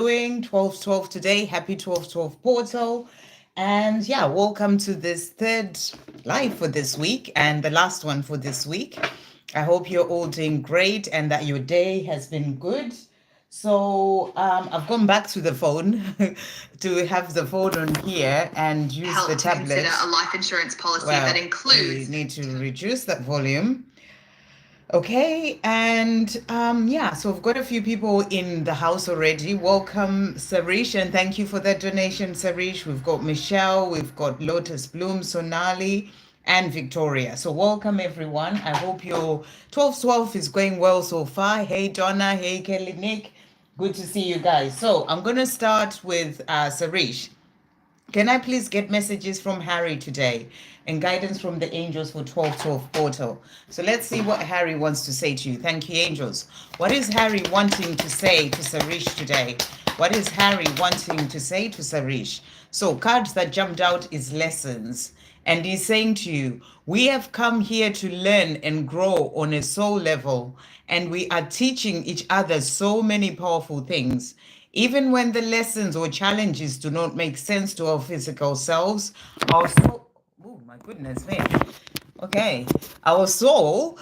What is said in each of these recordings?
doing? 12-12 today. Happy 12-12 portal. And yeah, welcome to this third live for this week and the last one for this week. I hope you're all doing great and that your day has been good. So I've gone back to the phone to have the phone on here and use the Help to tablet. consider a life insurance policy that We includes need to reduce that volume. Okay, and yeah, so we've got a few people in the house already. Welcome, Sarish, and thank you for that donation, Sarish. We've got Michelle, we've got Lotus Bloom, Sonali, and Victoria. So welcome, everyone. I hope your 12-12 is going well so far. Hey, Donna. Hey, Kelly, Nick. Good to see you guys. So I'm going to start with Sarish. Can I please get messages from Harry today and guidance from the angels for 12-12 portal? So let's see what Harry wants to say to you. Thank you, angels. What is Harry wanting to say to Sarish today? What is Harry wanting to say to Sarish? So cards that jumped out is lessons. And he's saying to you, we have come here to learn and grow on a soul level. And we are teaching each other so many powerful things. Even when the lessons or challenges do not make sense to our physical selves, our soul, oh my goodness, man. Okay, our soul,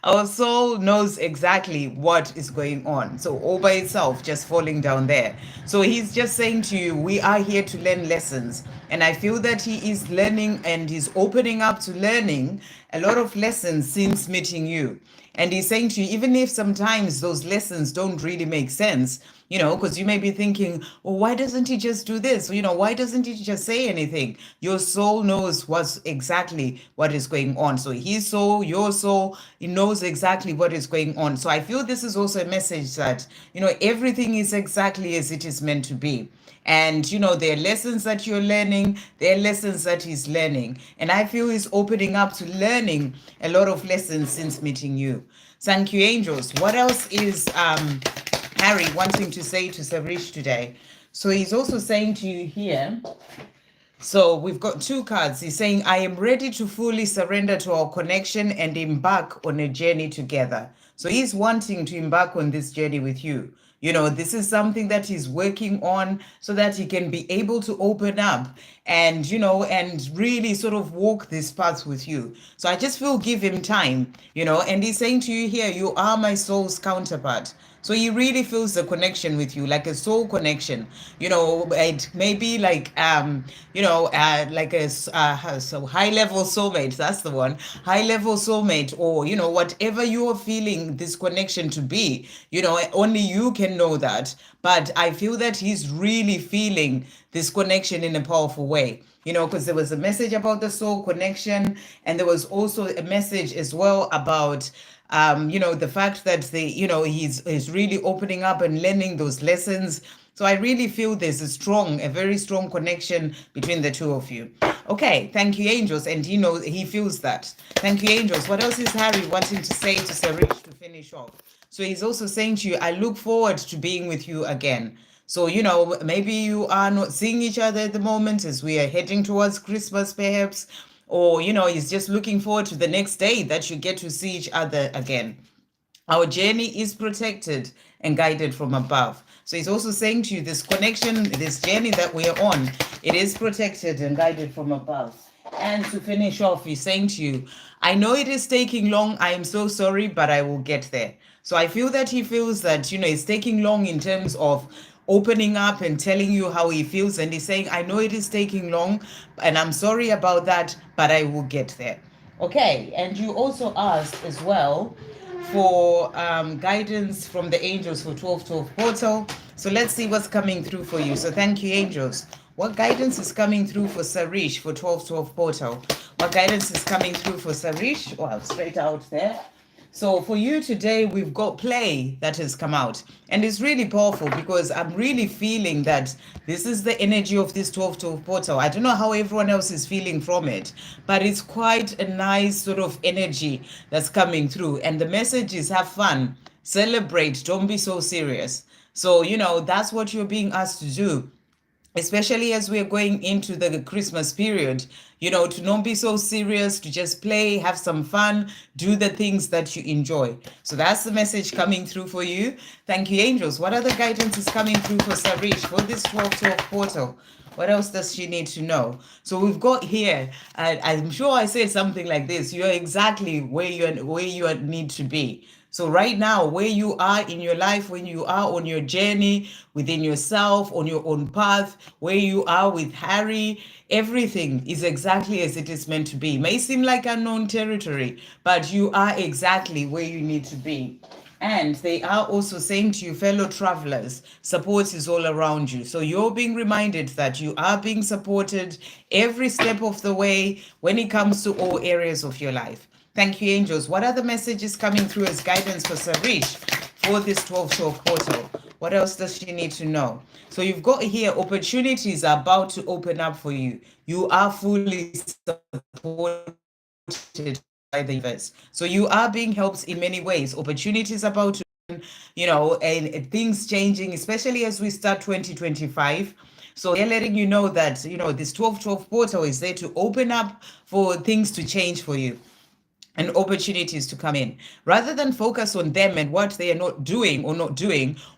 our soul knows exactly what is going on. So all by itself, just falling down there. So he's just saying to you, we are here to learn lessons. And I feel that he is learning and he's opening up to learning a lot of lessons since meeting you. And he's saying to you, even if sometimes those lessons don't really make sense, because you may be thinking, well, why doesn't he just do this? Why doesn't he just say anything? Your soul knows what's exactly what is going on. So his soul, your soul, it knows exactly what is going on. So I feel this is also a message that, everything is exactly as it is meant to be. And, there are lessons that you're learning, there are lessons that he's learning. And I feel he's opening up to learning a lot of lessons since meeting you. Thank you, angels. What else is Harry wanting to say to Sarish today? So he's also saying to you here, so we've got two cards. He's saying, I am ready to fully surrender to our connection and embark on a journey together. So he's wanting to embark on this journey with you. This is something that he's working on so that he can be able to open up and, and really sort of walk this path with you. So I just feel give him time, and he's saying to you here, you are my soul's counterpart. So he really feels the connection with you, like a soul connection. It may be like, like a so high level soulmate. That's the one, high level soulmate, or whatever you are feeling this connection to be. Only you can know that. But I feel that he's really feeling this connection in a powerful way. Because there was a message about the soul connection, and there was also a message as well about the fact that he's really opening up and learning those lessons. So I really feel there's a very strong connection between the two of you. Okay, thank you, angels. And he feels that. Thank you, angels. What else is Harry wanting to say to Sarish to finish off? So he's also saying to you, I look forward to being with you again. So, maybe you are not seeing each other at the moment as we are heading towards Christmas, perhaps. Or, he's just looking forward to the next day that you get to see each other again. Our journey is protected and guided from above. So he's also saying to you, this connection, this journey that we are on, it is protected and guided from above. And to finish off, he's saying to you, I know it is taking long. I am so sorry, but I will get there. So I feel that he feels that, it's taking long in terms of opening up and telling you how he feels. And he's saying, I know it is taking long, and I'm sorry about that, but I will get there. Okay, and you also asked as well for guidance from the angels for 12-12 portal. So let's see what's coming through for you. So thank you, angels. What guidance is coming through for Sarish for 12-12 portal? What guidance is coming through for Sarish? Well, straight out there. So for you today, we've got play that has come out. And it's really powerful because I'm really feeling that this is the energy of this 12-12 portal. I don't know how everyone else is feeling from it, but it's quite a nice sort of energy that's coming through. And the message is have fun, celebrate, don't be so serious. So, that's what you're being asked to do. especially as we're going into the Christmas period, to not be so serious, to just play, have some fun, do the things that you enjoy. So that's the message coming through for you. Thank you, angels. What other guidance is coming through for Sarish for this 12-12 portal? What else does she need to know? So we've got here, I'm sure I said something like this. You're exactly where you need to be. So right now, where you are in your life, when you are on your journey within yourself, on your own path, where you are with Harry, everything is exactly as it is meant to be. May seem like unknown territory, but you are exactly where you need to be. And they are also saying to you, fellow travelers, support is all around you. So you're being reminded that you are being supported every step of the way when it comes to all areas of your life. Thank you, angels. What are the messages coming through as guidance for Sarish for this 12-12 portal? What else does she need to know? So you've got here, opportunities are about to open up for you. You are fully supported by the universe. So you are being helped in many ways. Opportunities about to, and things changing, especially as we start 2025. So they're letting you know that, this 12-12 portal is there to open up for things to change for you and opportunities to come in. Rather than focus on them and what they are not doing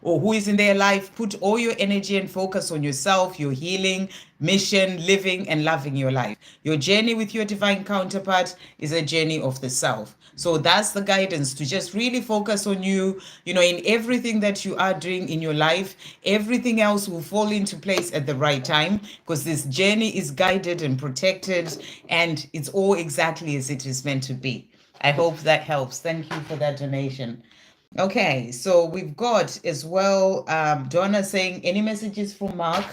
or who is in their life, put all your energy and focus on yourself, your healing, mission, living and loving your life. Your journey with your divine counterpart is a journey of the self. So that's the guidance, to just really focus on you, in everything that you are doing in your life. Everything else will fall into place at the right time, because this journey is guided and protected, and it's all exactly as it is meant to be. I hope that helps. Thank you for that donation. Okay, so we've got as well Donna saying, any messages from Mark?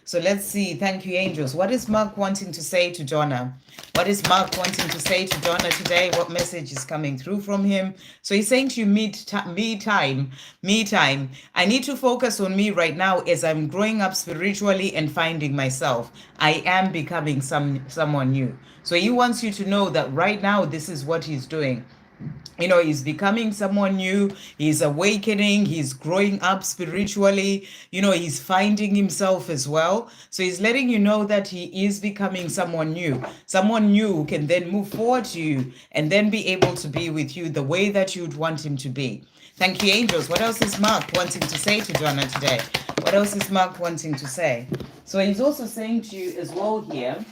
So let's see. Thank you, angels. What is Mark wanting to say to Donna? What is Mark wanting to say to Donna today? What message is coming through from him? So he's saying to you, me time. I need to focus on me right now as I'm growing up spiritually and finding myself. I am becoming someone new. So he wants you to know that right now, this is what he's doing. He's becoming someone new, he's awakening, he's growing up spiritually, he's finding himself as well. So he's letting you know that he is becoming someone new who can then move forward to you and then be able to be with you the way that you'd want him to be. Thank you, angels. What else is Mark wanting to say to Donna today? What else is Mark wanting to say? So he's also saying to you as well here,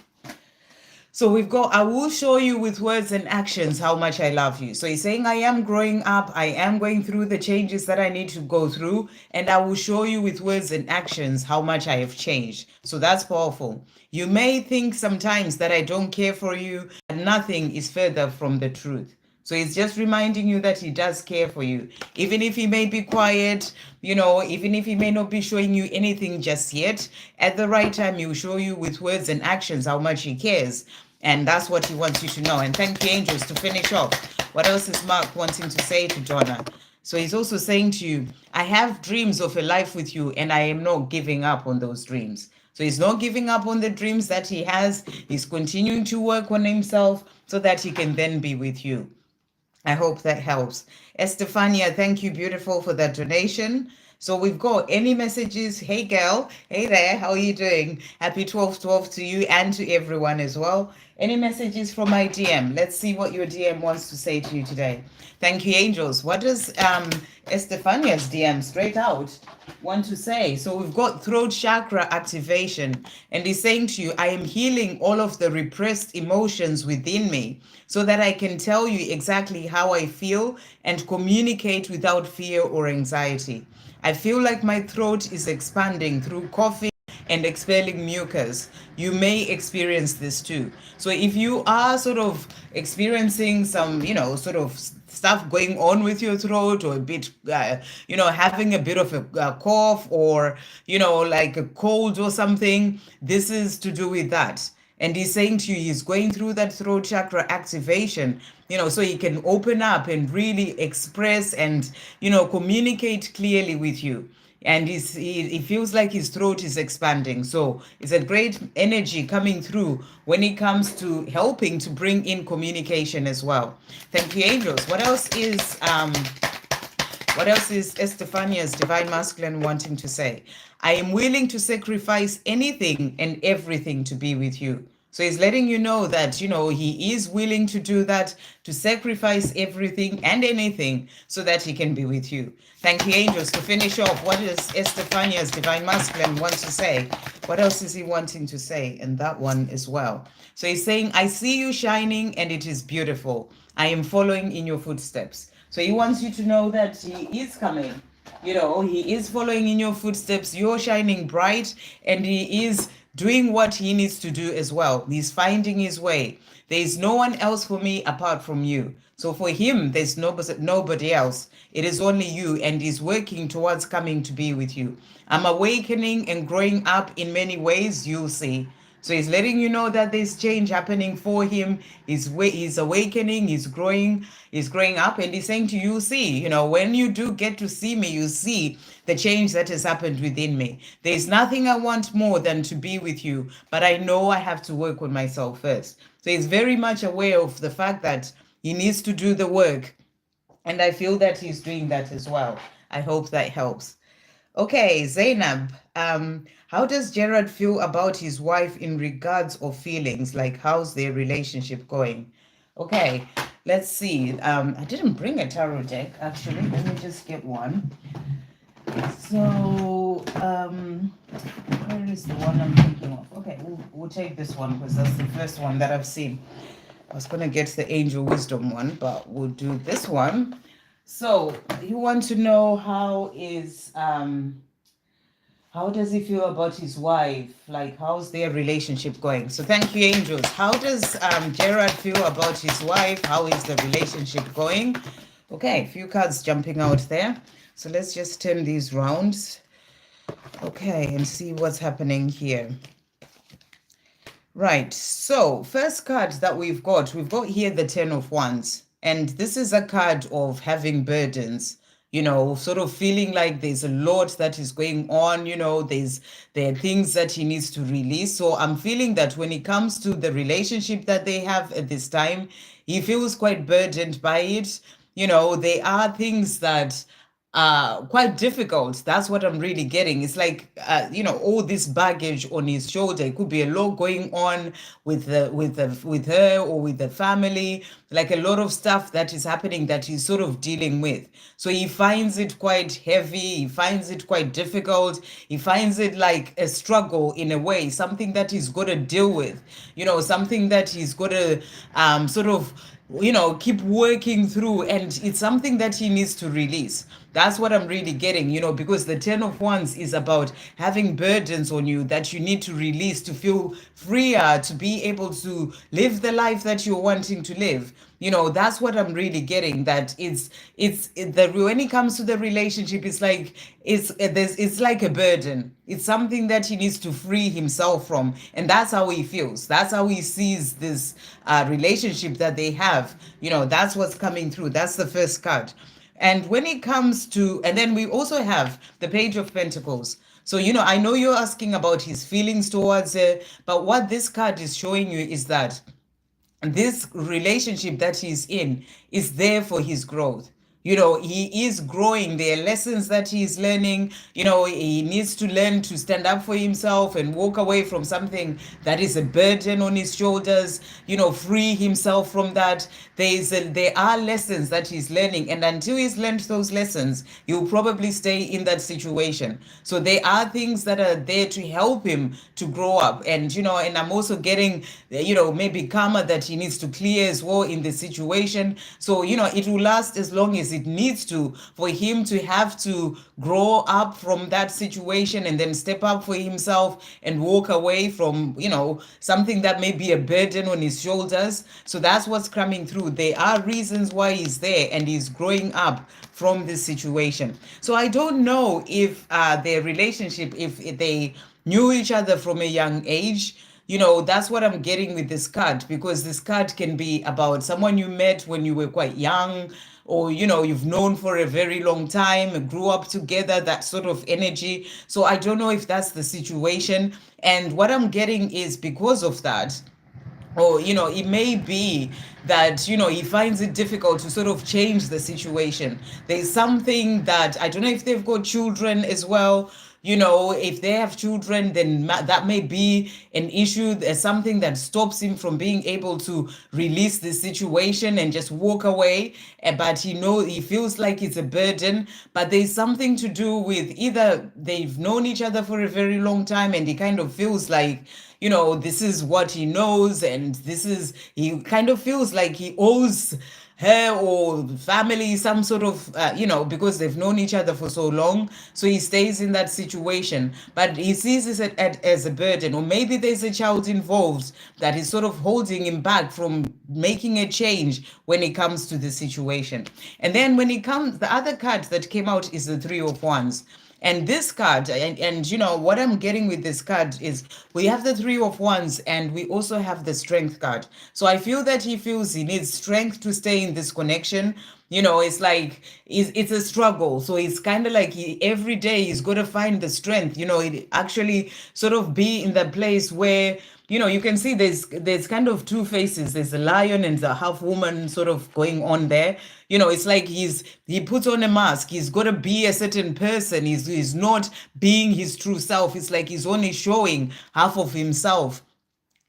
so we've got, I will show you with words and actions how much I love you. So he's saying, I am growing up. I am going through the changes that I need to go through. And I will show you with words and actions how much I have changed. So that's powerful. You may think sometimes that I don't care for you, and nothing is further from the truth. So he's just reminding you that he does care for you. Even if he may be quiet, even if he may not be showing you anything just yet, at the right time, he will show you with words and actions how much he cares. And that's what he wants you to know. And thank you, angels, to finish off. What else is Mark wanting to say to Donna? So he's also saying to you, I have dreams of a life with you, and I am not giving up on those dreams. So he's not giving up on the dreams that he has. He's continuing to work on himself so that he can then be with you. I hope that helps. Estefania, thank you, beautiful, for that donation. So we've got any messages. Hey, girl. Hey there. How are you doing? Happy 12/12 to you and to everyone as well. Any messages from my DM? Let's see what your DM wants to say to you today. Thank you, angels. What does Estefania's DM straight out want to say? So we've got throat chakra activation, and he's saying to you, I am healing all of the repressed emotions within me so that I can tell you exactly how I feel and communicate without fear or anxiety. I feel like my throat is expanding through coughing and expelling mucus. You may experience this too. So if you are sort of experiencing some, sort of stuff going on with your throat, or a bit, having a bit of a cough, or, like a cold or something, this is to do with that. And he's saying to you, he's going through that throat chakra activation, so he can open up and really express and, communicate clearly with you. And he feels like his throat is expanding. So it's a great energy coming through when it comes to helping to bring in communication as well. Thank you, angels. What else is What else is Estefania's divine masculine wanting to say? I am willing to sacrifice anything and everything to be with you. So he's letting you know that, he is willing to do that, to sacrifice everything and anything so that he can be with you. Thank you, angels. To finish off, what does Estefania's divine masculine want to say? What else is he wanting to say? And that one as well. So he's saying, I see you shining and it is beautiful. I am following in your footsteps. So he wants you to know that he is coming. He is following in your footsteps. You're shining bright and he is doing what he needs to do as well. He's finding his way. There is no one else for me apart from you. So for him, there's nobody else. It is only you, and he's working towards coming to be with you. I'm awakening and growing up in many ways, you'll see. So he's letting you know that there's change happening for him. He's awakening, he's growing up, and he's saying to you, see, when you do get to see me, you see the change that has happened within me. There's nothing I want more than to be with you, but I know I have to work on myself first. So he's very much aware of the fact that he needs to do the work, and I feel that he's doing that as well. I hope that helps. Okay, Zainab, how does Gerard feel about his wife in regards of feelings? Like, how's their relationship going? Okay, let's see. I didn't bring a tarot deck, actually. Let me just get one. So, where is the one I'm thinking of? Okay, we'll take this one because that's the first one that I've seen. I was going to get the angel wisdom one, but we'll do this one. So you want to know how does he feel about his wife? Like, how's their relationship going? So thank you, angels. How does Gerard feel about his wife? How is the relationship going? Okay, a few cards jumping out there. So let's just turn these rounds. Okay, and see what's happening here. Right, so first card that we've got here the Ten of Wands. And this is a card of having burdens, sort of feeling like there's a lot that is going on, there are things that he needs to release. So I'm feeling that when it comes to the relationship that they have at this time, he feels quite burdened by it. There are things that quite difficult. That's what I'm really getting. It's like all this baggage on his shoulder. It could be a lot going on with her or with the family, like a lot of stuff that is happening that he's sort of dealing with. So he finds it quite heavy, he finds it quite difficult, he finds it like a struggle in a way, something that he's got to deal with, something that he's got to sort of keep working through, and it's something that he needs to release. That's what I'm really getting, because the Ten of Wands is about having burdens on you that you need to release to feel freer, to be able to live the life that you're wanting to live. That's what I'm really getting, that when it comes to the relationship, it's like it's like a burden. It's something that he needs to free himself from, and that's how he feels. That's how he sees this relationship that they have. That's what's coming through. That's the first card. And when it comes to, and then we also have the Page of Pentacles. So, I know you're asking about his feelings towards her, but what this card is showing you is that this relationship that he's in is there for his growth. He is growing. There are lessons that he's learning. He needs to learn to stand up for himself and walk away from something that is a burden on his shoulders, free himself from that. There are lessons that he's learning. And until he's learned those lessons, he'll probably stay in that situation. So there are things that are there to help him to grow up. And, and I'm also getting, maybe karma that he needs to clear as well in the situation. So, it will last as long as it needs to, for him to have to grow up from that situation and then step up for himself and walk away from, something that may be a burden on his shoulders. So that's what's coming through. There are reasons why he's there and he's growing up from this situation. So I don't know if their relationship, if they knew each other from a young age. That's what I'm getting with this card, because this card can be about someone you met when you were quite young, or you've known for a very long time, grew up together, that sort of energy. So I don't know if that's the situation. And what I'm getting is, because of that, or it may be that he finds it difficult to sort of change the situation. There's something that, I don't know if they've got children as well. If they have children, then that may be an issue. There's something that stops him from being able to release the situation and just walk away. But he feels like it's a burden. But there's something to do with either they've known each other for a very long time, and he kind of feels like, this is what he knows, and he kind of feels like he owes her or family some sort of, because they've known each other for so long. So he stays in that situation, but he sees this as a burden, or maybe there's a child involved that is sort of holding him back from making a change when it comes to the situation. And then when it comes, the other card that came out is the Three of Wands. And this card, and what I'm getting with this card is we have the Three of Wands, and we also have the Strength card. So I feel that he feels he needs strength to stay in this connection. It's like it's a struggle. So it's kind of like every day he's got to find the strength, it actually sort of be in the place where, you can see there's kind of two faces. There's a lion and a half woman sort of going on there. It's like he puts on a mask. He's got to be a certain person. He's not being his true self. It's like he's only showing half of himself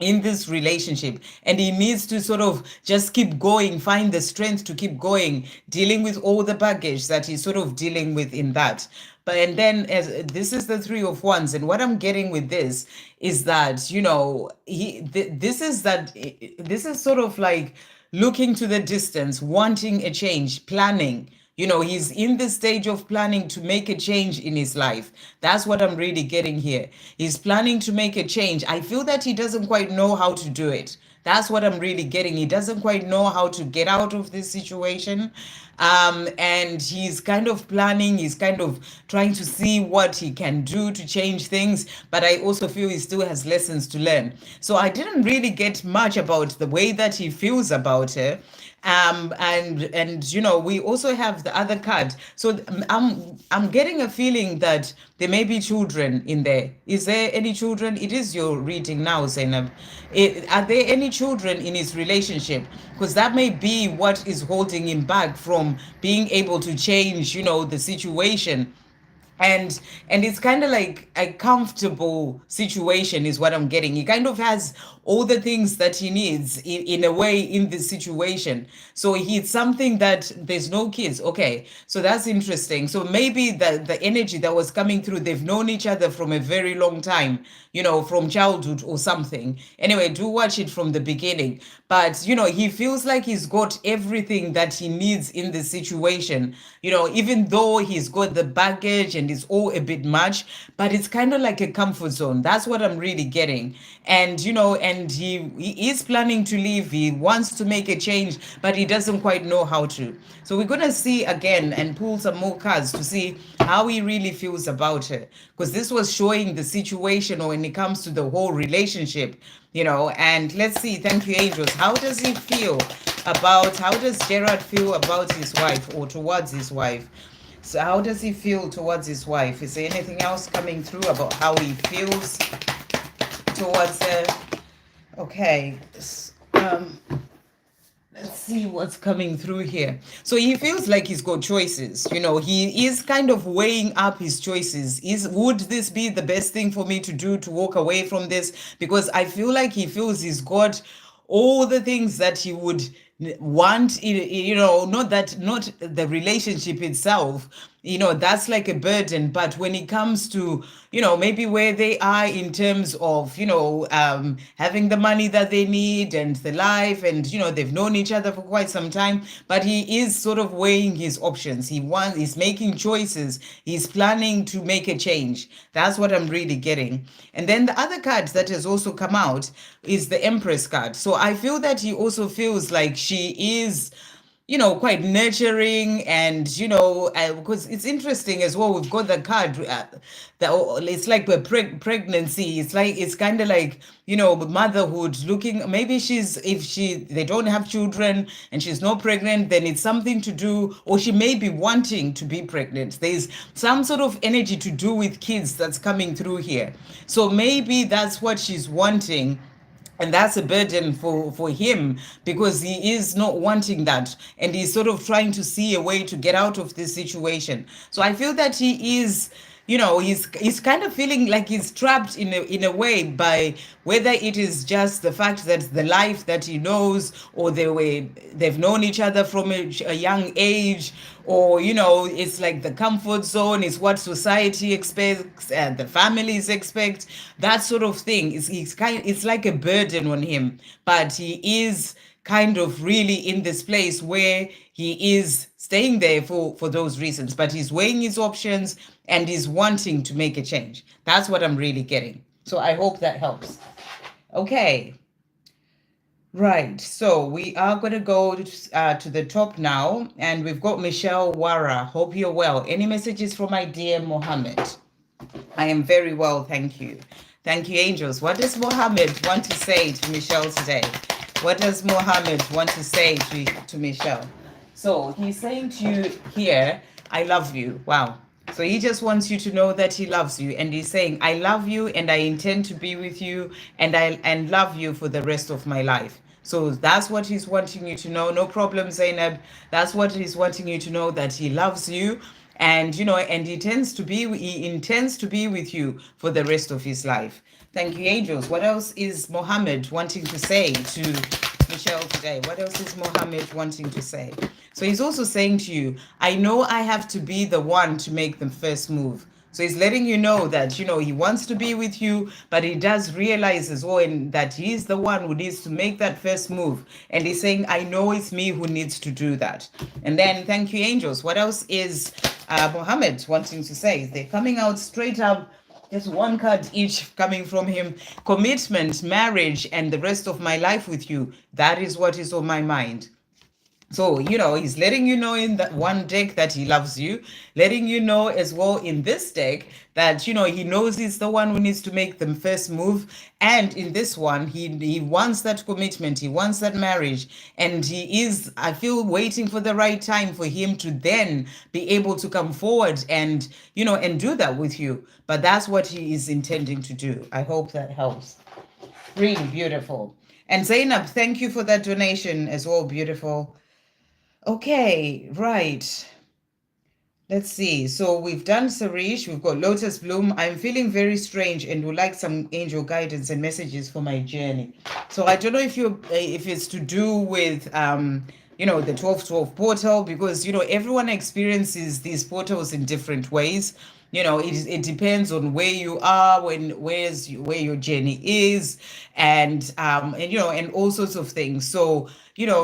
in this relationship, and he needs to sort of just keep going, find the strength to keep going, dealing with all the baggage that he's sort of dealing with in that. But and then, as this is the Three of Wands, and what I'm getting with this is that this is sort of like looking to the distance, wanting a change, planning. He's in the stage of planning to make a change in his life. That's what I'm really getting here. He's planning to make a change. I feel that he doesn't quite know how to do it. That's what I'm really getting. He doesn't quite know how to get out of this situation. And he's kind of planning, he's kind of trying to see what he can do to change things. But I also feel he still has lessons to learn. So I didn't really get much about the way that he feels about her. And we also have the other card. So I'm getting a feeling that there may be children in there. Is there any children? It is your reading now, Zainab. Are there any children in his relationship? Because that may be what is holding him back from being able to change, the situation. And it's kind of like a comfortable situation is what I'm getting. He kind of has all the things that he needs in a way in this situation. So it's something that there's no kids. Okay, so that's interesting. So maybe the energy that was coming through, they've known each other from a very long time, from childhood or something. Anyway, do watch it from the beginning. But he feels like he's got everything that he needs in this situation, even though he's got the baggage and it's all a bit much, but it's kind of like a comfort zone. That's what I'm really getting. And and he is planning to leave. He wants to make a change, but he doesn't quite know how to. So we're gonna see again and pull some more cards to see how he really feels about her, because this was showing the situation when it comes to the whole relationship. And let's see. Thank you, angels. How does how does Gerard feel about his wife or towards his wife? So how does he feel towards his wife? Is there anything else coming through about how he feels towards her? Okay. Let's see what's coming through here. So he feels like he's got choices. He is kind of weighing up his choices. Would this be the best thing for me to do to walk away from this? Because I feel like he feels he's got all the things that he would want, not the relationship itself, that's like a burden. But when it comes to, maybe where they are in terms of, having the money that they need and the life, and, they've known each other for quite some time, but he is sort of weighing his options. He's making choices. He's planning to make a change. That's what I'm really getting. And then the other card that has also come out is the Empress card. So I feel that he also feels like she is, quite nurturing, and, because it's interesting as well. We've got the card that it's like a pregnancy. It's kind of like, motherhood looking. Maybe they don't have children and she's not pregnant, then it's something to do, or she may be wanting to be pregnant. There's some sort of energy to do with kids that's coming through here. So maybe that's what she's wanting. And that's a burden for him, because he is not wanting that, and he's sort of trying to see a way to get out of this situation. So I feel that he is, he's kind of feeling like he's trapped in a way, by whether it is just the fact that the life that he knows, or they've known each other from a young age, or it's like the comfort zone is what society expects and the families expect, that sort of thing. It's like a burden on him, but he is kind of really in this place where he is staying there for those reasons, but he's weighing his options and he's wanting to make a change. That's what I'm really getting. So I hope that helps. Okay. Right, so we are going to go to the top now, and we've got Michelle Wara. Hope you're well. Any messages from my dear Mohammed? I am very well, thank you. Thank you, angels. What does Mohammed want to say to Michelle today? What does Mohammed want to say to Michelle? So he's saying to you here, I love you. Wow. So he just wants you to know that he loves you. And he's saying, I love you and I intend to be with you, and love you for the rest of my life. So that's what he's wanting you to know. No problem, Zainab. That's what he's wanting you to know, that he loves you, and and he intends to be with you for the rest of his life. Thank you, angels. What else is Mohammed wanting to say to Michelle today? What else is Mohammed wanting to say? So he's also saying to you, I know I have to be the one to make the first move. So he's letting you know that, he wants to be with you, but he does realize as well that he's the one who needs to make that first move. And he's saying, I know it's me who needs to do that. And then, thank you, angels. What else is Mohammed wanting to say? They're coming out straight up. Just one card each coming from him. Commitment, marriage, and the rest of my life with you. That is what is on my mind. So, he's letting you know in that one deck that he loves you, letting you know as well in this deck that, he knows he's the one who needs to make the first move. And in this one, he wants that commitment, he wants that marriage. And he is, I feel, waiting for the right time for him to then be able to come forward and, and do that with you. But that's what he is intending to do. I hope that helps. Really beautiful. And Zainab, thank you for that donation as well. Beautiful. Okay, right. Let's see. So we've done Sarish, we've got Lotus Bloom. I'm feeling very strange and would like some angel guidance and messages for my journey. So I don't know if it's to do with the 1212 portal, because everyone experiences these portals in different ways. It depends on where you are, where your journey is, and all sorts of things. So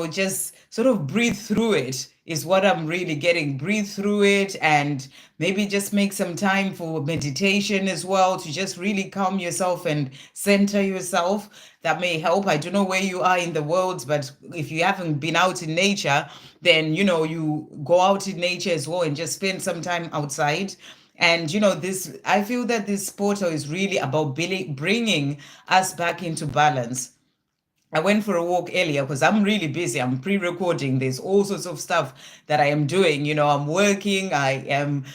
just sort of breathe through it is what I'm really getting. Breathe through it, and maybe just make some time for meditation as well, to just really calm yourself and center yourself. That may help. I don't know where you are in the world, but if you haven't been out in nature, then you go out in nature as well and just spend some time outside. And I feel that this portal is really about bringing us back into balance. I went for a walk earlier because I'm really busy. I'm pre-recording. There's all sorts of stuff that I am doing. I'm working. I am,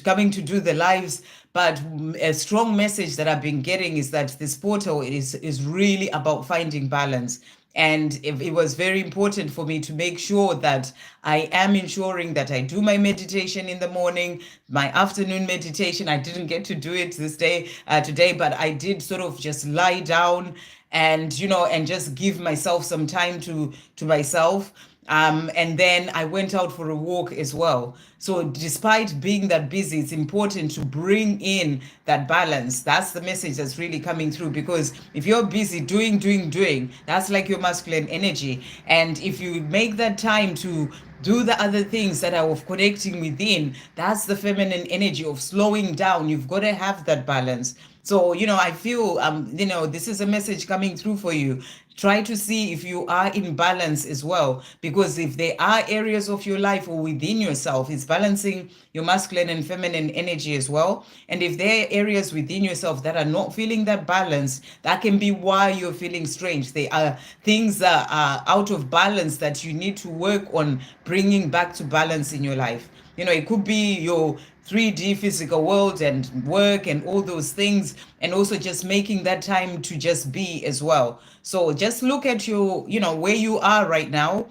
coming to do the lives. But a strong message that I've been getting is that this portal is really about finding balance. And it was very important for me to make sure that I am ensuring that I do my meditation in the morning, my afternoon meditation. I didn't get to do it today, but I did sort of just lie down and just give myself some time to myself. And then I went out for a walk as well. So despite being that busy, it's important to bring in that balance. That's the message that's really coming through, because if you're busy doing, that's like your masculine energy. And if you make that time to do the other things that are of connecting within, that's the feminine energy of slowing down. You've got to have that balance. So, I feel, this is a message coming through for you. Try to see if you are in balance as well, because if there are areas of your life or within yourself, it's balancing your masculine and feminine energy as well. And if there are areas within yourself that are not feeling that balance, that can be why you're feeling strange. There are things that are out of balance that you need to work on bringing back to balance in your life. It could be your 3D physical world and work and all those things, and also just making that time to just be as well. So just look at your, where you are right now,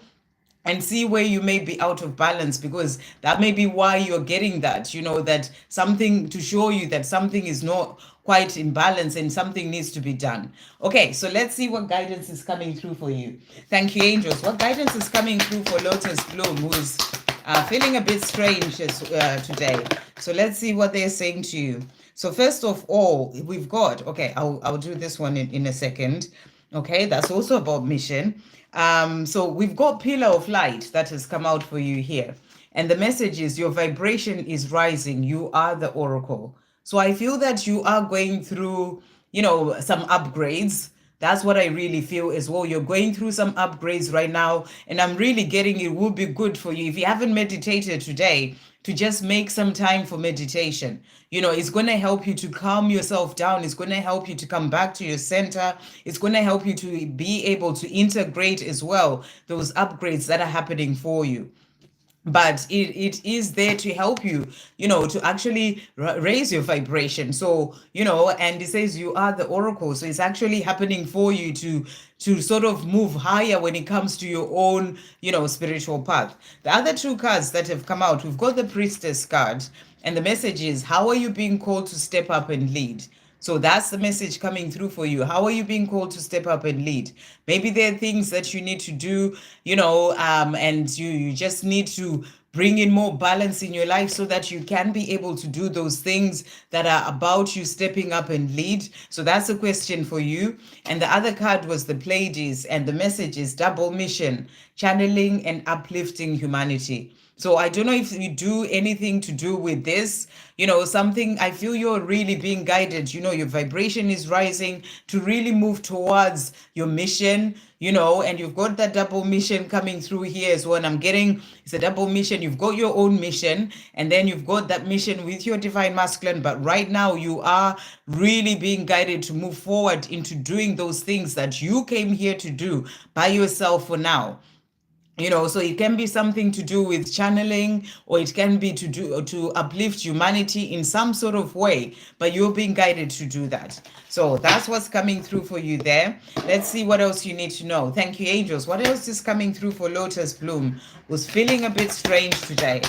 and see where you may be out of balance, because that may be why you're getting that, that something to show you that something is not quite in balance and something needs to be done. Okay, so let's see what guidance is coming through for you. Thank you, angels. What guidance is coming through for Lotus Bloom, who's feeling a bit strange today? So let's see what they're saying to you. So first of all, we've got, okay, I'll do this one in a second. Okay, that's also about mission. So we've got pillar of light that has come out for you here. And the message is your vibration is rising. You are the oracle. So I feel that you are going through, some upgrades. That's what I really feel as well. You're going through some upgrades right now. And I'm really getting it will be good for you. If you haven't meditated today, to just make some time for meditation. It's going to help you to calm yourself down. It's going to help you to come back to your center. It's going to help you to be able to integrate as well those upgrades that are happening for you. But it is there to help you, to actually raise your vibration. So, and it says you are the oracle. So it's actually happening for you to sort of move higher when it comes to your own, spiritual path. The other two cards that have come out, we've got the priestess card, and the message is, how are you being called to step up and lead? So that's the message coming through for you. How are you being called to step up and lead? Maybe there are things that you need to do, and you just need to bring in more balance in your life so that you can be able to do those things that are about you stepping up and lead. So that's a question for you. And the other card was the Pleiades, and the message is double mission, channeling and uplifting humanity. So I don't know if you do anything to do with this, something, I feel you're really being guided, your vibration is rising to really move towards your mission, and you've got that double mission coming through here as well. And I'm getting, it's a double mission. You've got your own mission, and then you've got that mission with your divine masculine. But right now you are really being guided to move forward into doing those things that you came here to do by yourself for now. So it can be something to do with channeling, or it can be to uplift humanity in some sort of way, but you're being guided to do that. So that's what's coming through for you there. Let's see what else you need to know. Thank you, angels. What else is coming through for Lotus Bloom, who's feeling a bit strange today?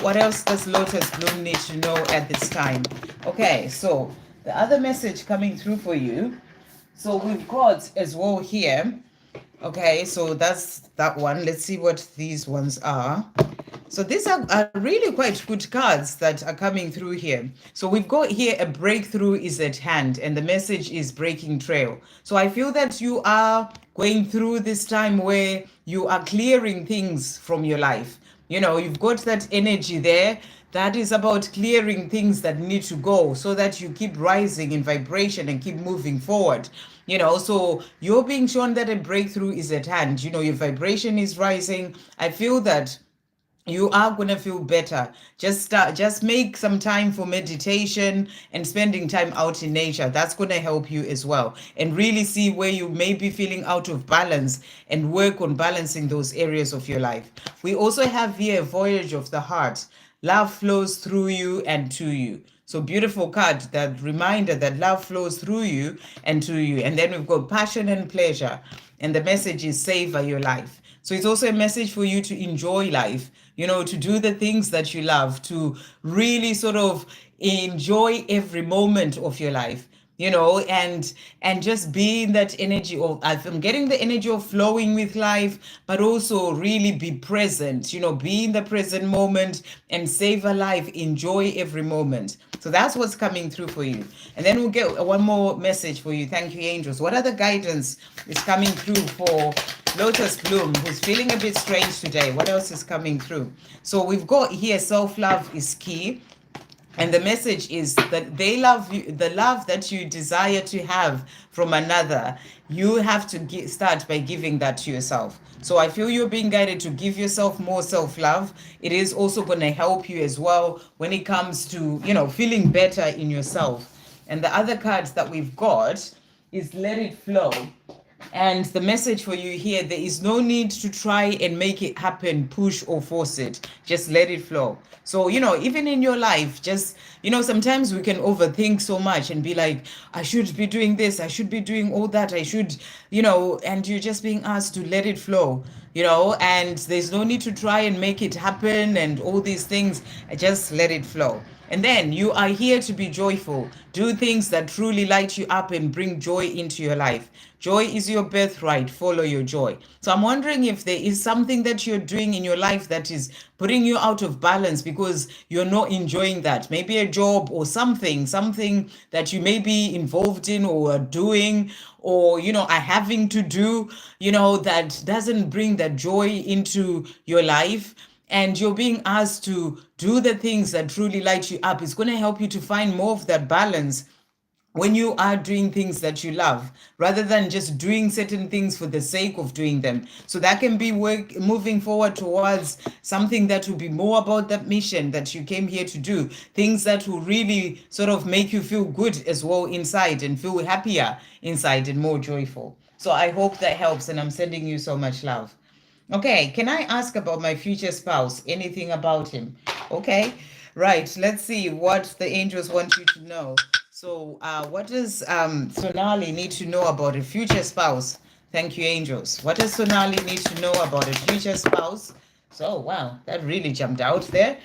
What else does Lotus Bloom need to know at this time? Okay, so the other message coming through for you. So we've got as well here. Okay, so that's that one. Let's see what these ones are. So these are really quite good cards that are coming through here. So we've got here a breakthrough is at hand, and the message is breaking trail. So I feel that you are going through this time where you are clearing things from your life. You've got that energy there. That is about clearing things that need to go so that you keep rising in vibration and keep moving forward. So you're being shown that a breakthrough is at hand. Your vibration is rising. I feel that you are going to feel better. Just make some time for meditation and spending time out in nature. That's going to help you as well, and really see where you may be feeling out of balance and work on balancing those areas of your life. We also have here a voyage of the heart. Love flows through you and to you. So beautiful card, that reminder that love flows through you and to you. And then we've got passion and pleasure, and the message is savor your life. So it's also a message for you to enjoy life, to do the things that you love, to really sort of enjoy every moment of your life, and just be in that energy of, I'm getting the energy of flowing with life, but also really be present, be in the present moment and savor life, enjoy every moment. So that's what's coming through for you. And then we'll get one more message for you. Thank you, angels. What other guidance is coming through for Lotus Bloom, who's feeling a bit strange today? What else is coming through? So we've got here, self-love is key. And the message is that they love you, the love that you desire to have from another, you have to start by giving that to yourself. So I feel you're being guided to give yourself more self-love. It is also going to help you as well when it comes to, feeling better in yourself. And the other cards that we've got is let it flow. And the message for you here, there is no need to try and make it happen, push or force it. Just let it flow. So, even in your life, just, sometimes we can overthink so much and be like, I should be doing this, I should be doing all that, I should, and you're just being asked to let it flow, and there's no need to try and make it happen and all these things. Just let it flow. And then you are here to be joyful. Do things that truly light you up and bring joy into your life. Joy is your birthright. Follow your joy. So I'm wondering if there is something that you're doing in your life that is putting you out of balance because you're not enjoying that. Maybe a job or something that you may be involved in or are doing or, are having to do, that doesn't bring that joy into your life, and you're being asked to do the things that truly light you up. It's going to help you to find more of that balance when you are doing things that you love rather than just doing certain things for the sake of doing them. So that can be work moving forward towards something that will be more about that mission that you came here to do, things that will really sort of make you feel good as well inside and feel happier inside and more joyful. So I hope that helps, and I'm sending you so much love. Okay, can I ask about my future spouse? Anything about him? Okay, right. Let's see what the angels want you to know. So, what does Sonali need to know about a future spouse? Thank you, angels. What does Sonali need to know about a future spouse? So, wow, that really jumped out there.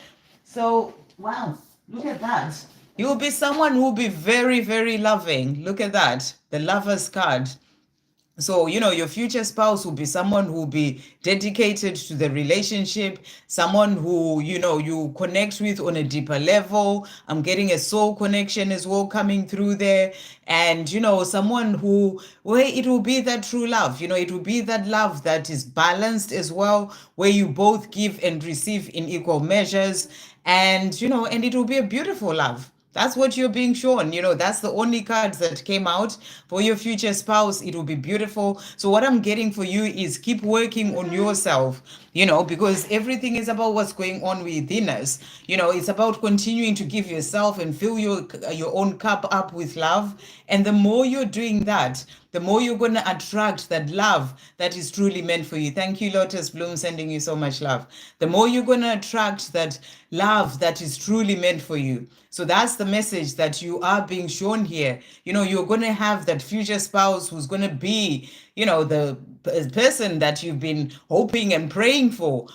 So, wow, look at that. You will be someone who will be very, very loving. Look at that, the lover's card. So, your future spouse will be someone who will be dedicated to the relationship, someone who, you connect with on a deeper level. I'm getting a soul connection as well coming through there. And, someone where it will be that true love, it will be that love that is balanced as well, where you both give and receive in equal measures. And, and it will be a beautiful love. That's what you're being shown. That's the only cards that came out for your future spouse. It will be beautiful. So what I'm getting for you is keep working on yourself, because everything is about what's going on within us. It's about continuing to give yourself and fill your own cup up with love. And the more you're doing that, the more you're going to attract that love that is truly meant for you. Thank you, Lotus Bloom, sending you so much love. The more you're going to attract that love that is truly meant for you. So that's the message that you are being shown here. You're going to have that future spouse who's going to be, the person that you've been hoping and praying for,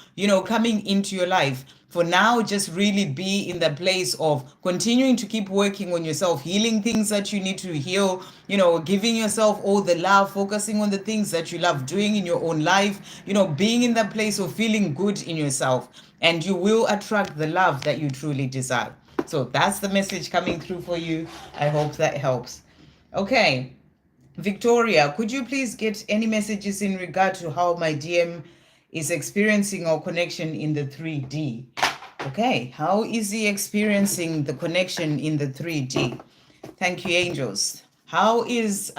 coming into your life. For now, just really be in the place of continuing to keep working on yourself, healing things that you need to heal, giving yourself all the love, focusing on the things that you love doing in your own life, being in that place of feeling good in yourself. And you will attract the love that you truly desire. So that's the message coming through for you. I hope that helps. Okay. Victoria, could you please get any messages in regard to how my DM is experiencing our connection in the 3D? Okay, how is he experiencing the connection in the 3D? Thank you, angels. How is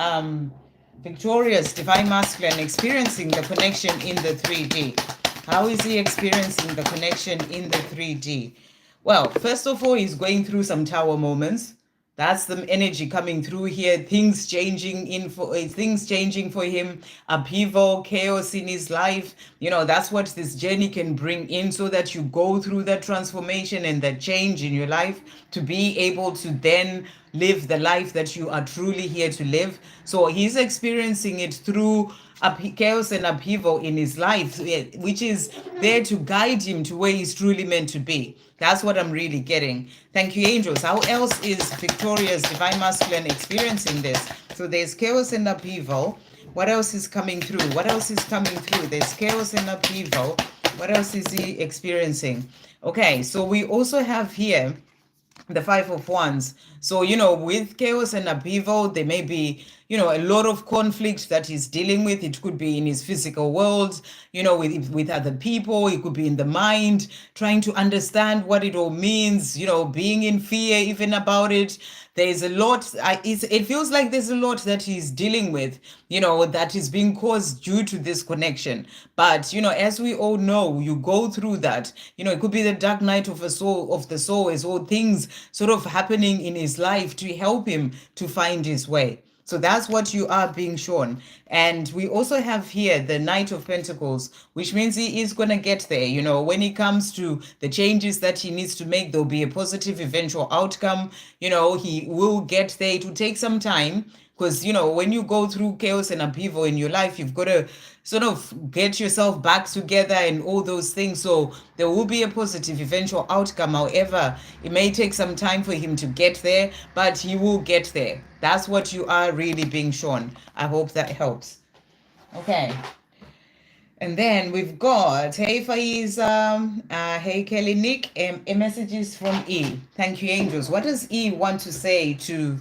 Victoria's divine masculine experiencing the connection in the 3D? How is he experiencing the connection in the 3D? Well, first of all, he's going through some tower moments. That's the energy coming through here. Things changing for him. Upheaval, chaos in his life. That's what this journey can bring in, so that you go through that transformation and that change in your life to be able to then live the life that you are truly here to live. So he's experiencing it through chaos and upheaval in his life, which is there to guide him to where he's truly meant to be. That's what I'm really getting. Thank you, angels. How else is Victoria's divine masculine experiencing this? So there's chaos and upheaval. What else is coming through? What else is coming through? There's chaos and upheaval. What else is he experiencing? Okay, so we also have here the Five of Wands. So, with chaos and upheaval, there may be, a lot of conflict that he's dealing with. It could be in his physical world, with other people. It could be in the mind, trying to understand what it all means, being in fear even about it. There's a lot, it feels like there's a lot that he's dealing with, that is being caused due to this connection. But, as we all know, you go through that, it could be the dark night of the soul as all things sort of happening in his life to help him to find his way. So that's what you are being shown. And we also have here the Knight of Pentacles, which means he is going to get there. You know, when it comes to the changes that he needs to make, there'll be a positive eventual outcome. You know, he will get there. It will take some time because, you know, when you go through chaos and upheaval in your life, you've got to sort of get yourself back together and all those things. So there will be a positive eventual outcome. However, it may take some time for him to get there, but he will get there. That's what you are really being shown. I hope that helps. Okay. And then we've got, hey Faiza, hey Kelly Nick, messages from E. Thank you, angels. What does E want to say to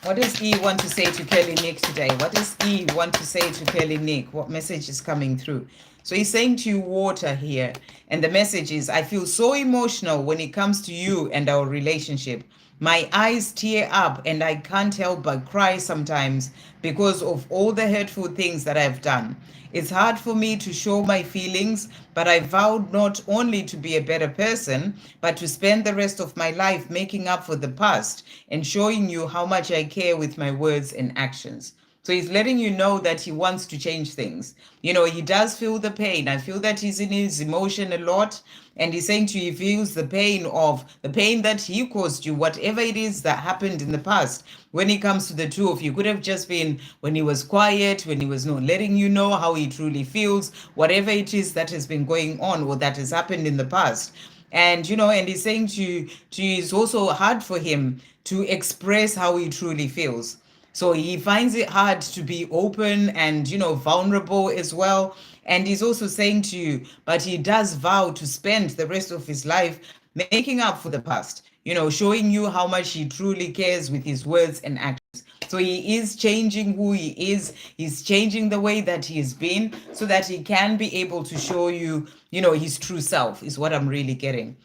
what does E want to say to Kelly Nick today? What does E want to say to Kelly Nick? What message is coming through? So he's saying to you, water here. And the message is, I feel so emotional when it comes to you and our relationship. My eyes tear up and I can't help but cry sometimes because of all the hurtful things that I've done. It's hard for me to show my feelings, but I vowed not only to be a better person, but to spend the rest of my life making up for the past and showing you how much I care with my words and actions. So he's letting you know that he wants to change things. You know, he does feel the pain. I feel that he's in his emotion a lot. And he's saying to you, he feels the pain that he caused you, whatever it is that happened in the past. When it comes to the two of you, could have just been when he was quiet, when he was not letting you know how he truly feels, whatever it is that has been going on or that has happened in the past. And, you know, and he's saying to you, it's also hard for him to express how he truly feels. So he finds it hard to be open and, you know, vulnerable as well. And he's also saying to you, but he does vow to spend the rest of his life making up for the past, you know, showing you how much he truly cares with his words and actions. So he is changing who he is. He's changing the way that he has been so that he can be able to show you, you know, his true self is what I'm really getting.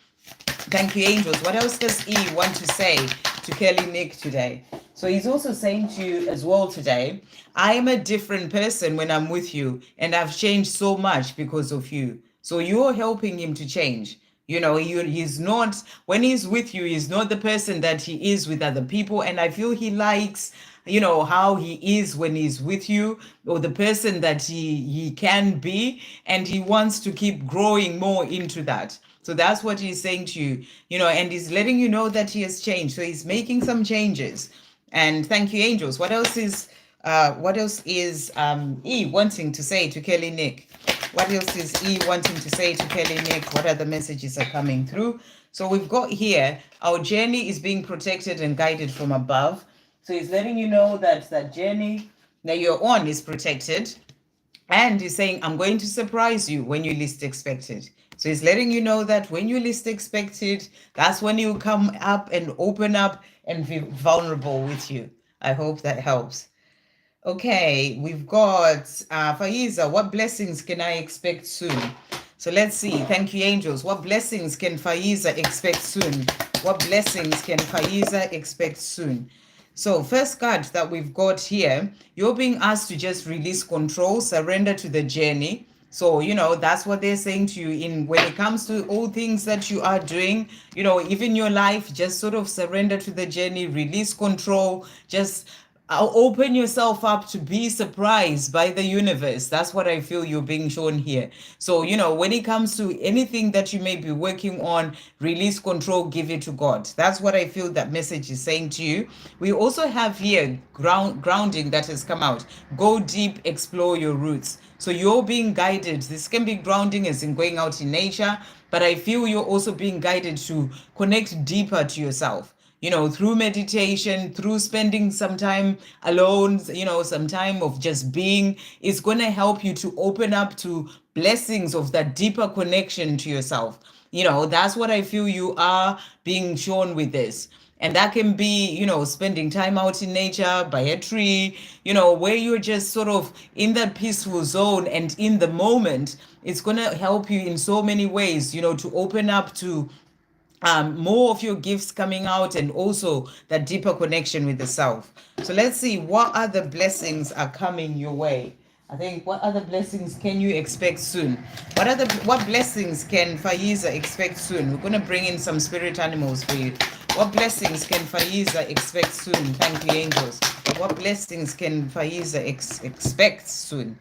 Thank you, angels. What else does E want to say to Kelly Nick today? So he's also saying to you as well today, I am a different person when I'm with you, and I've changed so much because of you. So you're helping him to change. You know, he's not, when he's with you, he's not the person that he is with other people. And I feel he likes, you know, how he is when he's with you, or the person that he can be, and he wants to keep growing more into that. So that's what he's saying to you, you know, and he's letting you know that he has changed. So he's making some changes. And thank you, angels. What else is E wanting to say to Kelly Nick? What else is E wanting to say to Kelly Nick? What other messages are coming through? So we've got here, our journey is being protected and guided from above. So he's letting you know that that journey that you're on is protected. And he's saying, I'm going to surprise you when you least expect it. So he's letting you know that when you least expect it, that's when you come up and open up and be vulnerable with you. I hope that helps. Okay, we've got Faiza. What blessings can I expect soon? So let's see. Thank you, angels. What blessings can Faiza expect soon? What blessings can Faiza expect soon? So first card that we've got here, you're being asked to just release control, surrender to the journey. So, you know, that's what they're saying to you in when it comes to all things that you are doing, you know, even your life, just sort of surrender to the journey, release control, just open yourself up to be surprised by the universe. That's what I feel you're being shown here. So, you know, when it comes to anything that you may be working on, release control, give it to God. That's what I feel that message is saying to you. We also have here grounding that has come out. Go deep, explore your roots. So you're being guided. This can be grounding as in going out in nature, but I feel you're also being guided to connect deeper to yourself, you know, through meditation, through spending some time alone, you know, some time of just being. It's going to help you to open up to blessings of that deeper connection to yourself. You know, that's what I feel you are being shown with this. And that can be, you know, spending time out in nature, by a tree, you know, where you're just sort of in that peaceful zone and in the moment. It's going to help you in so many ways, you know, to open up to more of your gifts coming out and also that deeper connection with the self. So let's see what other blessings are coming your way. I think what other blessings can you expect soon? What blessings can Faiza expect soon? We're going to bring in some spirit animals for you. What blessings can Faiza expect soon? Thank you, angels. What blessings can Faiza expect soon?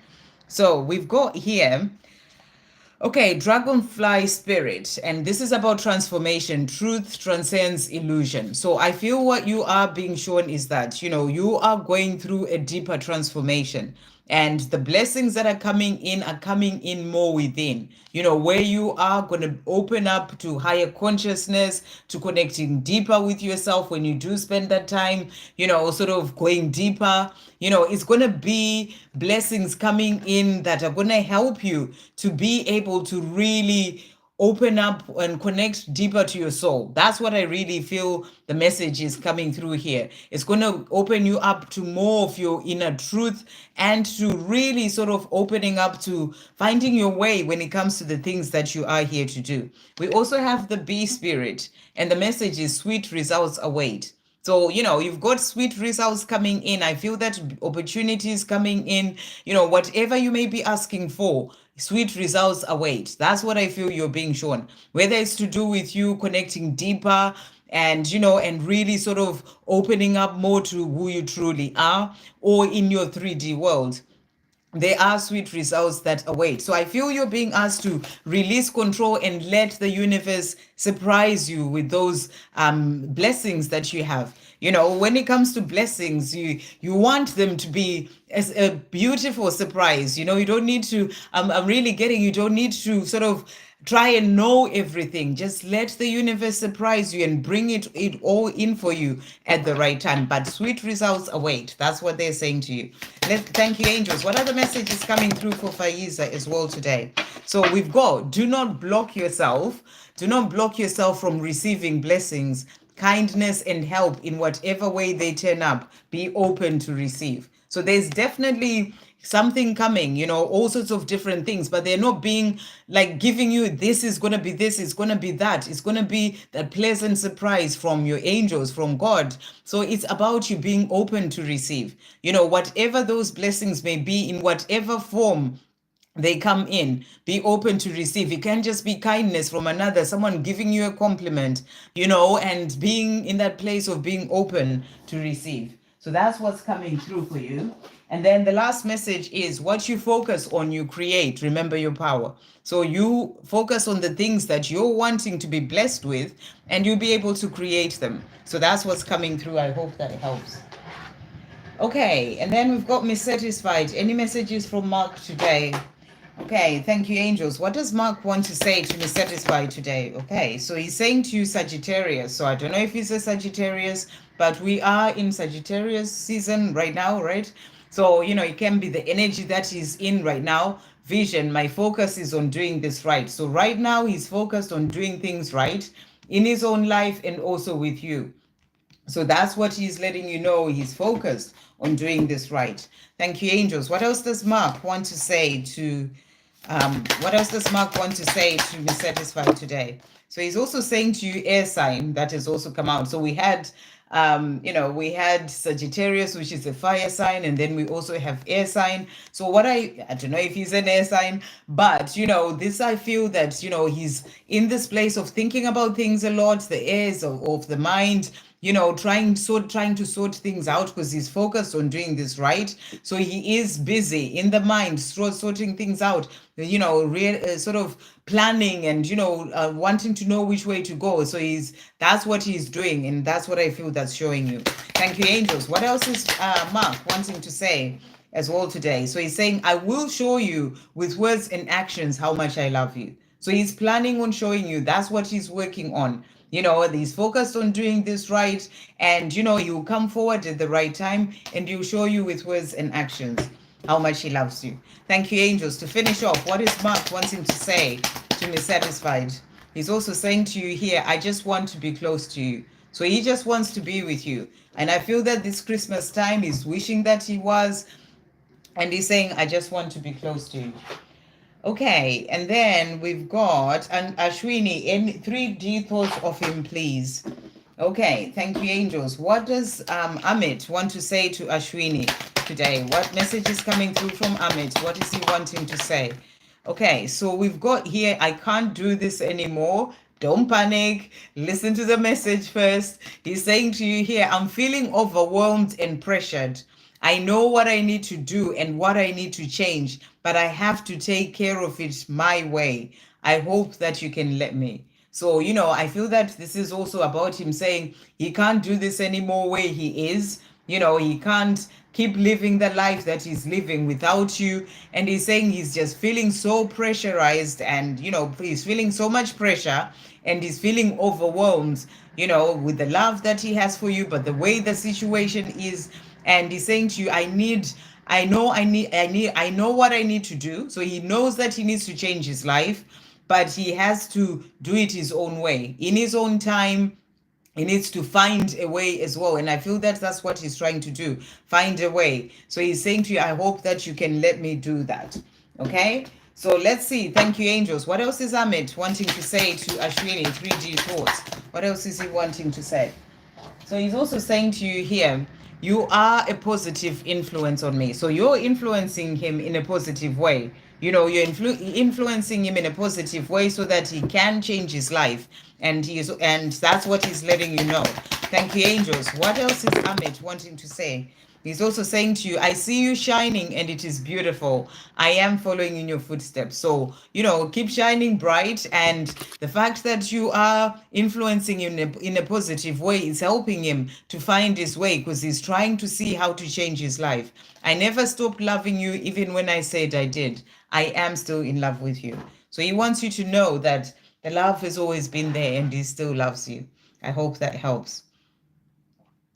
So we've got here, okay, dragonfly spirit, and this is about transformation. Truth transcends illusion. So I feel what you are being shown is that, you are going through a deeper transformation. And the blessings that are coming in more within, where you are going to open up to higher consciousness, to connecting deeper with yourself when you do spend that time, sort of going deeper. It's going to be blessings coming in that are going to help you to be able to really open up and connect deeper to your soul. That's what I really feel the message is coming through here. It's going to open you up to more of your inner truth and to really sort of opening up to finding your way when it comes to the things that you are here to do. We also have the bee spirit, and the message is sweet results await. So, you've got sweet results coming in. I feel that opportunities coming in, whatever you may be asking for, sweet results await. That's what I feel you're being shown. Whether it's to do with you connecting deeper and, and really sort of opening up more to who you truly are, or in your 3D world, there are sweet results that await. So I feel you're being asked to release control and let the universe surprise you with those blessings that you have. When it comes to blessings, you want them to be as a beautiful surprise. You don't need to, I'm really getting, you don't need to sort of try and know everything. Just let the universe surprise you and bring it all in for you at the right time. But sweet results await. That's what they're saying to you. Thank you, angels. What other messages coming through for Faiza as well today? So we've got, do not block yourself. Do not block yourself from receiving blessings, kindness, and help in whatever way they turn up. Be open to receive. So there's definitely something coming, all sorts of different things, but they're not being like giving you, this is going to be this, it's going to be that, it's going to be that pleasant surprise from your angels, from God. So it's about you being open to receive, whatever those blessings may be, in whatever form they come in, be open to receive. It can't just be kindness from another, someone giving you a compliment, and being in that place of being open to receive. So that's what's coming through for you. And then the last message is, what you focus on, you create. Remember your power. So you focus on the things that you're wanting to be blessed with, and you'll be able to create them. So that's what's coming through. I hope that helps. Okay, and then we've got Miss Satisfied. Any messages from Mark today? Okay, thank you, angels. What does Mark want to say to Miss Satisfied today? Okay, so he's saying to you Sagittarius. So I don't know if he's a Sagittarius, but we are in Sagittarius season right now, right? So, it can be the energy that he's in right now. Vision, my focus is on doing this right. So right now he's focused on doing things right in his own life and also with you. So that's what he's letting you know. He's focused on doing this right. Thank you, angels. What else does Mark want to say to Miss Satisfied today? So he's also saying to you air sign that has also come out. So we had we had Sagittarius, which is a fire sign, and then we also have air sign. So I don't know if he's an air sign, but this, I feel that he's in this place of thinking about things a lot, the airs of the mind, trying to sort things out, because he's focused on doing this right. So he is busy in the mind, sorting things out, sort of planning and wanting to know which way to go. So that's what he's doing, and that's what I feel that's showing you. Thank you, angels. What else is Mark wanting to say as well today? So he's saying, I will show you with words and actions how much I love you. So he's planning on showing you. That's what he's working on. He's focused on doing this right, and he'll come forward at the right time, and he'll show you with words and actions how much he loves you. Thank you, angels. To finish off, what is Mark wanting to say to Miss Satisfied? He's also saying to you here, I just want to be close to you. So he just wants to be with you. And I feel that this Christmas time, he's wishing that he was, and he's saying, I just want to be close to you. Okay, and then we've got Ashwini, 3D thoughts of him, please. Okay, thank you, angels. What does Amit want to say to Ashwini today? What message is coming through from Amit? What is he wanting to say? Okay, so we've got here, I can't do this anymore. Don't panic. Listen to the message first. He's saying to you here, I'm feeling overwhelmed and pressured. I know what I need to do and what I need to change, but I have to take care of it my way. I hope that you can let me. So, I feel that this is also about him saying he can't do this anymore where he is. He can't keep living the life that he's living without you. And he's saying he's just feeling so pressurized and, he's feeling so much pressure and he's feeling overwhelmed, with the love that he has for you, but the way the situation is. And he's saying to you, I know what I need to do. So he knows that he needs to change his life, but he has to do it his own way, in his own time. He needs to find a way as well. And I feel that that's what he's trying to do, find a way. So he's saying to you, I hope that you can let me do that. Okay? So let's see. Thank you, angels. What else is Amit wanting to say to Ashwini, 3G thoughts? What else is he wanting to say? So he's also saying to you here, you are a positive influence on me. So you're influencing him in a positive way. You're influencing him in a positive way so that he can change his life. And that's what he's letting you know. Thank you, angels. What else is Amit wanting to say? He's also saying to you, I see you shining and it is beautiful. I am following in your footsteps. So, keep shining bright. And the fact that you are influencing him in a positive way is helping him to find his way, because he's trying to see how to change his life. I never stopped loving you, even when I said I did. I am still in love with you. So he wants you to know that the love has always been there and he still loves you. I hope that helps.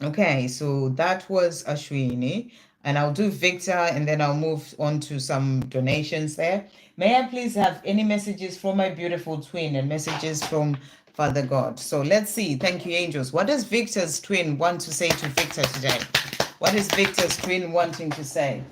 Okay, so that was Ashwini, and I'll do Victor and then I'll move on to some donations there. May I please have any messages from my beautiful twin and messages from Father God? So let's see. Thank you, angels. What does Victor's twin want to say to Victor today? What is Victor's twin wanting to say?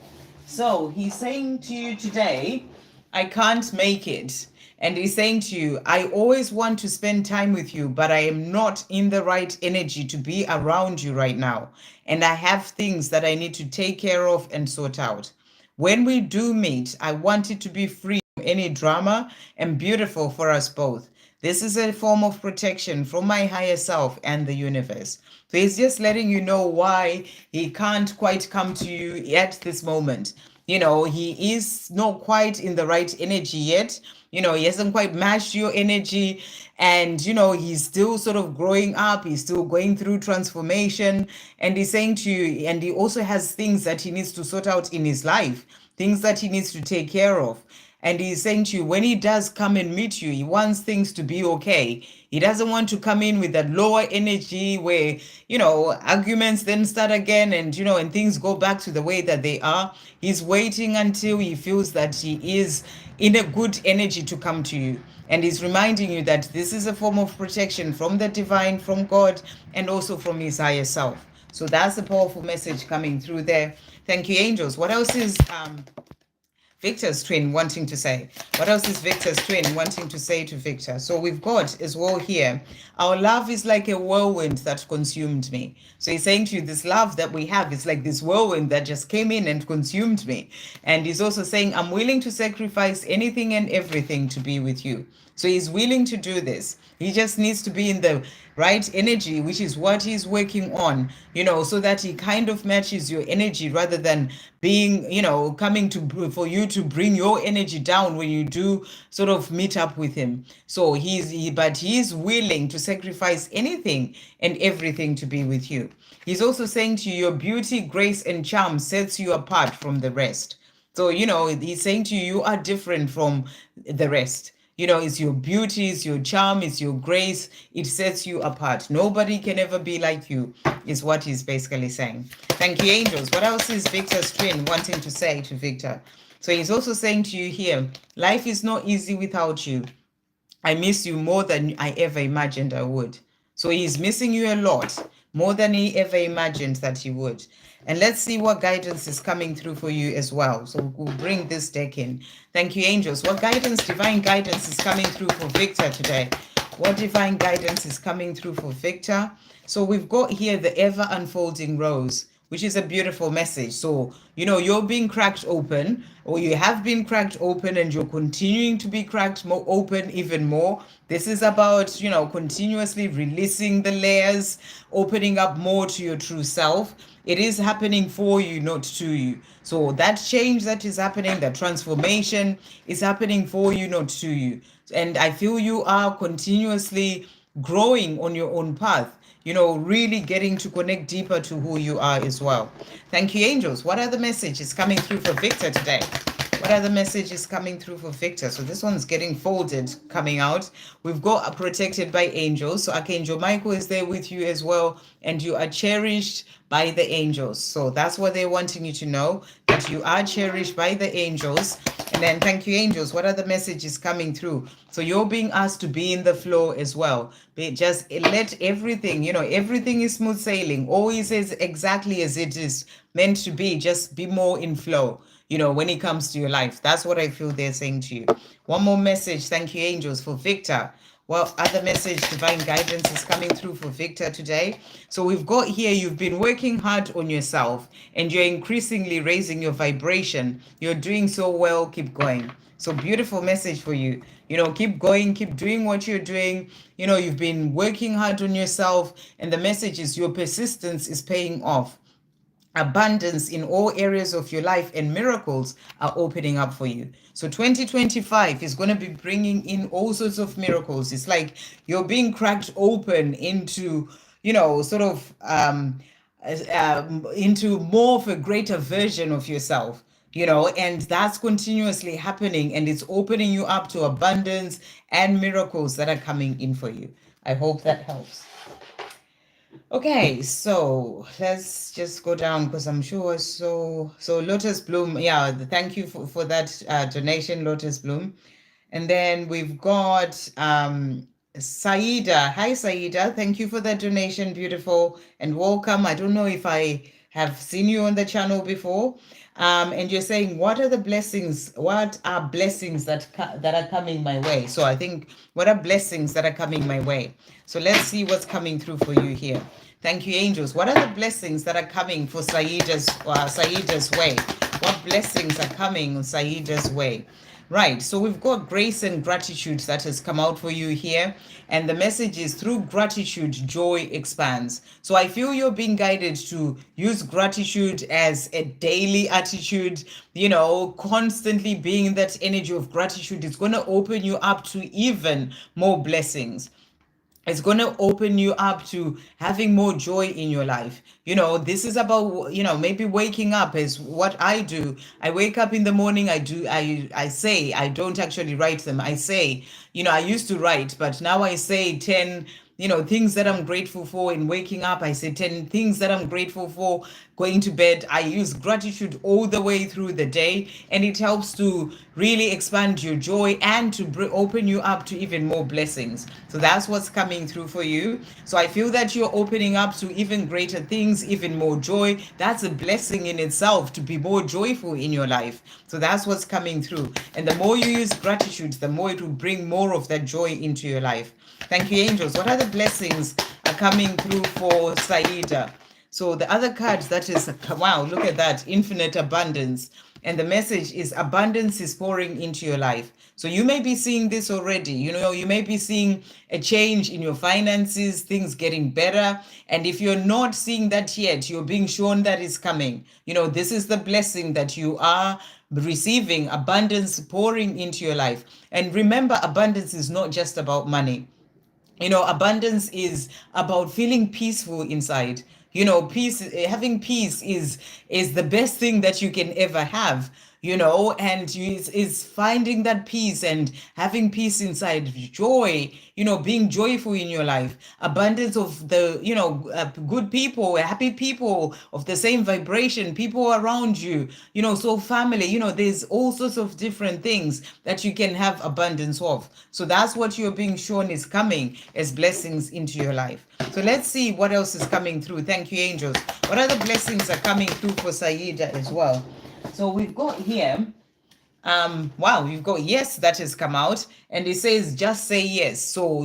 So he's saying to you today, I can't make it. And he's saying to you, I always want to spend time with you, but I am not in the right energy to be around you right now. And I have things that I need to take care of and sort out. When we do meet, I want it to be free from any drama and beautiful for us both. This is a form of protection from my higher self and the universe. So he's just letting you know why he can't quite come to you at this moment. He is not quite in the right energy yet. He hasn't quite matched your energy. And, he's still sort of growing up. He's still going through transformation. And he's saying to you, and he also has things that he needs to sort out in his life, things that he needs to take care of. And he's saying to you, when he does come and meet you, he wants things to be okay. He doesn't want to come in with that lower energy where, arguments then start again and, and things go back to the way that they are. He's waiting until he feels that he is in a good energy to come to you. And he's reminding you that this is a form of protection from the divine, from God, and also from his higher self. So that's a powerful message coming through there. Thank you, angels. What else is Victor's twin wanting to say? What else is Victor's twin wanting to say to Victor? So we've got as well here, our love is like a whirlwind that consumed me. So he's saying to you, this love that we have is like this whirlwind that just came in and consumed me. And he's also saying, I'm willing to sacrifice anything and everything to be with you. So he's willing to do this. He just needs to be in the right energy, which is what he's working on, so that he kind of matches your energy rather than being, coming for you to bring your energy down when you do sort of meet up with him. So he's willing to sacrifice anything and everything to be with you. He's also saying to you, your beauty, grace, and charm sets you apart from the rest. So, he's saying to you, you are different from the rest. It's your beauty, it's your charm, it's your grace. It sets you apart. Nobody can ever be like you, is what he's basically saying. Thank you, angels. What else is Victor's twin wanting to say to Victor? So he's also saying to you here, life is not easy without you. I miss you more than I ever imagined I would. So he's missing you a lot, more than he ever imagined that he would. And let's see what guidance is coming through for you as well. So we'll bring this deck in. Thank you, angels. What guidance, divine guidance is coming through for Victor today? What divine guidance is coming through for Victor? So we've got here the ever unfolding rose. which is a beautiful message. So, you're being cracked open, or you have been cracked open, and you're continuing to be cracked more open even more. This is about, continuously releasing the layers, opening up more to your true self. It is happening for you, not to you. So that change that is happening, that transformation is happening for you, not to you. And I feel you are continuously growing on your own path, really getting to connect deeper to who you are as well. Thank you, angels. What other message is coming through for Victor today? What other message is coming through for Victor? So this one's getting folded, coming out. We've got protected by angels. So Archangel Michael is there with you as well. And you are cherished by the angels. So that's what they're wanting you to know, that you are cherished by the angels. And then thank you, angels. What other message is coming through? So you're being asked to be in the flow as well. Just let everything, everything is smooth sailing. Always is exactly as it is meant to be. Just be more in flow, when it comes to your life. That's what I feel they're saying to you. One more message. Thank you, angels, for Victor. What other message, divine guidance, is coming through for Victor today? So we've got here, you've been working hard on yourself and you're increasingly raising your vibration. You're doing so well. Keep going. So beautiful message for you. Keep going, keep doing what you're doing. You've been working hard on yourself, and the message is your persistence is paying off. Abundance in all areas of your life and miracles are opening up for you. So 2025 is going to be bringing in all sorts of miracles. It's like you're being cracked open into, sort of into more of a greater version of yourself. And that's continuously happening, and it's opening you up to abundance and miracles that are coming in for you. I hope that helps. Okay, so let's just go down, because I'm sure. So Lotus Bloom, yeah, thank you for that donation, Lotus Bloom. And then we've got Saida. Hi, Saida. Thank you for that donation. Beautiful and welcome. I don't know if I have seen you on the channel before. And you're saying, what are the blessings? What are blessings that are coming my way? So I think, what are blessings that are coming my way? So let's see what's coming through for you here. Thank you, angels. What are the blessings that are coming for Saida's way? What blessings are coming on Saida's way? Right, so we've got grace and gratitude that has come out for you here. And the message is, through gratitude, joy expands. So I feel you're being guided to use gratitude as a daily attitude, constantly being in that energy of gratitude. It's going to open you up to even more blessings. It's going to open you up to having more joy in your life. This is about, maybe waking up is what I do. I wake up in the morning. I say, I don't actually write them. I say, I used to write, but now I say 10, things that I'm grateful for in waking up. I say 10 things that I'm grateful for going to bed. I use gratitude all the way through the day, and it helps to really expand your joy and to open you up to even more blessings. So that's what's coming through for you. So I feel that you're opening up to even greater things, even more joy. That's a blessing in itself, to be more joyful in your life. So that's what's coming through. And the more you use gratitude, the more it will bring more of that joy into your life. Thank you, angels. What other blessings are coming through for Saida? So the other card that is, wow, look at that, infinite abundance. And the message is, abundance is pouring into your life. So you may be seeing this already. You may be seeing a change in your finances, things getting better. And if you're not seeing that yet, you're being shown that it's coming. This is the blessing that you are receiving, abundance pouring into your life. And remember, abundance is not just about money. Abundance is about feeling peaceful inside. Peace, having peace is the best thing that you can ever have. And is finding that peace and having peace inside, joy, being joyful in your life, abundance of the, good people, happy people of the same vibration, people around you, so family, there's all sorts of different things that you can have abundance of. So that's what you're being shown is coming as blessings into your life. So let's see what else is coming through. Thank you, angels. What other blessings are coming through for Saida as well? So we've got here, Wow, you've got yes that has come out, and it says just say yes. So,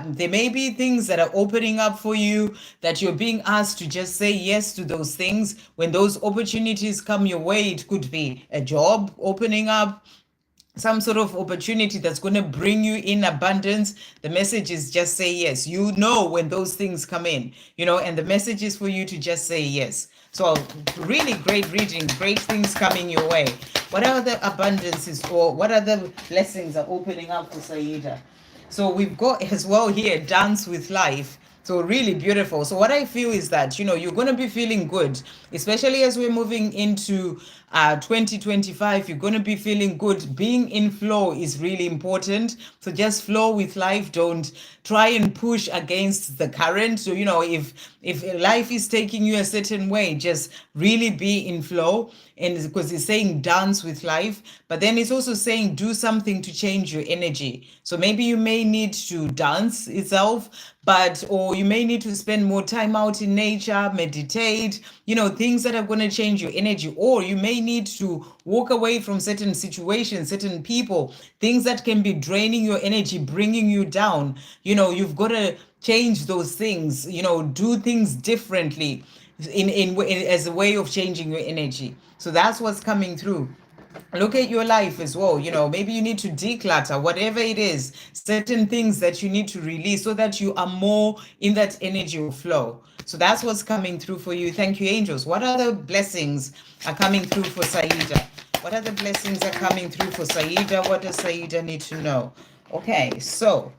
there may be things that are opening up for you that you're being asked to just say yes to those things. When those opportunities come your way, it could be a job opening up, some sort of opportunity that's going to bring you in abundance. The message is just say yes. You know when those things come in, and the message is for you to just say yes. So really great reading, great things coming your way. What are the abundances, or what are the blessings are opening up for Saida? So we've got as well here, dance with life. So really beautiful. So what I feel is that, you're going to be feeling good, especially as we're moving into 2025. You're going to be feeling good. Being in flow is really important. So just flow with life. Don't try and push against the current. So, if life is taking you a certain way, just really be in flow. And because it's saying dance with life, but then it's also saying do something to change your energy. So maybe you may need to dance itself, or you may need to spend more time out in nature, meditate, things that are going to change your energy. Or you may need to walk away from certain situations, certain people, things that can be draining your energy, bringing you down. You've got to change those things, do things differently as a way of changing your energy. So that's what's coming through. Look at your life as well. Maybe you need to declutter whatever it is, certain things that you need to release so that you are more in that energy of flow. So that's what's coming through for you. Thank you, angels. What other blessings are coming through for Saida? What other blessings are coming through for Saida? What does Saida need to know? Okay, so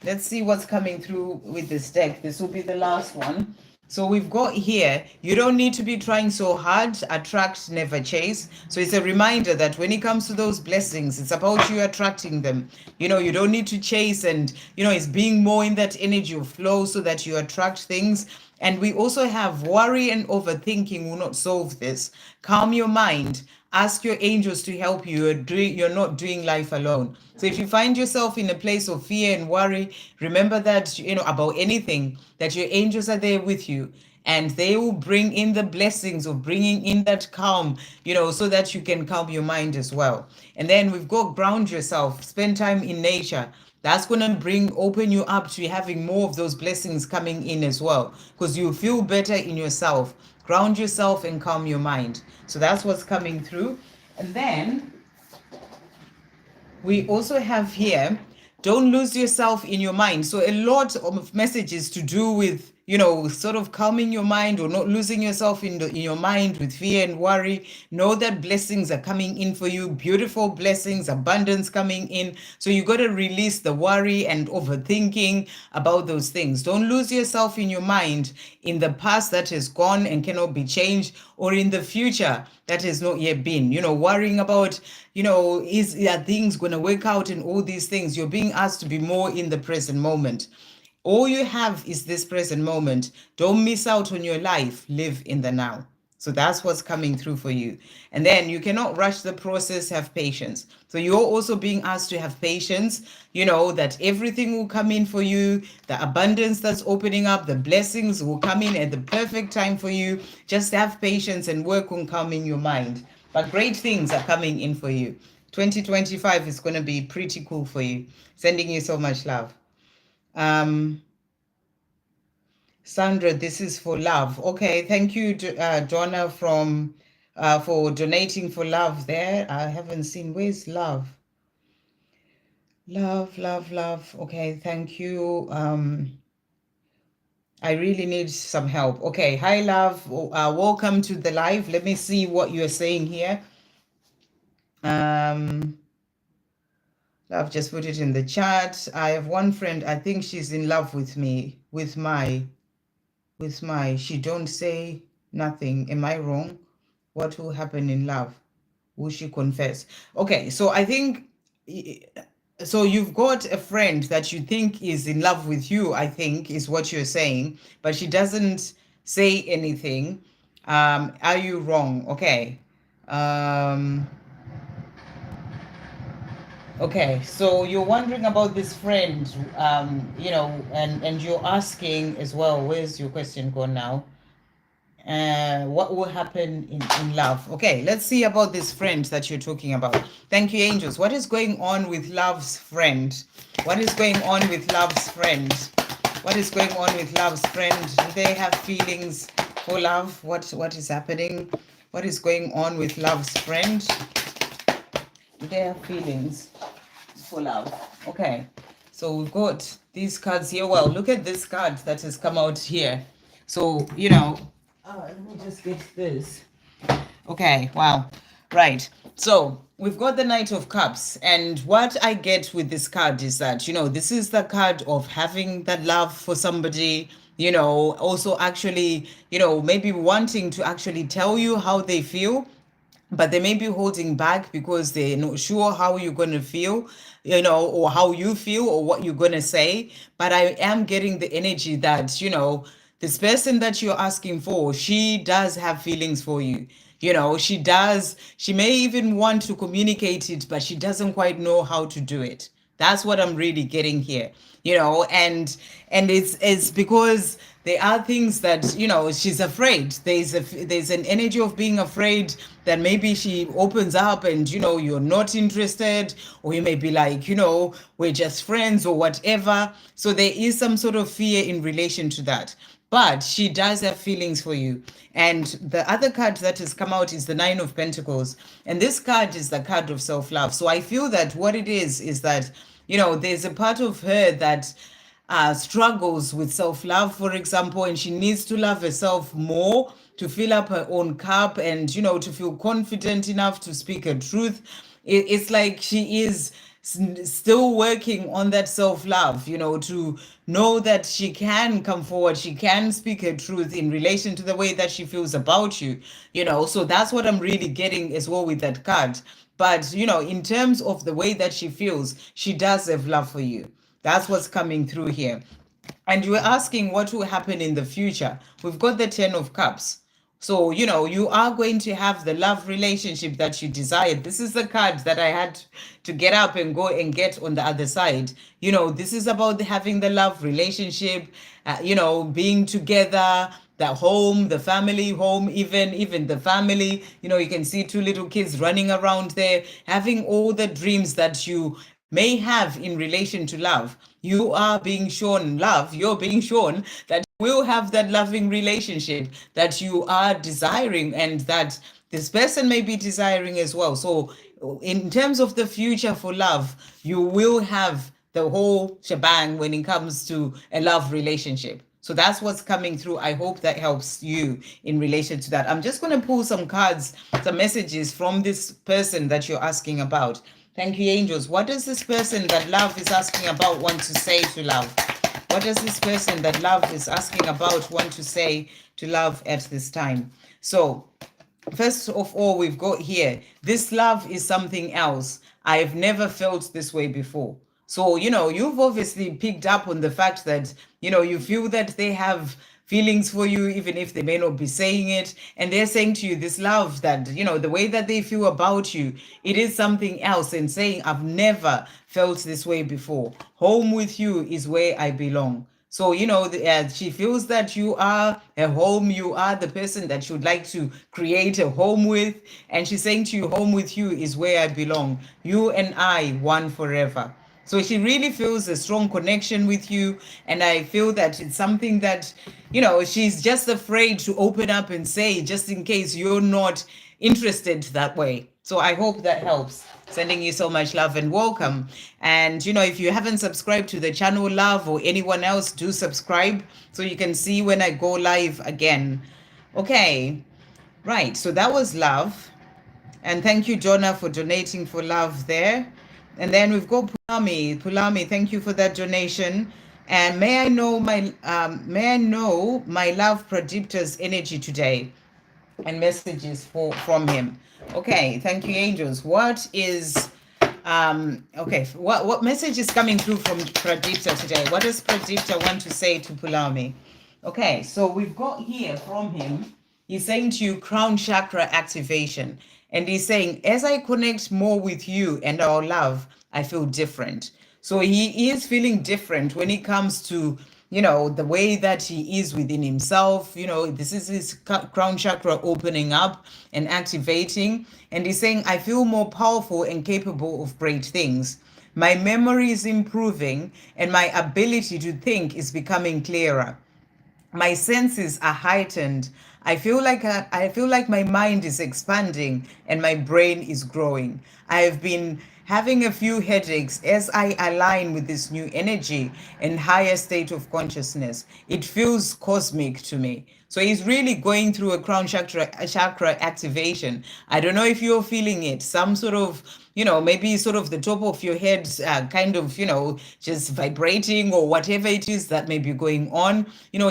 let's see what's coming through with this deck. This will be the last one. So we've got here, you don't need to be trying so hard, attract, never chase. So it's a reminder that when it comes to those blessings, it's about you attracting them. You don't need to chase, and, it's being more in that energy of flow so that you attract things. And we also have worry and overthinking will not solve this. Calm your mind. Ask your angels to help you. You're not doing life alone. So if you find yourself in a place of fear and worry, remember that, about anything, that your angels are there with you. And they will bring in the blessings of bringing in that calm, so that you can calm your mind as well. And then we've got ground yourself, spend time in nature. That's going to open you up to having more of those blessings coming in as well, because you feel better in yourself. Ground yourself and calm your mind. So that's what's coming through. And then we also have here, don't lose yourself in your mind. So a lot of messages to do with, sort of calming your mind or not losing yourself in your mind with fear and worry. Know that blessings are coming in for you, beautiful blessings, abundance coming in. So you got to release the worry and overthinking about those things. Don't lose yourself in your mind in the past that has gone and cannot be changed, or in the future that has not yet been, worrying about, are things going to work out and all these things. You're being asked to be more in the present moment. All you have is this present moment. Don't miss out on your life. Live in the now. So that's what's coming through for you. And then you cannot rush the process, have patience. So you're also being asked to have patience, that everything will come in for you. The abundance that's opening up, the blessings will come in at the perfect time for you. Just have patience and work on calming your mind. But great things are coming in for you. 2025 is going to be pretty cool for you. Sending you so much love. Sandra, this is for love. Okay, thank you, Donna, for donating for love there. I haven't seen, where's love? Love, love, love. Okay, thank you. I really need some help. Okay, hi, love. Welcome to the live. Let me see what you're saying here. Love, just put it in the chat. I have one friend, I think she's in love with me, with my, she don't say nothing. Am I wrong? What will happen in love? Will she confess? Okay, so I think, so you've got a friend that you think is in love with you, I think is what you're saying, but she doesn't say anything. Are you wrong? Okay. Okay, so you're wondering about this friend, and you're asking as well, where's your question gone now? What will happen in love? Okay, let's see about this friend that you're talking about. Thank you, angels. What is going on with love's friend? What is going on with love's friend? What is going on with love's friend? Do they have feelings for love? What is happening? What is going on with love's friend? Do they have feelings for love? Okay, so we've got these cards here. Well, look at this card that has come out here. So, let me just get this. Okay, wow. Right. So we've got the Knight of Cups. And what I get with this card is that, this is the card of having that love for somebody, also actually, maybe wanting to actually tell you how they feel, but they may be holding back because they're not sure how you're going to feel, or how you feel or what you're going to say. But I am getting the energy that, this person that you're asking for, she does have feelings for you. She does. She may even want to communicate it, but she doesn't quite know how to do it. That's what I'm really getting here, and it's because there are things that she's afraid. There's an energy of being afraid that maybe she opens up and you're not interested, or you may be like, we're just friends or whatever. So there is some sort of fear in relation to that. But she does have feelings for you. And the other card that has come out is the Nine of Pentacles. And this card is the card of self-love. So I feel that what it is that, there's a part of her that struggles with self-love, for example, and she needs to love herself more to fill up her own cup and, to feel confident enough to speak her truth. It's like she is still working on that self-love, to know that she can come forward, she can speak her truth in relation to the way that she feels about you, so that's what I'm really getting as well with that card. But in terms of the way that she feels, she does have love for you. That's what's coming through here. And you were asking what will happen in the future. We've got the Ten of Cups. So, you are going to have the love relationship that you desired. This is the card that I had to get up and go and get on the other side. This is about having the love relationship, being together, the home, the family home, even the family. You can see two little kids running around there, having all the dreams that you may have in relation to love. You are being shown love. You're being shown that you will have that loving relationship that you are desiring, and that this person may be desiring as well. So in terms of the future for love, you will have the whole shebang when it comes to a love relationship. So that's what's coming through. I hope that helps you in relation to that. I'm just going to pull some cards, some messages from this person that you're asking about. Thank you, angels. What does this person that love is asking about want to say to love? What does this person that love is asking about want to say to love at this time? So, first of all, we've got here, this love is something else. I've never felt this way before. So, you've obviously picked up on the fact that, you feel that they have feelings for you, even if they may not be saying it. And they're saying to you, this love that, the way that they feel about you, it is something else. And saying, I've never felt this way before. Home with you is where I belong. So, she feels that you are a home, you are the person that she would like to create a home with. And she's saying to you, home with you is where I belong. You and I, one forever. So she really feels a strong connection with you. And I feel that it's something that, she's just afraid to open up and say, just in case you're not interested that way. So I hope that helps. Sending you so much love and welcome. And, if you haven't subscribed to the channel, love, or anyone else, do subscribe so you can see when I go live again. Okay. Right. So that was love. And thank you, Jonah, for donating for love there. And then we've got Pulami. Pulami, thank you for that donation. And may I know my love predictor's energy today and messages from him. Okay, thank you, angels. What is okay, what message is coming through from predictor today? What does predictor want to say to Pulami? Okay, so we've got here from him, he's saying to you, crown chakra activation. And he's saying, as I connect more with you and our love, I feel different. So he is feeling different when it comes to the way that he is within himself. This is his crown chakra opening up and activating. And he's saying, I feel more powerful and capable of great things. My memory is improving and my ability to think is becoming clearer. My senses are heightened. I feel like my mind is expanding and my brain is growing. I have been having a few headaches as I align with this new energy and higher state of consciousness. It feels cosmic to me. So he's really going through a crown chakra activation. I don't know if you're feeling it. Some sort of, maybe sort of the top of your head, kind of, just vibrating or whatever it is that may be going on,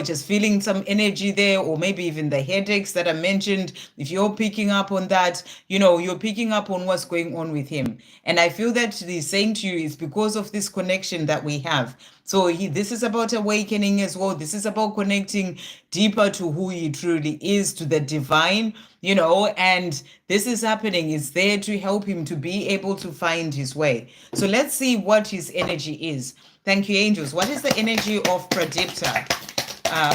just feeling some energy there, or maybe even the headaches that I mentioned. If you're picking up on that, you're picking up on what's going on with him. And I feel that he's saying to you, it's because of this connection that we have. So this is about awakening as well. This is about connecting deeper to who he truly is, to the divine, and this is happening. It's there to help him to be able to find his way. So let's see what his energy is. Thank you, angels. What is the energy of Pradipta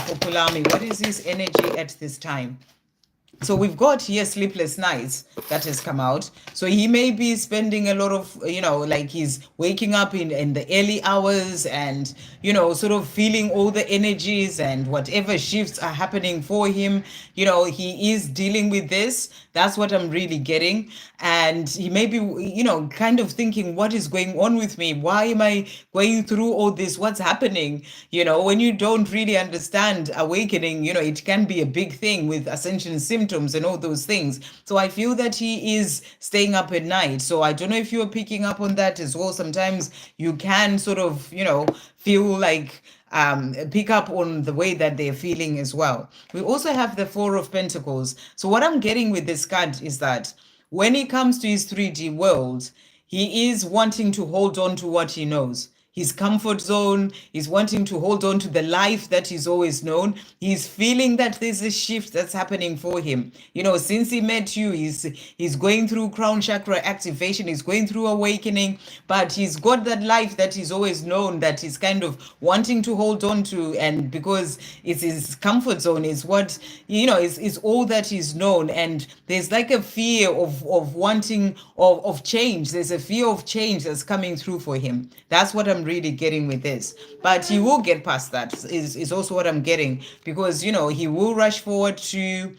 for Pulami? What is his energy at this time? So we've got here sleepless nights that has come out. So he may be spending a lot of, like he's waking up in the early hours and, sort of feeling all the energies and whatever shifts are happening for him. He is dealing with this. That's what I'm really getting. And he may be, kind of thinking, what is going on with me? Why am I going through all this? What's happening? When you don't really understand awakening, it can be a big thing with ascension symptoms and all those things. So I feel that he is staying up at night. So I don't know if you're picking up on that as well. Sometimes you can sort of, feel like pick up on the way that they're feeling as well. We also have the Four of Pentacles. So what I'm getting with this card is that when he comes to his 3D world, he is wanting to hold on to what he knows. His comfort zone, he's wanting to hold on to the life that he's always known. He's feeling that there's a shift that's happening for him. Since he met you, he's going through crown chakra activation, he's going through awakening, but he's got that life that he's always known, that he's kind of wanting to hold on to. And because it's his comfort zone, is what, is all that he's known. And there's like a fear of wanting, of change. There's a fear of change that's coming through for him. That's what I'm really getting with this. But he will get past that, is also what I'm getting, because he will rush forward to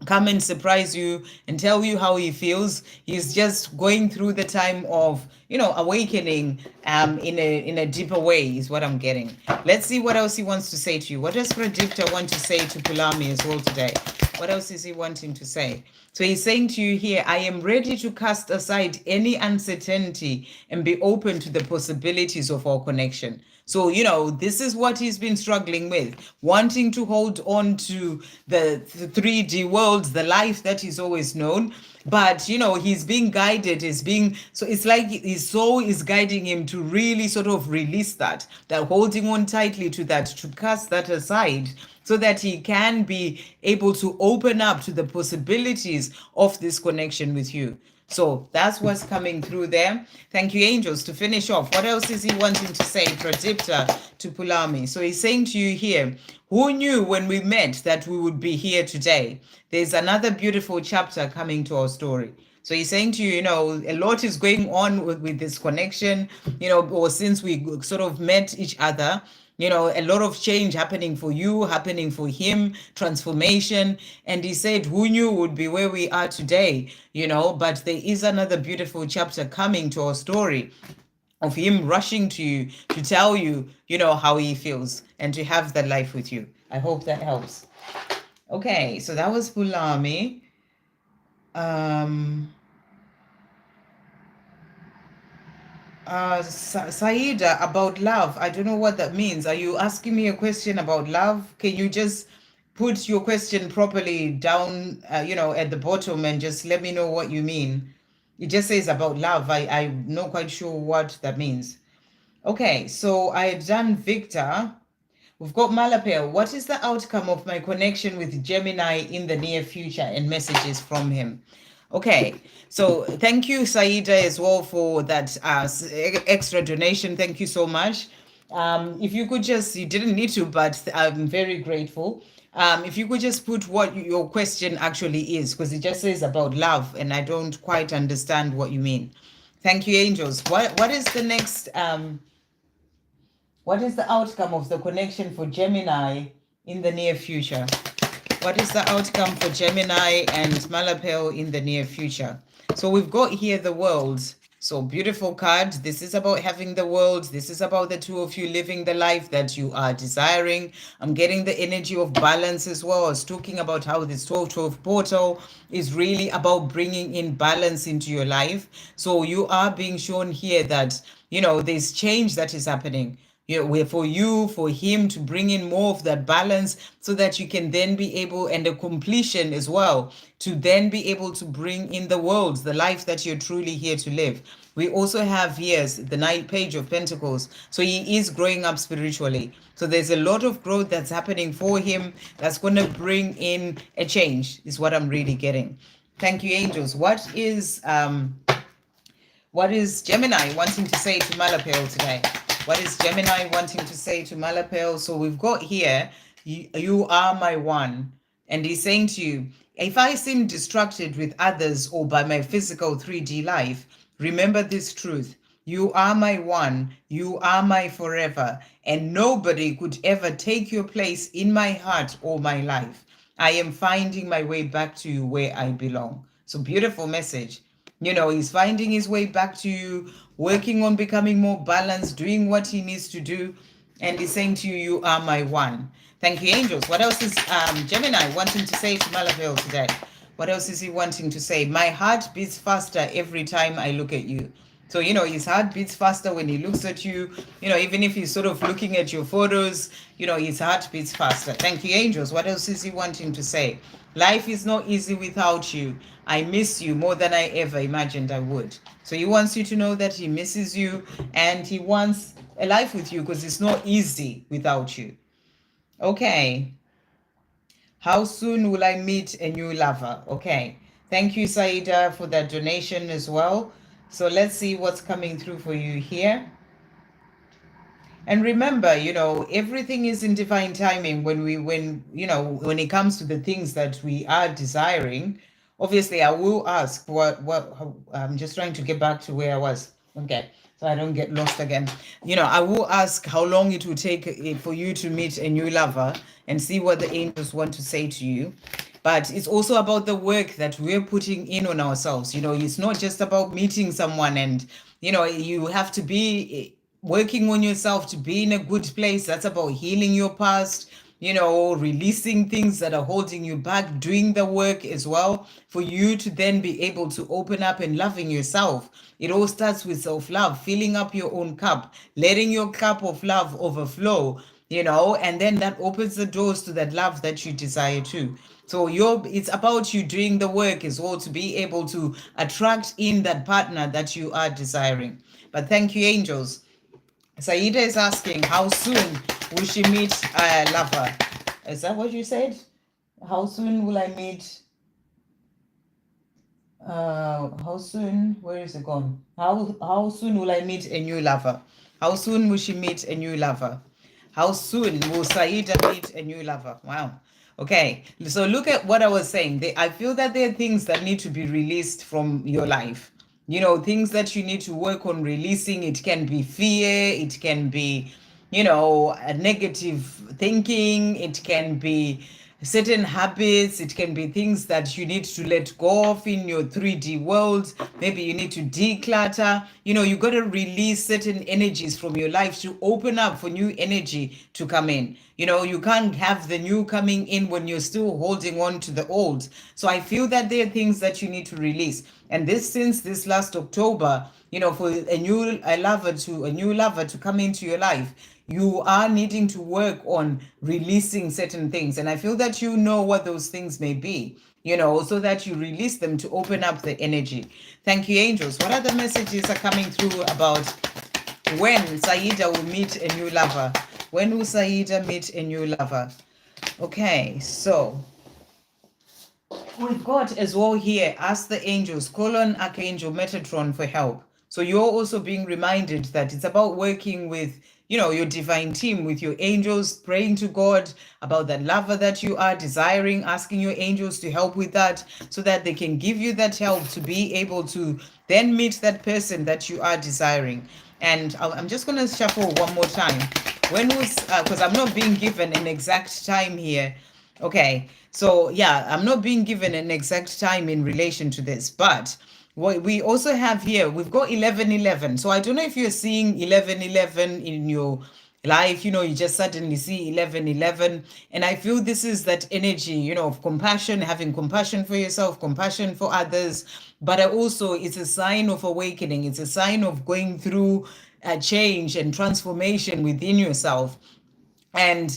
come and surprise you and tell you how he feels. He's just going through the time of awakening in a deeper way, is what I'm getting. Let's see what else he wants to say to you. What does Pradipta want to say to Pulami as well today? What else is he wanting to say? So he's saying to you here, I am ready to cast aside any uncertainty and be open to the possibilities of our connection. So, this is what he's been struggling with, wanting to hold on to the 3D worlds, the life that he's always known. But, he's being guided, so it's like his soul is guiding him to really sort of release that holding on tightly to that, to cast that aside, so that he can be able to open up to the possibilities of this connection with you. So that's what's coming through there. Thank you, angels. To finish off, what else is he wanting to say, Pradipta, to Pulami? So he's saying to you here, who knew when we met that we would be here today? There's another beautiful chapter coming to our story. So he's saying to you, a lot is going on with this connection, or since we sort of met each other. A lot of change happening for you, happening for him, transformation. And he said, who knew would be where we are today, but there is another beautiful chapter coming to our story of him rushing to you to tell you, how he feels and to have that life with you. I hope that helps. Okay, so that was Pulami. Saida, about love. I don't know what that means. Are you asking me a question about love? Can you just put your question properly down, at the bottom and just let me know what you mean? It just says about love. I'm not quite sure what that means. Okay, so I've done Victor. We've got Malapel. What is the outcome of my connection with Gemini in the near future, and messages from him? Okay, so thank you, Saida, as well for that extra donation. Thank you so much. If you could just, you didn't need to, but I'm very grateful. If you could just put what your question actually is, because it just says about love, and I don't quite understand what you mean. Thank you, angels. What is the next? What is the outcome of the connection for Gemini in the near future? What is the outcome for Gemini and Malapel in the near future? So we've got here the world. So beautiful card. This is about having the world. This is about the two of you living the life that you are desiring. I'm getting the energy of balance as well. I was talking about how this 12-12 portal is really about bringing in balance into your life. So you are being shown here that, there's change that is happening. For you, for him to bring in more of that balance so that you can then be able, and a completion as well, to then be able to bring in the world, the life that you're truly here to live. We also have here the ninth page of Pentacles. So he is growing up spiritually. So there's a lot of growth that's happening for him that's going to bring in a change, is what I'm really getting. Thank you, angels. What is Gemini wanting to say to Malapel today? What is Gemini wanting to say to Malapel? So we've got here, you are my one. And he's saying to you, if I seem distracted with others or by my physical 3D life, remember this truth. You are my one. You are my forever. And nobody could ever take your place in my heart or my life. I am finding my way back to you where I belong. So beautiful message. He's finding his way back to you, working on becoming more balanced, doing what he needs to do. And he's saying to you, you are my one. Thank you, angels. What else is Gemini wanting to say to Malapel today? What else is he wanting to say? My heart beats faster every time I look at you. So, his heart beats faster when he looks at you. Even if he's sort of looking at your photos, his heart beats faster. Thank you, angels. What else is he wanting to say? Life is not easy without you. I miss you more than I ever imagined I would. So he wants you to know that he misses you and he wants a life with you because it's not easy without you. Okay. How soon will I meet a new lover? Okay. Thank you, Saida, for that donation as well. So let's see what's coming through for you here. And remember, everything is in divine timing when it comes to the things that we are desiring. Obviously, I will ask I'm just trying to get back to where I was. Okay, so I don't get lost again. I will ask how long it will take for you to meet a new lover and see what the angels want to say to you. But it's also about the work that we're putting in on ourselves. It's not just about meeting someone and, you have to be working on yourself to be in a good place. That's about healing your past, releasing things that are holding you back, doing the work as well for you to then be able to open up and loving yourself. It all starts with self-love, filling up your own cup, letting your cup of love overflow, and then that opens the doors to that love that you desire too. So it's about you doing the work as well to be able to attract in that partner that you are desiring. But thank you, angels. Saida is asking, how soon will she meet a lover? Is that what you said? How soon will I meet? How soon? Where is it gone? How soon will I meet a new lover? How soon will she meet a new lover? How soon will Saida meet a new lover? Wow. Okay, so look at what I was saying. I feel that there are things that need to be released from your life. Things that you need to work on releasing. It can be fear, it can be, a negative thinking, it can be certain habits, it can be things that you need to let go of in your 3D world. Maybe you need to declutter. You got to release certain energies from your life to open up for new energy to come in. You can't have the new coming in when you're still holding on to the old. So I feel that there are things that you need to release. And since this last October, for a new lover to come into your life, you are needing to work on releasing certain things. And I feel that you know what those things may be, so that you release them to open up the energy. Thank you, angels. What other messages are coming through about when Saida will meet a new lover? When will Saida meet a new lover? Okay, so we've got as well here, ask the angels, call on Archangel Metatron for help. So you're also being reminded that it's about working with, your divine team, with your angels, praying to God about that lover that you are desiring, asking your angels to help with that so that they can give you that help to be able to then meet that person that you are desiring. And I'm just going to shuffle one more time. When was, because I'm not being given an exact time here. Okay, so yeah, I'm not being given an exact time in relation to this, but what we also have here, we've got 1111. So I don't know if you're seeing 1111 in your life, you just suddenly see 1111. And I feel this is that energy, of compassion, having compassion for yourself, compassion for others. But I also, it's a sign of awakening, it's a sign of going through a change and transformation within yourself. And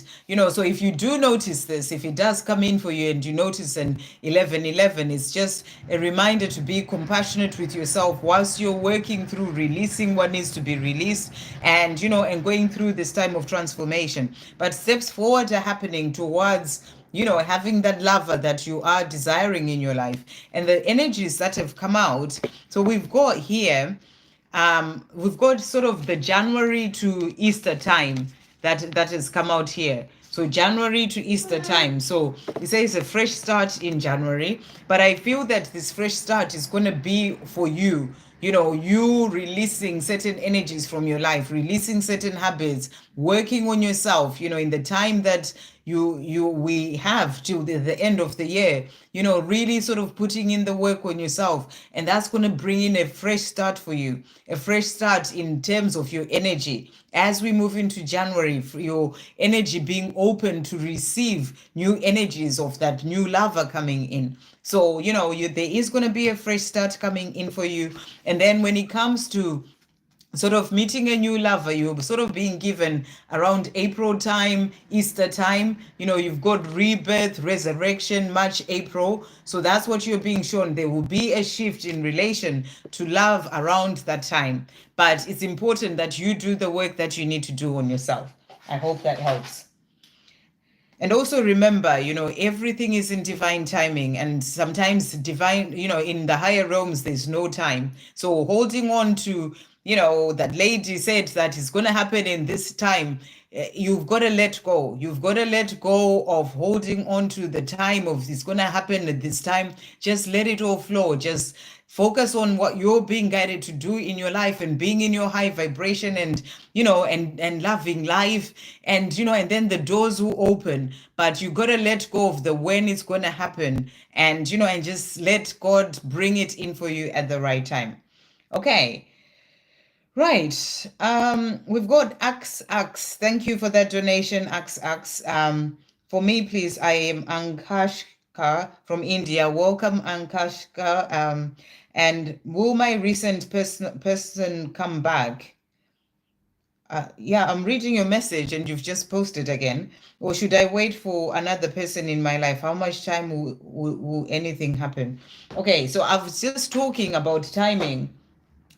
so if you do notice this, if it does come in for you and you notice an 1111, it's just a reminder to be compassionate with yourself whilst you're working through releasing what needs to be released, and and going through this time of transformation. But steps forward are happening towards having that lover that you are desiring in your life. And the energies that have come out, so we've got here, we've got sort of the January to Easter time that has come out here. So January to Easter time. So it says a fresh start in January, but I feel that this fresh start is going to be for you. You releasing certain energies from your life, releasing certain habits, working on yourself, in the time that we have till the end of the year, really sort of putting in the work on yourself. And that's going to bring in a fresh start for you, a fresh start in terms of your energy. As we move into January, for your energy being open to receive new energies of that new lava coming in. So, there is going to be a fresh start coming in for you. And then when it comes to sort of meeting a new lover, you're sort of being given around April time, Easter time. You've got rebirth, resurrection, March, April. So that's what you're being shown. There will be a shift in relation to love around that time. But it's important that you do the work that you need to do on yourself. I hope that helps. And also remember, everything is in divine timing, and sometimes divine, in the higher realms, there's no time. So holding on to, that lady said that it's going to happen in this time. You've got to let go. You've got to let go of holding on to the time of it's going to happen at this time. Just let it all flow. Just focus on what you're being guided to do in your life, and being in your high vibration, and and loving life, and and then the doors will open. But you got to let go of the when it's going to happen, and and just let God bring it in for you at the right time. Okay. Right. We've got Ax. Thank you for that donation, Ax. For me, please, I am Ankashka from India. Welcome, Ankashka. And will my recent person come back? Yeah, I'm reading your message and you've just posted again. Or should I wait for another person in my life? How much time will anything happen? Okay, so I was just talking about timing,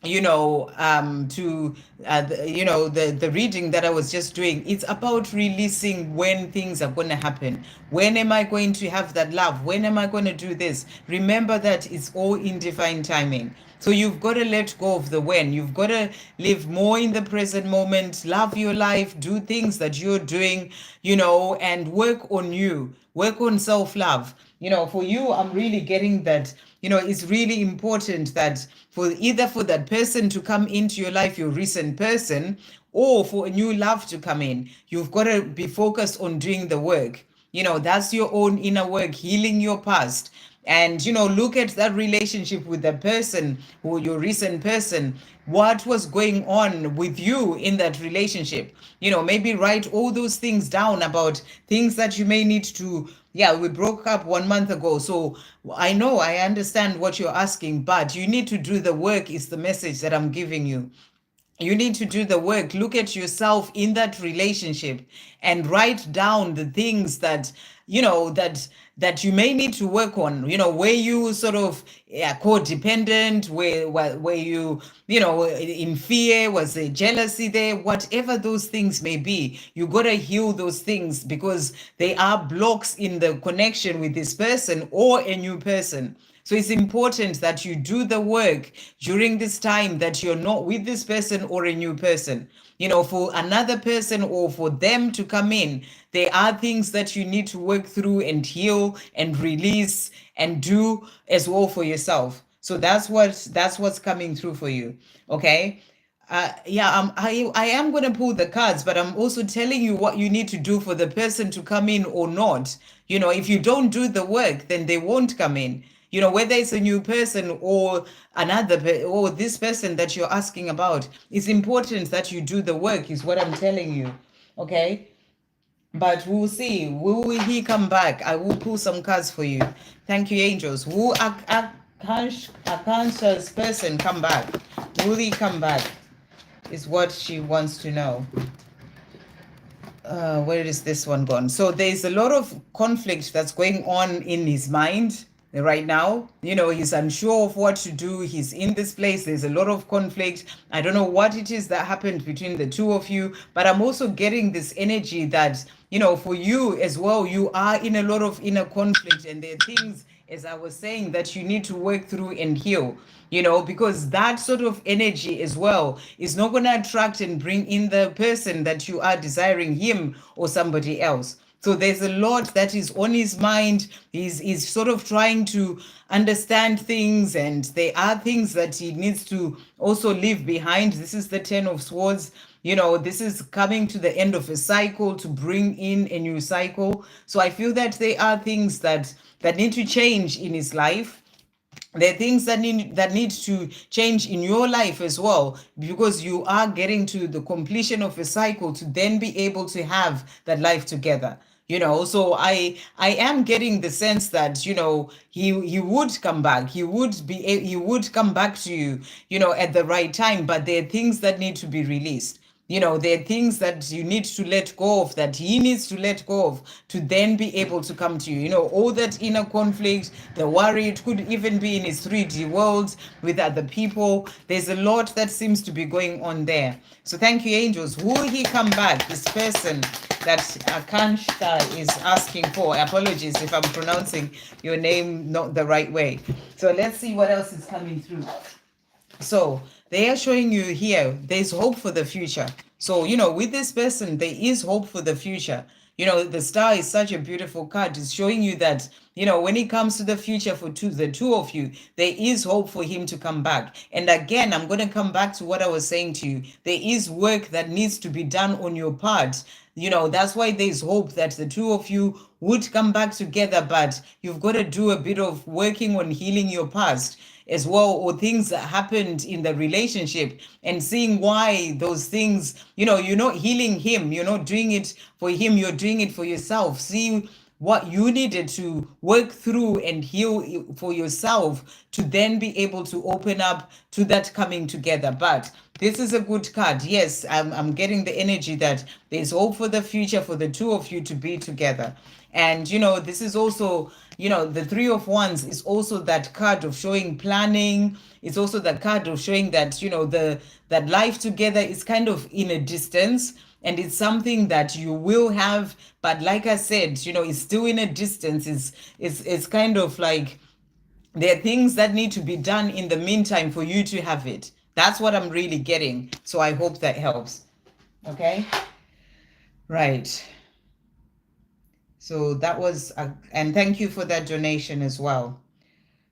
to the reading that I was just doing. It's about releasing when things are going to happen. When am I going to have that love? When am I going to do this? Remember that it's all in divine timing. So you've got to let go of the when. You've got to live more in the present moment, love your life, do things that you're doing, and work on you, work on self-love. For you, I'm really getting that, it's really important that for that person to come into your life, your recent person, or for a new love to come in, you've got to be focused on doing the work. That's your own inner work, healing your past. And look at that relationship with the person, who your recent person, what was going on with you in that relationship. Maybe write all those things down about things that you may need to. Yeah, we broke up 1 month ago, so I know, I understand what you're asking, but you need to do the work, is the message that I'm giving you. You need to do the work. Look at yourself in that relationship and write down the things that that you may need to work on. Where you sort of codependent, where you in fear, was there jealousy there? Whatever those things may be, you got to heal those things, because they are blocks in the connection with this person or a new person. So it's important that you do the work during this time that you're not with this person or a new person. You know, for another person or for them to come in, there are things that you need to work through and heal and release and do as well for yourself. So that's what's coming through for you. Okay. I am going to pull the cards, but I'm also telling you what you need to do for the person to come in or not. You know, if you don't do the work, then they won't come in. You know, whether it's a new person or or this person that you're asking about, it's important that you do the work, is what I'm telling you. Okay. But we'll see. Will he come back? I will pull some cards for you. Thank you, angels. Will Akansha's person come back? Will he come back? Is what she wants to know. Where is this one gone? So there's a lot of conflict that's going on in his mind right now. You know, he's unsure of what to do. He's in this place. There's a lot of conflict. I don't know what it is that happened between the two of you, but I'm also getting this energy that, you know, for you as well, you are in a lot of inner conflict, and there are things, as I was saying, that you need to work through and heal, you know, because that sort of energy as well is not going to attract and bring in the person that you are desiring, him or somebody else. So there's a lot that is on his mind. He's sort of trying to understand things, and there are things that he needs to also leave behind. This is the Ten of Swords. You know, this is coming to the end of a cycle to bring in a new cycle. So I feel that there are things that need to change in his life. There are things that need to change in your life as well, because you are getting to the completion of a cycle to then be able to have that life together. You know, so I am getting the sense that, you know, he would come back. He would come back to you, you know, at the right time. But there are things that need to be released. You know, there are things that you need to let go of, that he needs to let go of, to then be able to come to you. You know, all that inner conflict, the worry, it could even be in his 3D world with other people. There's a lot that seems to be going on there. So thank you, angels. Will he come back? This person that Akanshta is asking for. Apologies if I'm pronouncing your name not the right way. So let's see what else is coming through. So they are showing you here, there's hope for the future. So, you know, with this person, there is hope for the future. You know, the star is such a beautiful card. It's showing you that, you know, when it comes to the future for the two of you, there is hope for him to come back. And again, I'm going to come back to what I was saying to you. There is work that needs to be done on your part. You know, that's why there's hope that the two of you would come back together, but you've got to do a bit of working on healing your past as well, or things that happened in the relationship, and seeing why those things, you know, you're not healing him, you're not doing it for him, you're doing it for yourself. See what you needed to work through and heal for yourself to then be able to open up to that coming together. But this is a good card. Yes, I'm getting the energy that there's hope for the future for the two of you to be together. And, you know, this is also, you know, the Three of Wands is also that card of showing planning. It's also the card of showing that, you know, that life together is kind of in a distance, and it's something that you will have. But like I said, you know, it's still in a distance. It's kind of like there are things that need to be done in the meantime for you to have it. That's what I'm really getting. So I hope that helps. Okay. Right. So that was, and thank you for that donation as well.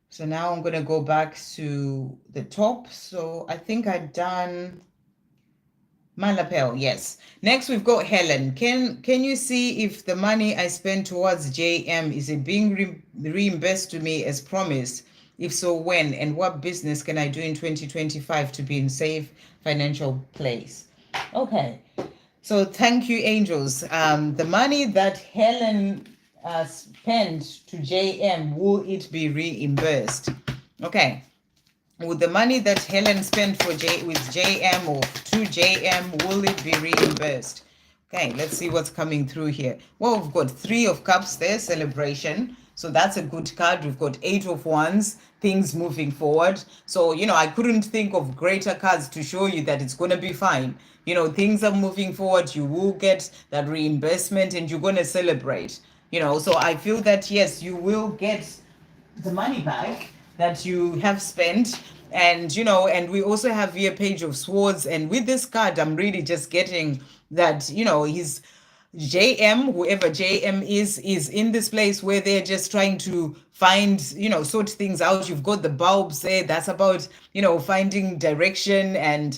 So now I'm going to go back to the top. So I think I've done my lapel. Yes. Next, we've got Helen. Can you see if the money I spent towards JM, is it being reimbursed to me as promised? If so, when? And what business can I do in 2025 to be in safe financial place? Okay. So thank you, angels. The money that Helen spent to JM, will it be reimbursed? Okay. With the money that Helen spent with JM or to JM, will it be reimbursed? Okay, let's see what's coming through here. Well, we've got Three of Cups there, celebration. So that's a good card. We've got Eight of Wands, things moving forward. So, you know, I couldn't think of greater cards to show you that it's going to be fine. You know, things are moving forward. You will get that reimbursement and you're going to celebrate. You know, so I feel that, yes, you will get the money back. that you have spent. And and we also have here Page of Swords, and with this card I'm really just getting that he's JM, whoever JM is in this place where they're just trying to find, sort things out. You've got the bulbs there. That's about, finding direction and,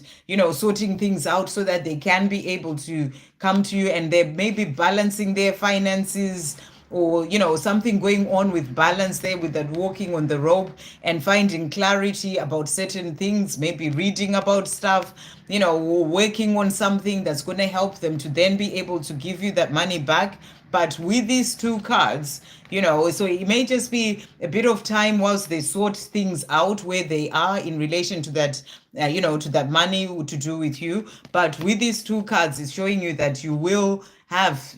sorting things out so that they can be able to come to you, and they're maybe balancing their finances, or something going on with balance there, with that walking on the rope and finding clarity about certain things, maybe reading about stuff, or working on something that's going to help them to then be able to give you that money back. But with these two cards, so it may just be a bit of time whilst they sort things out where they are in relation to that, to that money to do with you. But with these two cards, it's showing you that you will have,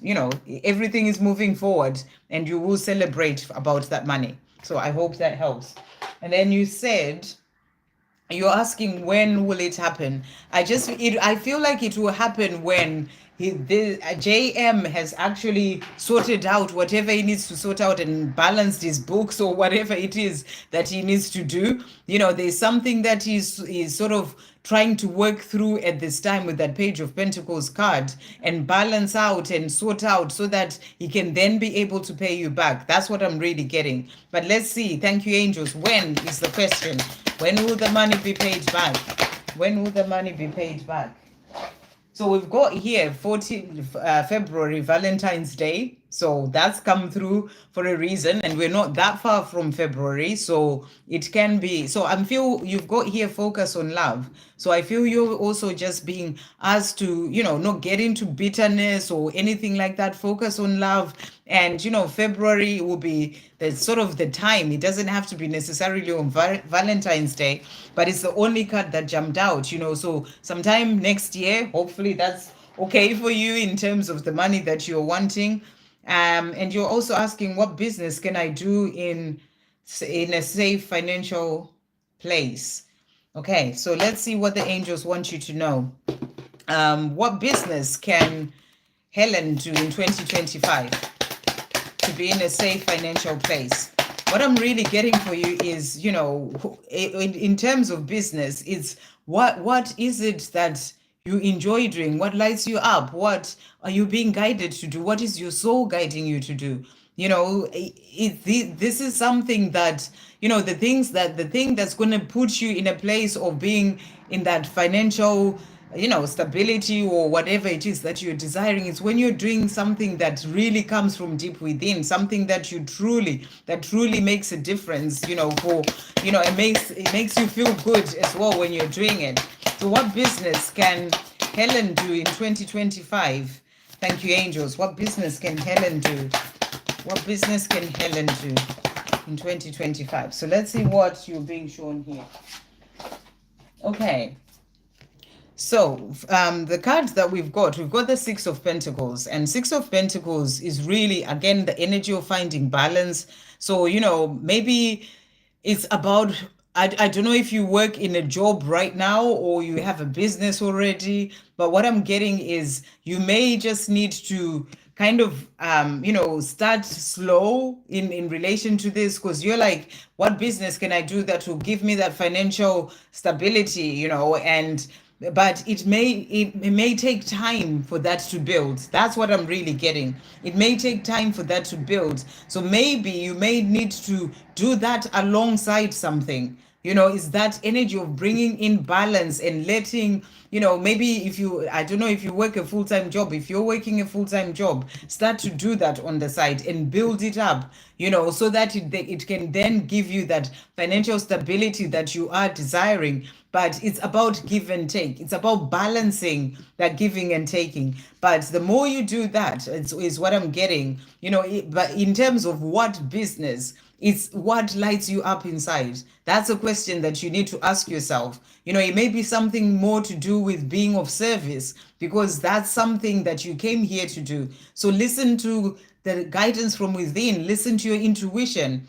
everything is moving forward, and you will celebrate about that money. So I hope that helps. And then you said, you're asking when will it happen. I feel like it will happen when the JM has actually sorted out whatever he needs to sort out and balanced his books, or whatever it is that he needs to do. There's something that he's sort of trying to work through at this time with that Page of Pentacles card, and balance out and sort out so that he can then be able to pay you back. That's what I'm really getting. But let's see. Thank you, angels. When is the question? When will the money be paid back? When will the money be paid back? So we've got here 14 February, Valentine's Day. So that's come through for a reason, and we're not that far from February. So it can be. So I feel you've got here focus on love. So I feel you're also just being asked to, not get into bitterness or anything like that. Focus on love. And, February will be the sort of the time. It doesn't have to be necessarily on Valentine's Day, but it's the only card that jumped out, So sometime next year, hopefully that's okay for you in terms of the money that you're wanting. And you're also asking, what business can I do in a safe financial place? Okay, so let's see what the angels want you to know. What business can Helen do in 2025 to be in a safe financial place? What I'm really getting for you is, in terms of business, it's what is it that you enjoy doing? What lights you up? What are you being guided to do? What is your soul guiding you to do? This is something that, the thing that's going to put you in a place of being in that financial, stability, or whatever it is that you're desiring. It's when you're doing something that really comes from deep within, something that truly makes a difference, for, it makes you feel good as well when you're doing it. So what business can Helen do in 2025? Thank you, angels. What business can Helen do? What business can Helen do in 2025? So let's see what you're being shown here. Okay. So the cards that we've got the Six of Pentacles, and Six of Pentacles is really, again, the energy of finding balance. So, maybe it's about, I don't know if you work in a job right now or you have a business already, but what I'm getting is you may just need to kind of, start slow in relation to this, because you're like, what business can I do that will give me that financial stability, but it may take time for that to build. That's what I'm really getting. It may take time for that to build. So maybe you may need to do that alongside something. Is that energy of bringing in balance and letting, maybe I don't know if you work a full-time job, if you're working a full-time job, start to do that on the side and build it up, so that it can then give you that financial stability that you are desiring. But it's about give and take. It's about balancing that giving and taking. But the more you do that, is what I'm getting, but in terms of what business, it's what lights you up inside. That's a question that you need to ask yourself. It may be something more to do with being of service, because that's something that you came here to do. So listen to the guidance from within, listen to your intuition.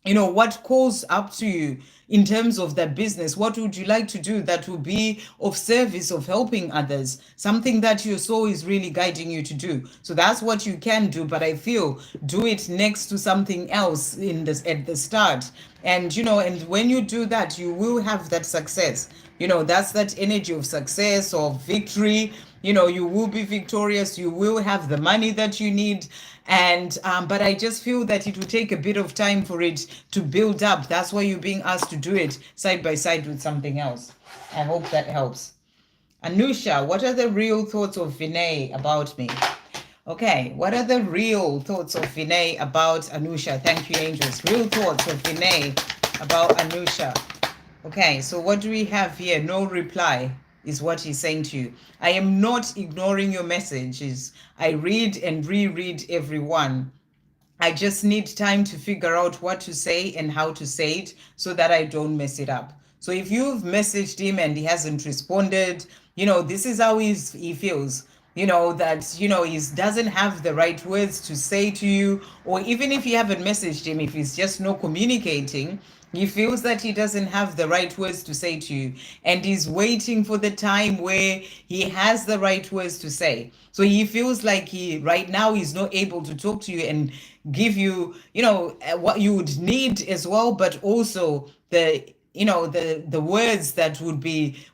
what calls up to you in terms of that business. What would you like to do that will be of service, of helping others, something that your soul is really guiding you to do? So that's what you can do, but I feel do it next to something else in this at the start. And and when you do that, you will have that success. That's that energy of success, of victory. You will be victorious, you will have the money that you need. And but I just feel that it will take a bit of time for it to build up. That's why you're being asked to do it side by side with something else. I hope that helps. Anusha, what are the real thoughts of Vinay about me? Okay, what are the real thoughts of Vinay about Anusha? Thank you, angels. Real thoughts of Vinay about Anusha. Okay, so what do we have here? No reply is what he's saying to you. I am not ignoring your messages. I read and reread every one. I just need time to figure out what to say and how to say it so that I don't mess it up. So if you've messaged him and he hasn't responded, this is how he feels. That, he doesn't have the right words to say to you, or even if you haven't messaged him, if he's just not communicating, he feels that he doesn't have the right words to say to you, and he's waiting for the time where he has the right words to say. So he feels like right now he's not able to talk to you and give you, what you would need as well, but also the words that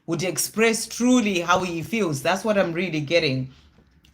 would express truly how he feels. That's what I'm really getting.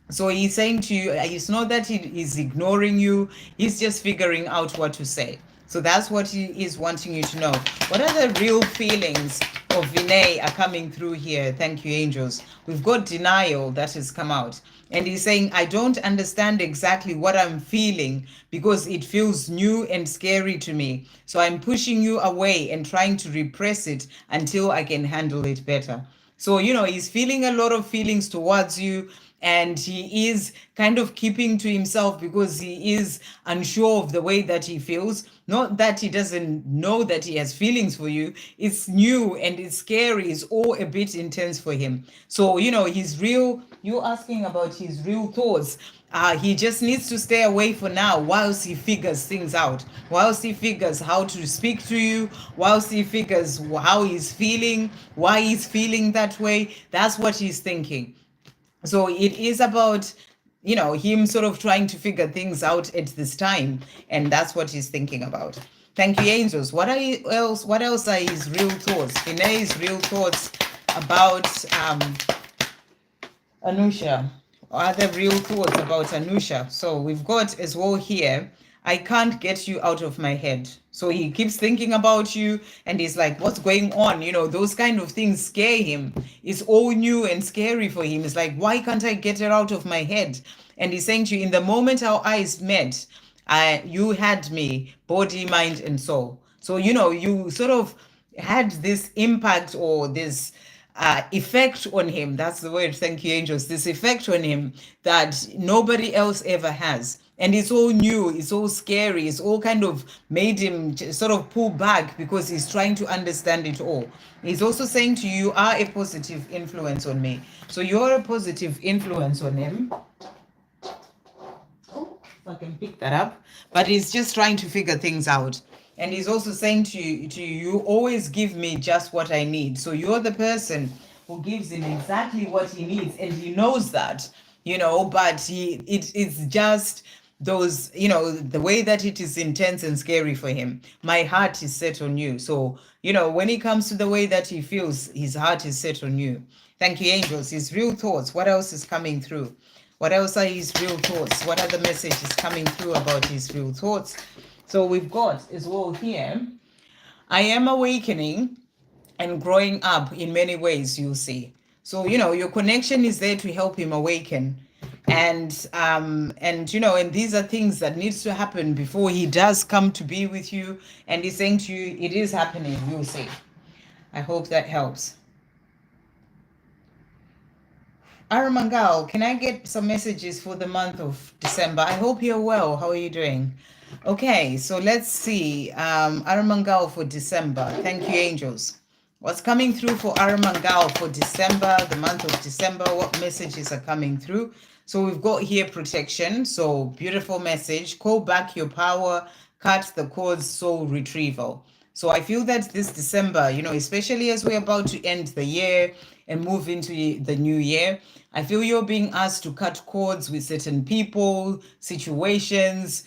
So he's saying to you, it's not that he's ignoring you, he's just figuring out what to say. So that's what he is wanting you to know. What are the real feelings of Vinay are coming through here? Thank you, angels. We've got denial that has come out. And he's saying, I don't understand exactly what I'm feeling because it feels new and scary to me. So I'm pushing you away and trying to repress it until I can handle it better. So, he's feeling a lot of feelings towards you, and he is kind of keeping to himself because he is unsure of the way that he feels. Not that he doesn't know that he has feelings for you. It's new and it's scary. It's all a bit intense for him. So, you're asking about his real thoughts. He just needs to stay away for now whilst he figures things out, whilst he figures how to speak to you, whilst he figures how he's feeling, why he's feeling that way. That's what he's thinking. So it is about, him sort of trying to figure things out at this time. And that's what he's thinking about. Thank you, angels. What else are his real thoughts? Vinay's real thoughts about Anusha. Are there real thoughts about Anusha? So we've got as well here, I can't get you out of my head. So he keeps thinking about you and he's like, what's going on? Those kind of things scare him. It's all new and scary for him. It's like, why can't I get her out of my head? And he's saying to you, in the moment our eyes met, you had me, body, mind, and soul. So, you sort of had this impact or this effect on him. That's the word. Thank you, angels. This effect on him that nobody else ever has. And it's all new, it's all scary, it's all kind of made him sort of pull back because he's trying to understand it all. He's also saying to you, you are a positive influence on me. So you're a positive influence on him. Oh, if I can pick that up. But he's just trying to figure things out. And he's also saying to you, you always give me just what I need. So you're the person who gives him exactly what he needs. And he knows that, but it's just those, the way that it is intense and scary for him. My heart is set on you. So, when it comes to the way that he feels, his heart is set on you. Thank you, angels. His real thoughts. What else is coming through? What else are his real thoughts? What are the messages coming through about his real thoughts? So we've got as well here, I am awakening and growing up in many ways, you'll see. So, your connection is there to help him awaken. And these are things that needs to happen before he does come to be with you. And he's saying to you, it is happening, you'll see. I hope that helps. Aram Mangal, can I get some messages for the month of December? I hope you're well. How are you doing? Okay, so let's see. Aram Mangal for December. Thank you, angels. What's coming through for Aram Mangal for December, the month of December? What messages are coming through? So we've got here protection. So beautiful message. Call back your power, cut the cords, soul retrieval. So I feel that this December, especially as we're about to end the year and move into the new year, I feel you're being asked to cut cords with certain people, situations,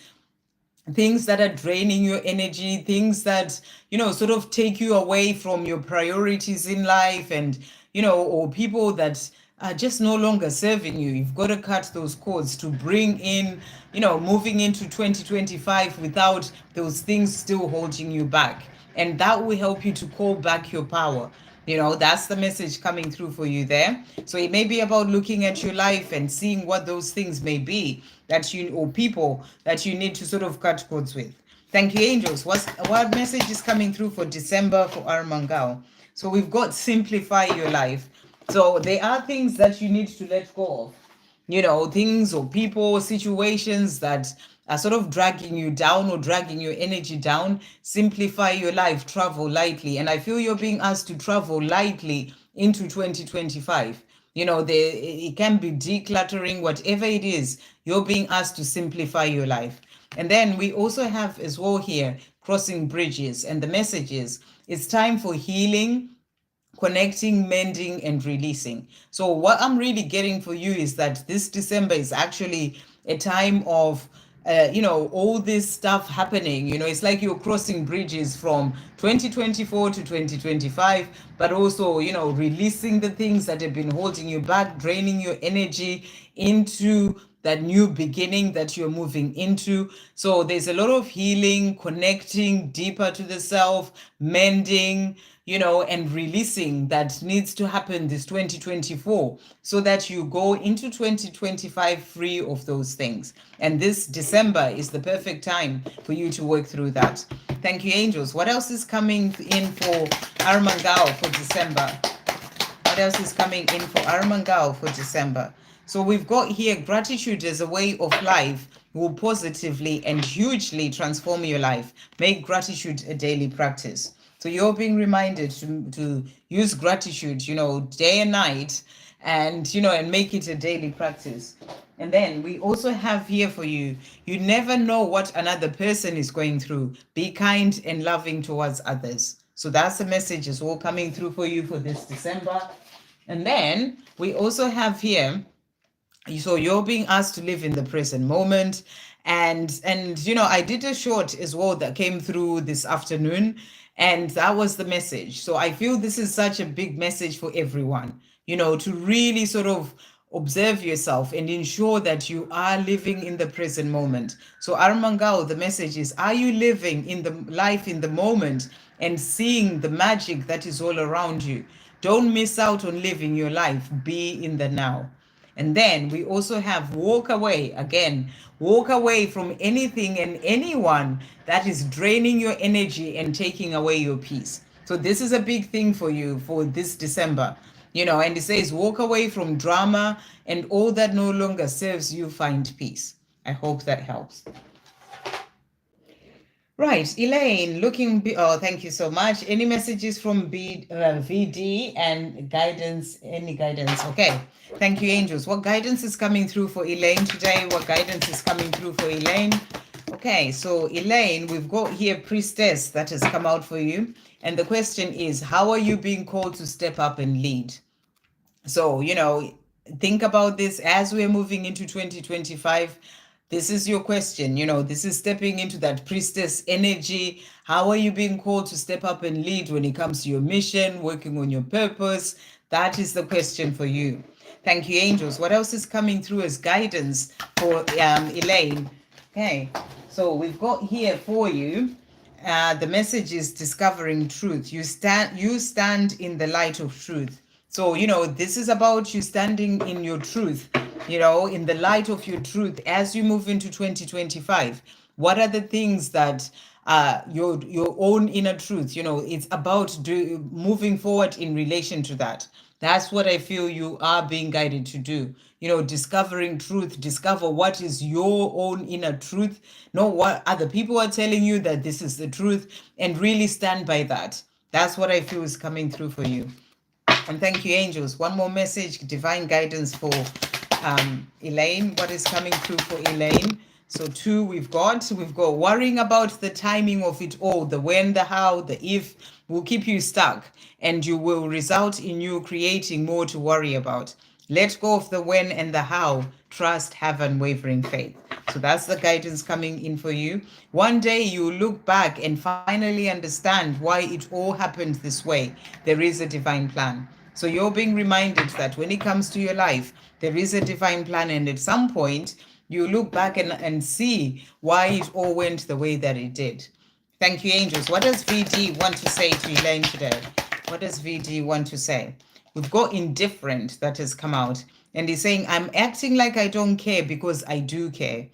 things that are draining your energy, things that, sort of take you away from your priorities in life, and, or people that are just no longer serving you. You've got to cut those cords to bring in, moving into 2025 without those things still holding you back. And that will help you to call back your power. That's the message coming through for you there. So it may be about looking at your life and seeing what those things may be that or people that you need to sort of cut cords with. Thank you, angels. What message is coming through for December for our Mangal? So we've got simplify your life. So there are things that you need to let go of, things or people, situations that are sort of dragging you down or dragging your energy down. Simplify your life, travel lightly. And I feel you're being asked to travel lightly into 2025. It can be decluttering, whatever it is, you're being asked to simplify your life. And then we also have as well here, crossing bridges. And the message is, it's time for healing, connecting, mending, and releasing. So what I'm really getting for you is that this December is actually a time of all this stuff happening. It's like you're crossing bridges from 2024 to 2025, but also, releasing the things that have been holding you back, draining your energy into that new beginning that you're moving into. So there's a lot of healing, connecting deeper to the self, mending, and releasing that needs to happen this 2024 so that you go into 2025 free of those things. And this December is the perfect time for you to work through that. Thank you, angels. What else is coming in for our Mangal for December? What else is coming in for our Mangal for December? So we've got here, gratitude as a way of life will positively and hugely transform your life. Make gratitude a daily practice. So you're being reminded to use gratitude, day and night, and, and make it a daily practice. And then we also have here for you, you never know what another person is going through. Be kind and loving towards others. So that's the message is all coming through for you for this December. And then we also have here, so you're being asked to live in the present moment. And I did a short as well that came through this afternoon, and that was the message. So I feel this is such a big message for everyone, to really sort of observe yourself and ensure that you are living in the present moment. So Armangao, the message is, are you living in the life in the moment and seeing the magic that is all around you? Don't miss out on living your life. Be in the now. And then we also have walk away. Again, walk away from anything and anyone that is draining your energy and taking away your peace. So this is a big thing for you for this December. And it says, walk away from drama and all that no longer serves you, find peace. I hope that helps. Right, Elaine, thank you so much. Any messages from VD and guidance, any guidance? Okay, thank you, angels. What guidance is coming through for Elaine today? What guidance is coming through for Elaine? Okay, so Elaine, we've got here priestess that has come out for you. And the question is, how are you being called to step up and lead? So, think about this as we're moving into 2025. This is your question. This is stepping into that priestess energy. How are you being called to step up and lead when it comes to your mission, working on your purpose? That is the question for you. Thank you, angels. What else is coming through as guidance for Elaine? Okay, so we've got here for you. The message is discovering truth. You stand in the light of truth. So, this is about you standing in your truth, in the light of your truth as you move into 2025. What are the things that your own inner truth, it's about moving forward in relation to that. That's what I feel you are being guided to do. Discovering truth, discover what is your own inner truth, not what other people are telling you that this is the truth, and really stand by that. That's what I feel is coming through for you. And thank you, angels. One more message, divine guidance for Elaine. What is coming through for Elaine? So 2 we've got worrying about the timing of it all, the when, the how, the if will keep you stuck, and you will result in you creating more to worry about. Let go of the when and the how. Trust, have unwavering faith. So that's the guidance coming in for you. One day you look back and finally understand why it all happened this way. There is a divine plan. So you're being reminded that when it comes to your life, there is a divine plan, and at some point you look back and see why it all went the way that it did. Thank you, angels. What does VD want to say to Elaine today? What does VD want to say? We've got indifferent that has come out, and he's saying, I'm acting like I don't care because I do care.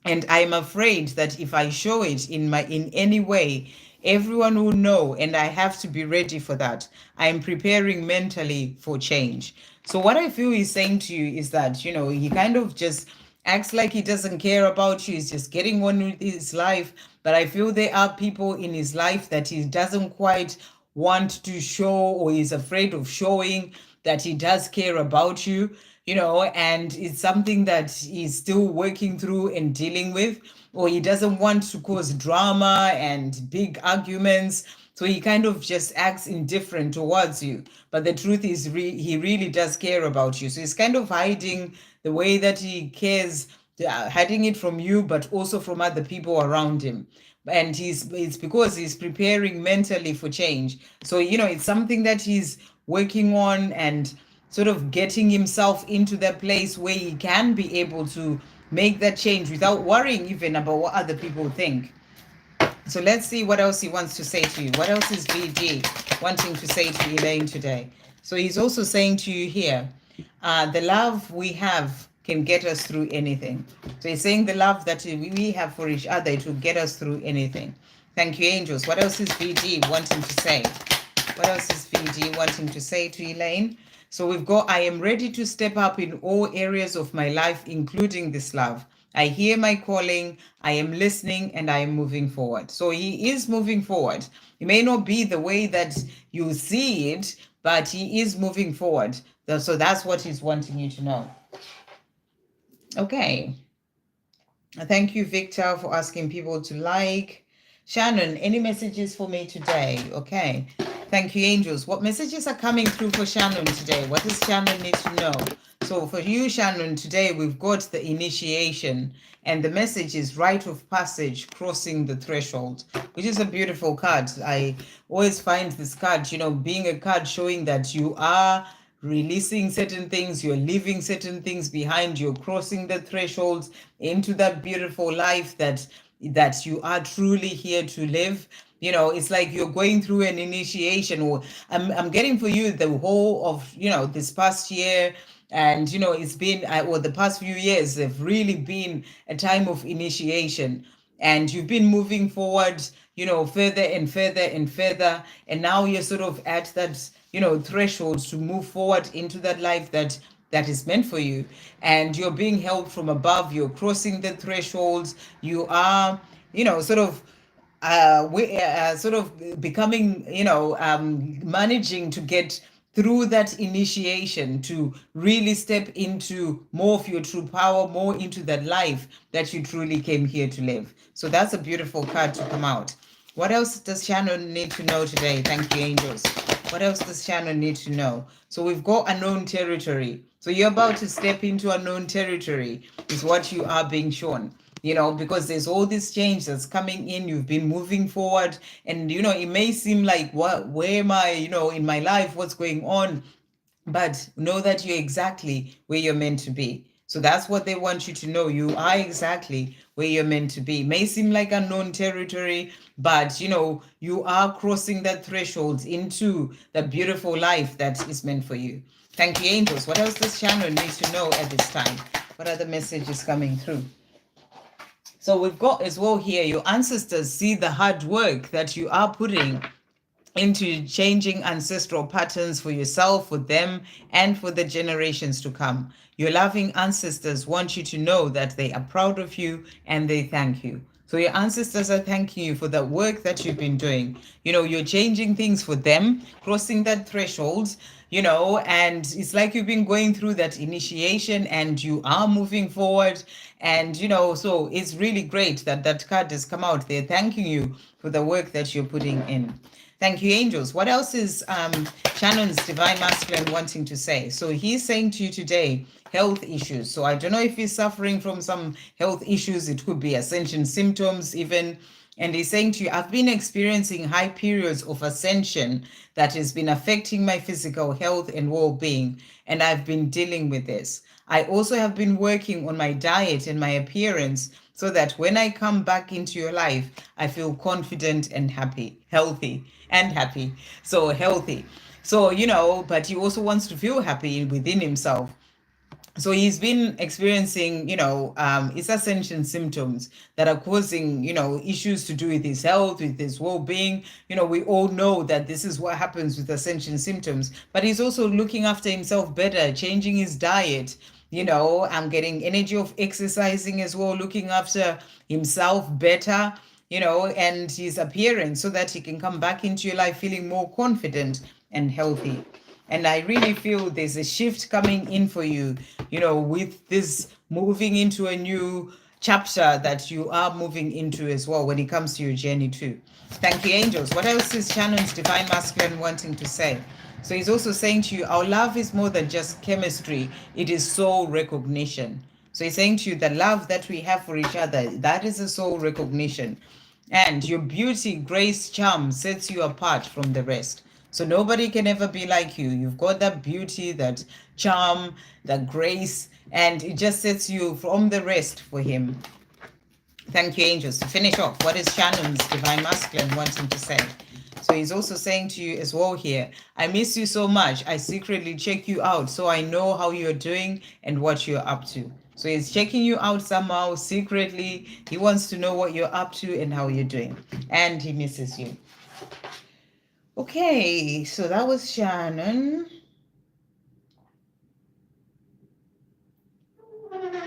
And I'm afraid that if I show it in any way, everyone will know, and I have to be ready for that. I'm preparing mentally for change. So what I feel he's saying to you is that, he kind of just acts like he doesn't care about you. He's just getting on with his life. But I feel there are people in his life that he doesn't quite want to show, or is afraid of showing that he does care about you, and it's something that he's still working through and dealing with, or he doesn't want to cause drama and big arguments. So he kind of just acts indifferent towards you. But the truth is, he really does care about you. So he's kind of hiding the way that he cares, hiding it from you, but also from other people around him. And it's because he's preparing mentally for change. So, it's something that he's working on, and sort of getting himself into that place where he can be able to make that change without worrying even about what other people think. So let's see what else he wants to say to you. What else is VG wanting to say to Elaine today? So he's also saying to you here, the love we have can get us through anything. So he's saying the love that we have for each other, it will get us through anything. Thank you, angels. What else is VG wanting to say? What else is VG wanting to say to Elaine? So we've got, I am ready to step up in all areas of my life, including this love. I hear my calling, I am listening, and I am moving forward. So he is moving forward. It may not be the way that you see it, but he is moving forward. So that's what he's wanting you to know. Okay. Thank you, Victor, for asking people to like. Shannon, any messages for me today? Okay. Thank you, angels. What messages are coming through for Shannon today? What does Shannon need to know? So for you, Shannon, today we've got the initiation, and the message is rite of passage, crossing the threshold, which is a beautiful card. I always find this card, being a card showing that you are releasing certain things, you're leaving certain things behind, you're crossing the thresholds into that beautiful life that you are truly here to live. It's like you're going through an initiation, or I'm getting for you the whole of, this past year. And, it's been, or the past few years have really been a time of initiation. And you've been moving forward, further and further and further. And now you're sort of at that, threshold to move forward into that life that is meant for you. And you're being held from above. You're crossing the thresholds. You are, sort of becoming, managing to get through that initiation to really step into more of your true power, more into that life that you truly came here to live. So that's a beautiful card to come out. What else does Shannon need to know today? Thank you, angels. What else does Shannon need to know? So we've got unknown territory. So you're about to step into unknown territory is what you are being shown. Because there's all this change that's coming in, you've been moving forward, and, it may seem like, where am I, in my life, what's going on? But know that you're exactly where you're meant to be. So that's what they want you to know. You are exactly where you're meant to be. It may seem like unknown territory, but, you are crossing that threshold into the beautiful life that is meant for you. Thank you, angels. What else does Shannon need to know at this time? What other messages coming through? So we've got as well here, your ancestors see the hard work that you are putting into changing ancestral patterns for yourself, for them, and for the generations to come. Your loving ancestors want you to know that they are proud of you and they thank you. So So your ancestors are thanking you for the work that you've been doing. You're changing things for them, crossing that threshold, and it's like you've been going through that initiation and you are moving forward. And, so it's really great that that card has come out there thanking you for the work that you're putting in. Thank you, angels. What else is Shannon's divine masculine wanting to say? So he's saying to you today, health issues. So I don't know if he's suffering from some health issues. It could be ascension symptoms even. And he's saying to you, I've been experiencing high periods of ascension that has been affecting my physical health and well-being. And I've been dealing with this. I also have been working on my diet and my appearance so that when I come back into your life, I feel confident and happy, healthy and happy. So healthy. So, but he also wants to feel happy within himself. So he's been experiencing, his ascension symptoms that are causing, issues to do with his health, with his well-being. We all know that this is what happens with ascension symptoms, but he's also looking after himself better, changing his diet. I'm getting energy of exercising as well, looking after himself better, and his appearance so that he can come back into your life feeling more confident and healthy. And I really feel there's a shift coming in for you, with this moving into a new chapter that you are moving into as well when it comes to your journey too. Thank you, angels. What else is Shannon's divine masculine wanting to say? So he's also saying to you, our love is more than just chemistry. It is soul recognition. So he's saying to you, the love that we have for each other, that is a soul recognition. And your beauty, grace, charm sets you apart from the rest. So nobody can ever be like you. You've got that beauty, that charm, that grace, and it just sets you from the rest for him. Thank you, angels. To finish off, what is Shannon's divine masculine wanting to say? So he's also saying to you as well here, I miss you so much. I secretly check you out so I know how you're doing and what you're up to. So he's checking you out somehow secretly. He wants to know what you're up to and how you're doing. And he misses you. Okay, so that was Shannon.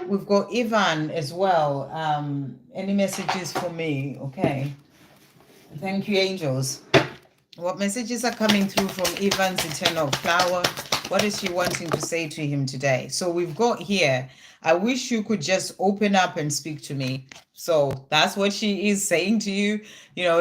We've got Ivan as well. Any messages for me? Okay. Thank you, angels. What messages are coming through from Ivan's eternal flower? What is she wanting to say to him today? So we've got here, I wish you could just open up and speak to me. So that's what she is saying to you.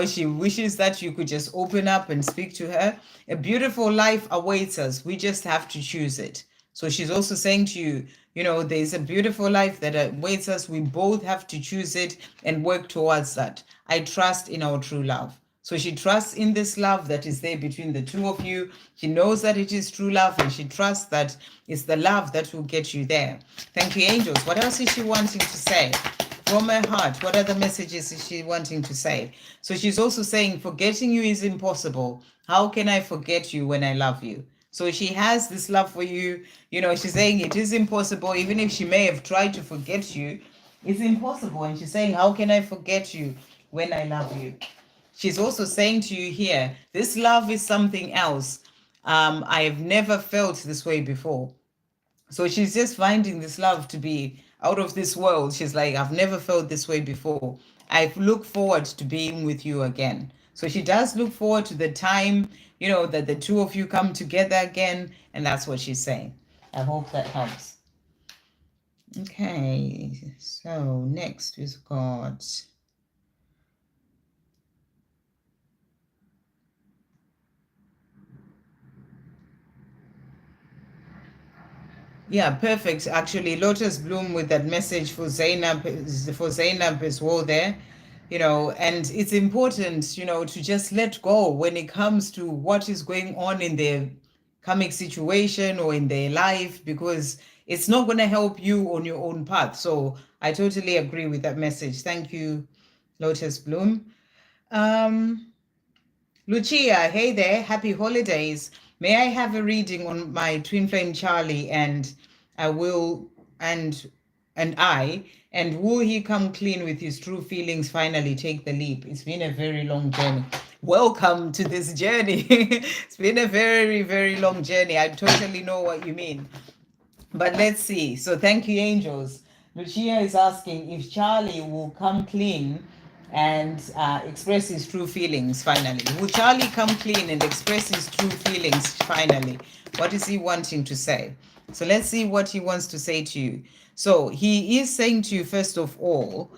She wishes that you could just open up and speak to her. A beautiful life awaits us. We just have to choose it. So she's also saying to you, there's a beautiful life that awaits us. We both have to choose it and work towards that. I trust in our true love. So she trusts in this love that is there between the two of you. She knows that it is true love, and she trusts that it's the love that will get you there. Thank you, angels. What else is she wanting to say? From her heart, what other messages is she wanting to say? So she's also saying, forgetting you is impossible. How can I forget you when I love you? So she has this love for you. She's saying it is impossible. Even if she may have tried to forget you, it's impossible. And she's saying, how can I forget you when I love you? She's also saying to you here, this love is something else. I have never felt this way before. So she's just finding this love to be out of this world. She's like, I've never felt this way before. I look forward to being with you again. So she does look forward to the time, that the two of you come together again. And that's what she's saying. I hope that helps. Okay, so next we've got... Yeah, perfect. Actually, Lotus Bloom with that message for Zainab as well there, and it's important, to just let go when it comes to what is going on in their karmic situation or in their life, because it's not going to help you on your own path. So I totally agree with that message. Thank you, Lotus Bloom. Luchia, hey there, happy holidays. May I have a reading on my twin flame Charlie and will he come clean with his true feelings, finally take the leap? It's been a very long journey. Welcome to this journey. It's been a very, very long journey. I totally know what you mean. But let's see. So thank you, angels. Luchia is asking if Charlie will come clean and express his true feelings finally. Will Charlie come clean and express his true feelings finally? What is he wanting to say? So let's see what he wants to say to you. So he is saying to you, first of all,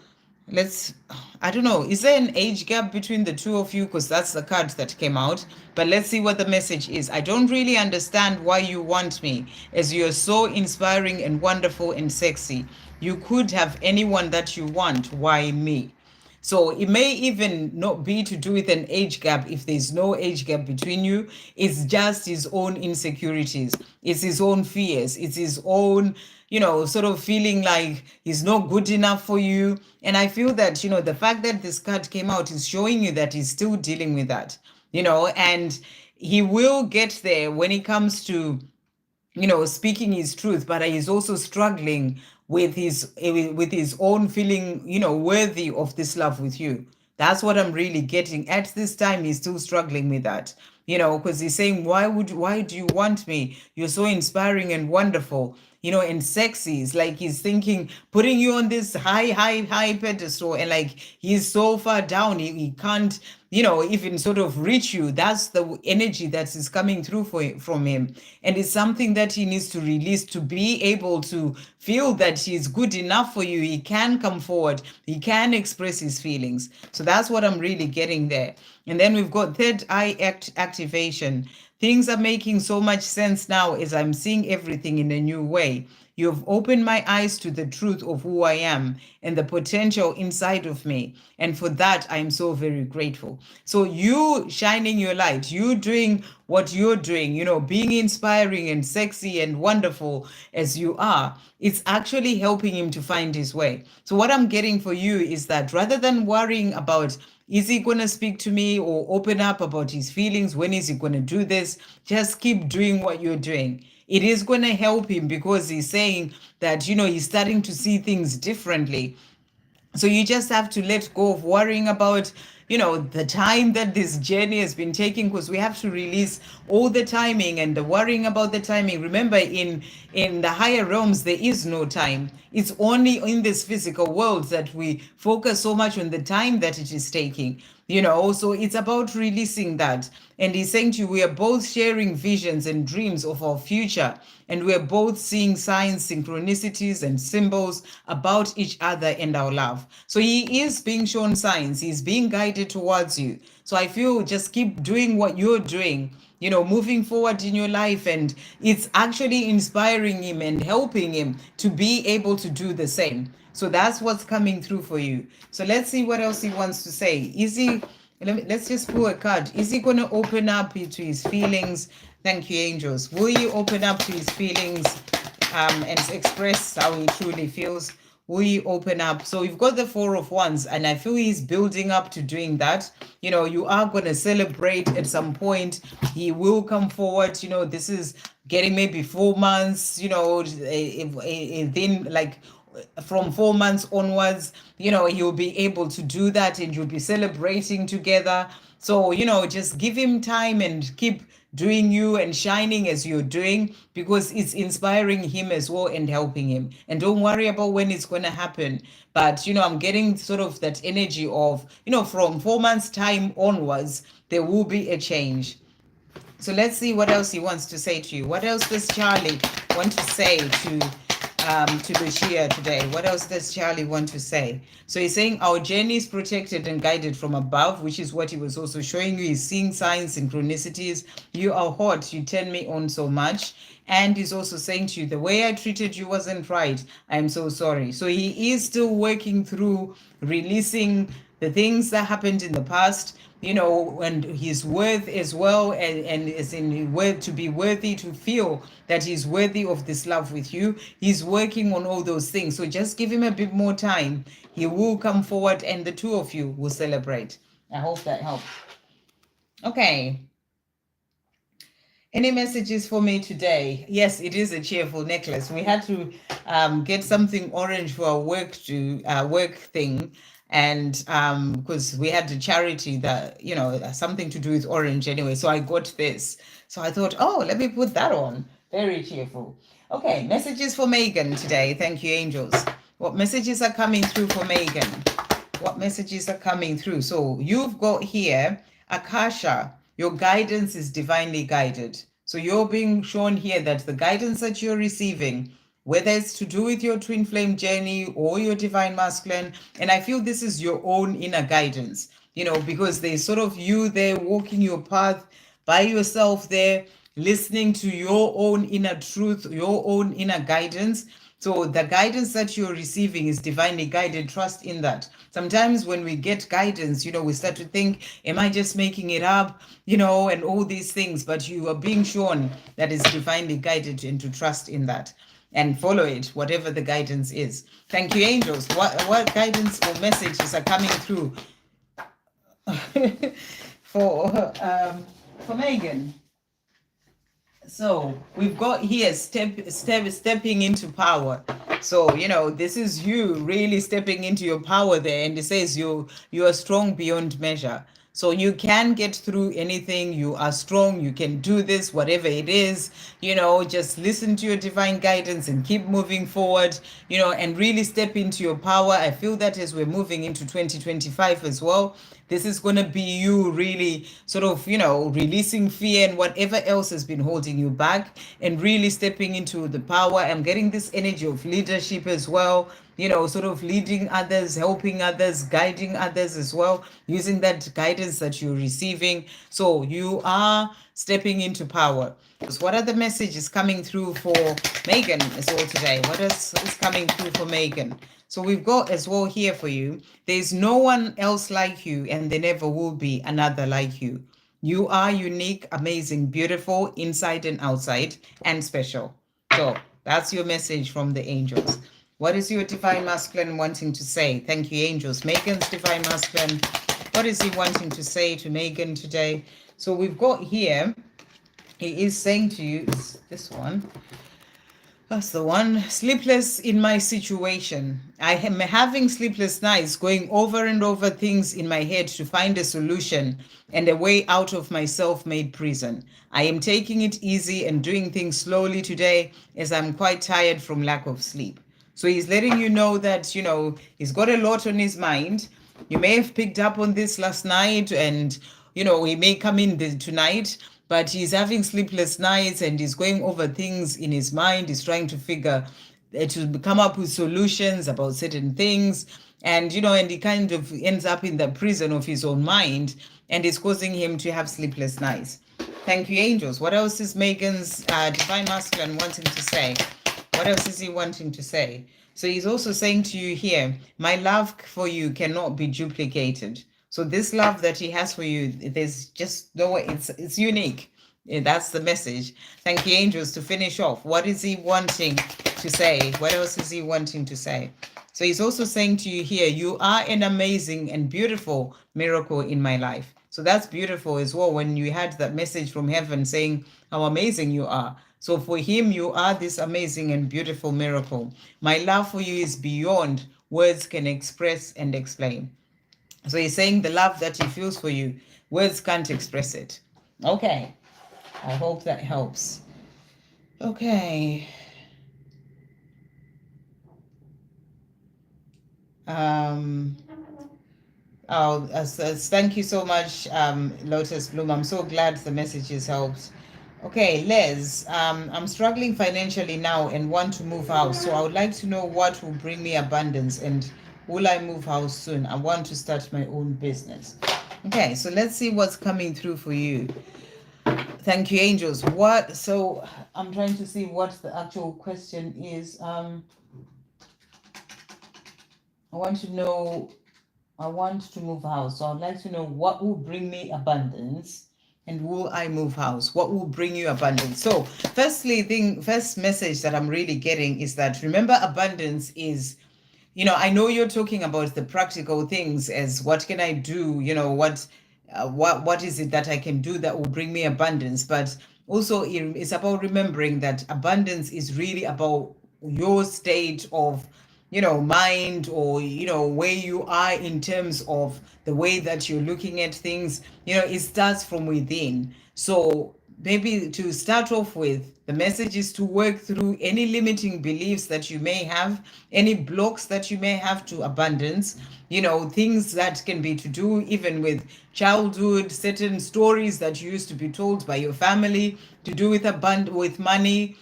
let's, I don't know, is there an age gap between the two of you? Because that's the card that came out. But let's see what the message is. I don't really understand why you want me, as you're so inspiring and wonderful and sexy. You could have anyone that you want. Why me? So it may even not be to do with an age gap if there's no age gap between you. It's just his own insecurities. It's his own fears. It's his own, sort of feeling like he's not good enough for you. And I feel that, the fact that this card came out is showing you that he's still dealing with that, and he will get there when it comes to speaking his truth, but he's also struggling with his own feeling, worthy of this love with you. That's what I'm really getting. At this time, he's still struggling with that, because he's saying, why do you want me? You're so inspiring and wonderful, and sexy. It's like he's thinking, putting you on this high pedestal, and like he's so far down, he can't, even sort of reach you. That's the energy that is coming through from him. And it's something that he needs to release to be able to feel that he's good enough for you. He can come forward. He can express his feelings. So that's what I'm really getting there. And then we've got third eye activation. Things are making so much sense now as I'm seeing everything in a new way. You've opened my eyes to the truth of who I am and the potential inside of me. And for that, I'm so very grateful. So you shining your light, you doing what you're doing, being inspiring and sexy and wonderful as you are, it's actually helping him to find his way. So what I'm getting for you is that rather than worrying about, is he going to speak to me or open up about his feelings? When is he going to do this? Just keep doing what you're doing. It is going to help him because he's saying that, he's starting to see things differently. So you just have to let go of worrying about, the time that this journey has been taking, because we have to release all the timing and the worrying about the timing. Remember, in the higher realms, there is no time. It's only in this physical world that we focus so much on the time that it is taking. So it's about releasing that. And he's saying to you, we are both sharing visions and dreams of our future. And we're both seeing signs, synchronicities, and symbols about each other and our love. So he is being shown signs. He's being guided towards you. So I feel just keep doing what you're doing, moving forward in your life. And it's actually inspiring him and helping him to be able to do the same. So that's what's coming through for you. So let's see what else he wants to say. Let's just pull a card. Is he going to open up to his feelings? Thank you, angels. Will he open up to his feelings and express how he truly feels? Will he open up? So we've got the Four of Wands, and I feel he's building up to doing that. You are going to celebrate at some point. He will come forward. This is getting maybe 4 months, within like from 4 months onwards, he'll be able to do that and you'll be celebrating together. So, just give him time and keep doing you and shining as you're doing, because it's inspiring him as well and helping him. And don't worry about when it's going to happen. But, I'm getting sort of that energy of, from 4 months time onwards, there will be a change. So let's see what else he wants to say to you. What else does Charlie want to say to Luchia today? What else does Charlie want to say? So he's saying our journey is protected and guided from above, which is what he was also showing you. He's seeing signs, synchronicities. You are hot. You turn me on so much. And he's also saying to you, the way I treated you wasn't right. I'm so sorry. So he is still working through releasing the things that happened in the past, and his worth as well, and is in worth to be worthy, to feel that he's worthy of this love with you. He's working on all those things. So just give him a bit more time. He will come forward and the two of you will celebrate. I hope that helps. Okay. Any messages for me today? Yes, it is a cheerful necklace. We had to get something orange for our work thing. And because we had a charity that, something to do with orange anyway. So I got this. So I thought, oh, let me put that on. Very cheerful. Okay, messages for Megan today. Thank you, angels. What messages are coming through for Megan? What messages are coming through? So you've got here, Akasha, your guidance is divinely guided. So you're being shown here that the guidance that you're receiving, whether it's to do with your twin flame journey or your divine masculine, and I feel this is your own inner guidance, because there's sort of you there walking your path by yourself there, listening to your own inner truth, your own inner guidance. So the guidance that you're receiving is divinely guided. Trust in that. Sometimes when we get guidance, we start to think, am I just making it up? And all these things, but you are being shown that it's divinely guided, and to trust in that and follow it, whatever the guidance is. Thank you, angels. What guidance or messages are coming through for Megan? So we've got here stepping into power. So this is you really stepping into your power there, and it says you are strong beyond measure. So you can get through anything. You are strong. You can do this, whatever it is. Just listen to your divine guidance and keep moving forward. And really step into your power. I feel that as we're moving into 2025 as well, this is going to be you really sort of, releasing fear and whatever else has been holding you back, and really stepping into the power. I'm getting this energy of leadership as well, sort of leading others, helping others, guiding others as well, using that guidance that you're receiving. So you are stepping into power. So what are the messages coming through for Megan as well today? What is coming through for Megan? So we've got as well here for you, there's no one else like you, and there never will be another like you. You are unique, amazing, beautiful, inside and outside, and special. So that's your message from the angels. What is your divine masculine wanting to say? Thank you, angels. Megan's divine masculine, what is he wanting to say to Megan today? So we've got here, he is saying to you, this one. That's the one. Sleepless in my situation. I am having sleepless nights, going over and over things in my head to find a solution and a way out of my self-made prison. I am taking it easy and doing things slowly today, as I'm quite tired from lack of sleep. So he's letting you know that, he's got a lot on his mind. You may have picked up on this last night, and, he may come in tonight, but he's having sleepless nights and he's going over things in his mind. He's trying to to come up with solutions about certain things. And, and he kind of ends up in the prison of his own mind, and it's causing him to have sleepless nights. Thank you, angels. What else is Megan's divine masculine wanting to say? What else is he wanting to say? So he's also saying to you here, my love for you cannot be duplicated. So this love that he has for you, there's just no way, it's unique. That's the message. Thank you, angels, to finish off. What is he wanting to say? What else is he wanting to say? So he's also saying to you here, you are an amazing and beautiful miracle in my life. So that's beautiful as well, when you had that message from heaven saying how amazing you are. So for him, you are this amazing and beautiful miracle. My love for you is beyond words can express and explain. So he's saying the love that he feels for you, words can't express it. Okay. I hope that helps. Okay. Thank you so much, Lotus Bloom. I'm so glad the messages helped. Okay, Les, I'm struggling financially now and want to move house. So I would like to know what will bring me abundance, and will I move house soon? I want to start my own business. Okay, so let's see what's coming through for you. Thank you, angels. So I'm trying to see what the actual question is. I want to move house. So I'd like to know what will bring me abundance, and will I move house? What will bring you abundance? So first message that I'm really getting is that, remember, abundance is, I know you're talking about the practical things as what can I do? What is it that I can do that will bring me abundance? But also it's about remembering that abundance is really about your state of, mind, or, where you are in terms of the way that you're looking at things. It starts from within. So maybe to start off with, the message is to work through any limiting beliefs that you may have, any blocks that you may have to abundance, things that can be to do even with childhood, certain stories that you used to be told by your family to do with with money,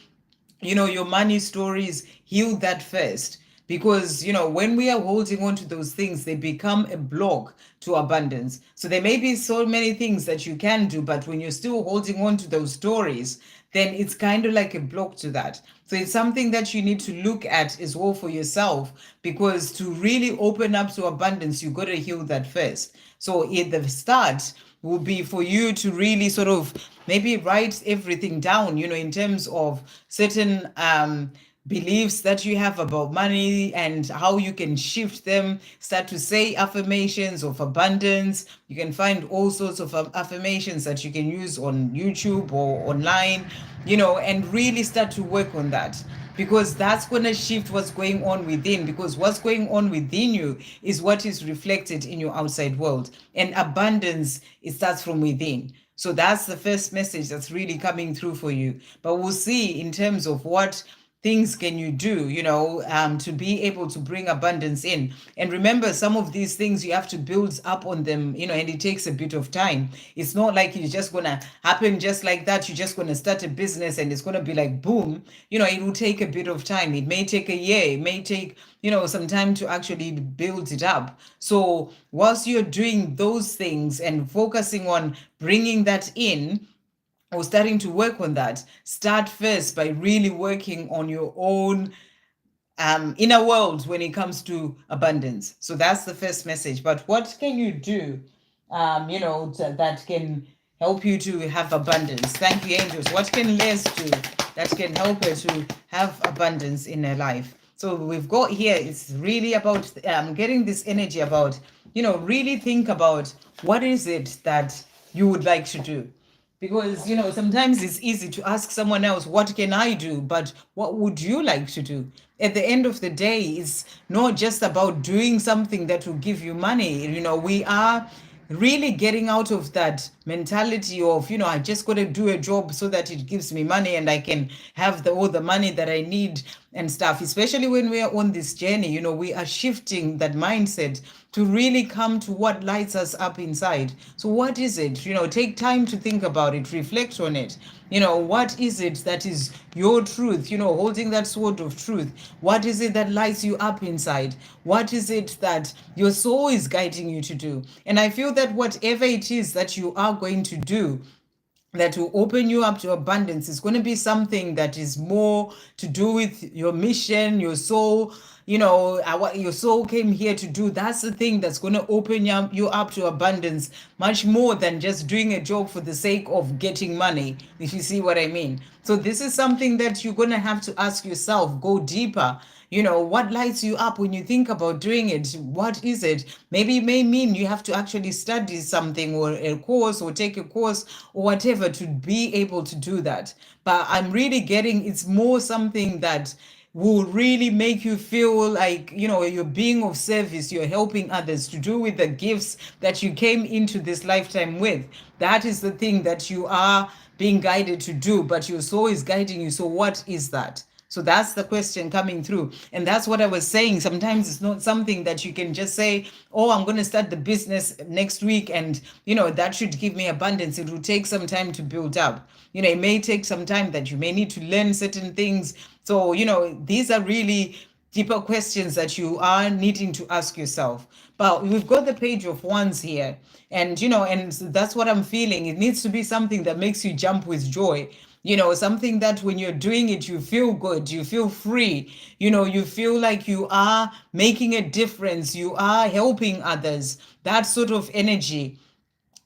your money stories. Heal that first, because when we are holding on to those things, they become a block to abundance. So there may be so many things that you can do, but when you're still holding on to those stories, then it's kind of like a block to that. So it's something that you need to look at as well for yourself, because to really open up to abundance, you got to heal that first. So at the start will be for you to really sort of maybe write everything down, in terms of certain beliefs that you have about money and how you can shift them. Start to say affirmations of abundance. You can find all sorts of affirmations that you can use on YouTube or online, and really start to work on that, because that's going to shift what's going on within, because what's going on within you is what is reflected in your outside world. And abundance, it starts from within. So that's the first message that's really coming through for you. But we'll see in terms of what things can you do, to be able to bring abundance in. And remember, some of these things you have to build up on them, and it takes a bit of time. It's not like it's just going to happen just like that. You're just going to start a business and it's going to be like boom. It will take a bit of time. It may take a year. It may take, some time to actually build it up. So whilst you're doing those things and focusing on bringing that in, or starting to work on that, start first by really working on your own inner world when it comes to abundance. So that's the first message. But what can you do, that can help you to have abundance? Thank you, angels. What can Les do that can help her to have abundance in her life? So we've got here, it's really about getting this energy about, really think about what is it that you would like to do. Because sometimes it's easy to ask someone else, what can I do, but what would you like to do? At the end of the day, it's not just about doing something that will give you money. We are really getting out of that mentality of, I just got to do a job so that it gives me money and I can have all the money that I need and stuff. Especially when we are on this journey, we are shifting that mindset to really come to what lights us up inside. So what is it? Take time to think about it, reflect on it. What is it that is your truth? Holding that sword of truth. What is it that lights you up inside? What is it that your soul is guiding you to do? And I feel that whatever it is that you are going to do, that will open you up to abundance, is going to be something that is more to do with your mission, your soul, what your soul came here to do. That's the thing that's going to open you up to abundance, much more than just doing a job for the sake of getting money, if you see what I mean. So this is something that you're going to have to ask yourself, go deeper. What lights you up when you think about doing it? What is it? Maybe it may mean you have to actually study something or a course or take a course or whatever to be able to do that. But I'm really getting, it's more something that will really make you feel like, you're being of service, you're helping others, to do with the gifts that you came into this lifetime with. That is the thing that you are being guided to do, but your soul is guiding you. So what is that? So that's the question coming through. And that's what I was saying. Sometimes it's not something that you can just say, oh, I'm going to start the business next week and, that should give me abundance. It will take some time to build up. It may take some time that you may need to learn certain things. So, these are really deeper questions that you are needing to ask yourself. But we've got the Page of Wands here. And, and that's what I'm feeling. It needs to be something that makes you jump with joy. Something that when you're doing it, you feel good, you feel free, you feel like you are making a difference, you are helping others, that sort of energy.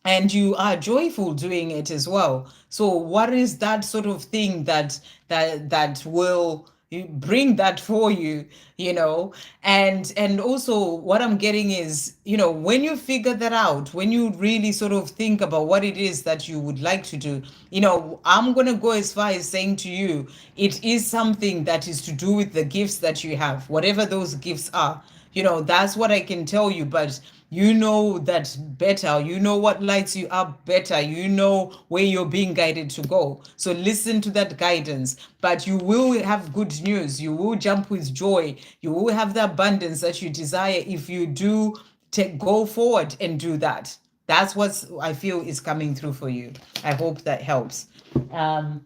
And you are joyful doing it as well. So what is that sort of thing that will bring that for you, and also what I'm getting is, when you figure that out, when you really sort of think about what it is that you would like to do, I'm going to go as far as saying to you, it is something that is to do with the gifts that you have, whatever those gifts are. That's what I can tell you, but you know that better. You know what lights you up better. You know where you're being guided to go. So listen to that guidance. But you will have good news. You will jump with joy. You will have the abundance that you desire if you do go forward and do that. That's what I feel is coming through for you. I hope that helps. Um,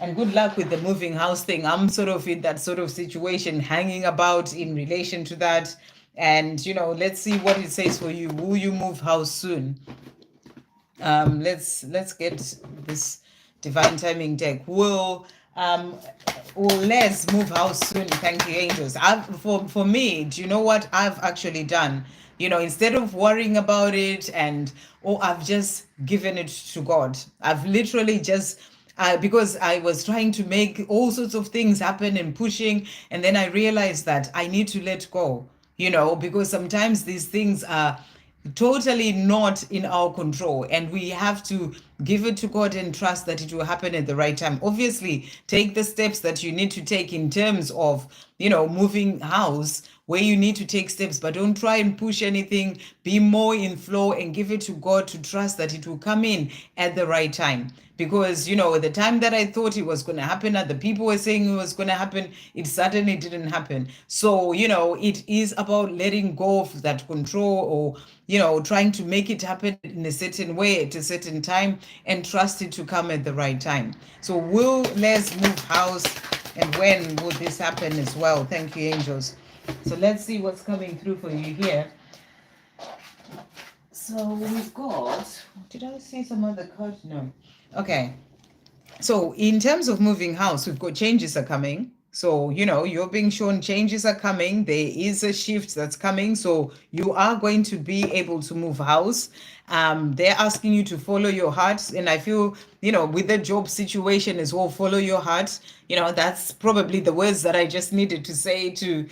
and good luck with the moving house thing. I'm sort of in that sort of situation, hanging about in relation to that. And let's see what it says for you. Will you move house soon? Let's get this divine timing deck. Will Les move house soon? Thank you, angels. For me, do you know what I've actually done? Instead of worrying about it I've just given it to God. I've literally just because I was trying to make all sorts of things happen and pushing, and then I realized that I need to let go. Because sometimes these things are totally not in our control, and we have to give it to God and trust that it will happen at the right time. Obviously, take the steps that you need to take in terms of moving house, where you need to take steps, but don't try and push anything. Be more in flow and give it to God to trust that it will come in at the right time. Because the time that I thought it was going to happen, and the people were saying it was going to happen, it certainly didn't happen. So it is about letting go of that control, or trying to make it happen in a certain way at a certain time, and trust it to come at the right time. So will Les move house, and when will this happen as well? Thank you, angels. So let's see what's coming through for you here. So we've got, did I say some other card? No. Okay. So in terms of moving house, we've got changes are coming. So, you're being shown changes are coming. There is a shift that's coming. So you are going to be able to move house. They're asking you to follow your heart. And I feel, with the job situation as well, follow your heart. That's probably the words that I just needed to say to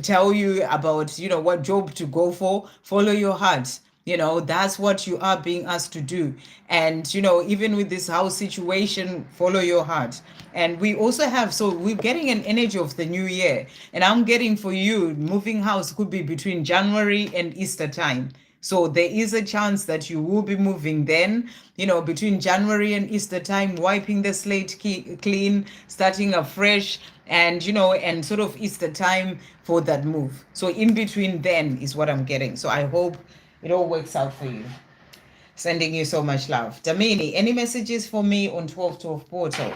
tell you about, what job to go for. Follow your heart. That's what you are being asked to do. And even with this house situation, follow your heart. And we also have, so we're getting an energy of the new year, and I'm getting for you, moving house could be between January and Easter time. So there is a chance that you will be moving then, between January and Easter time, wiping the slate clean, starting afresh, and and sort of Easter time for that move. So in between then is what I'm getting. So I hope it all works out for you. Sending you so much love. Damini, any messages for me on 1212 portal?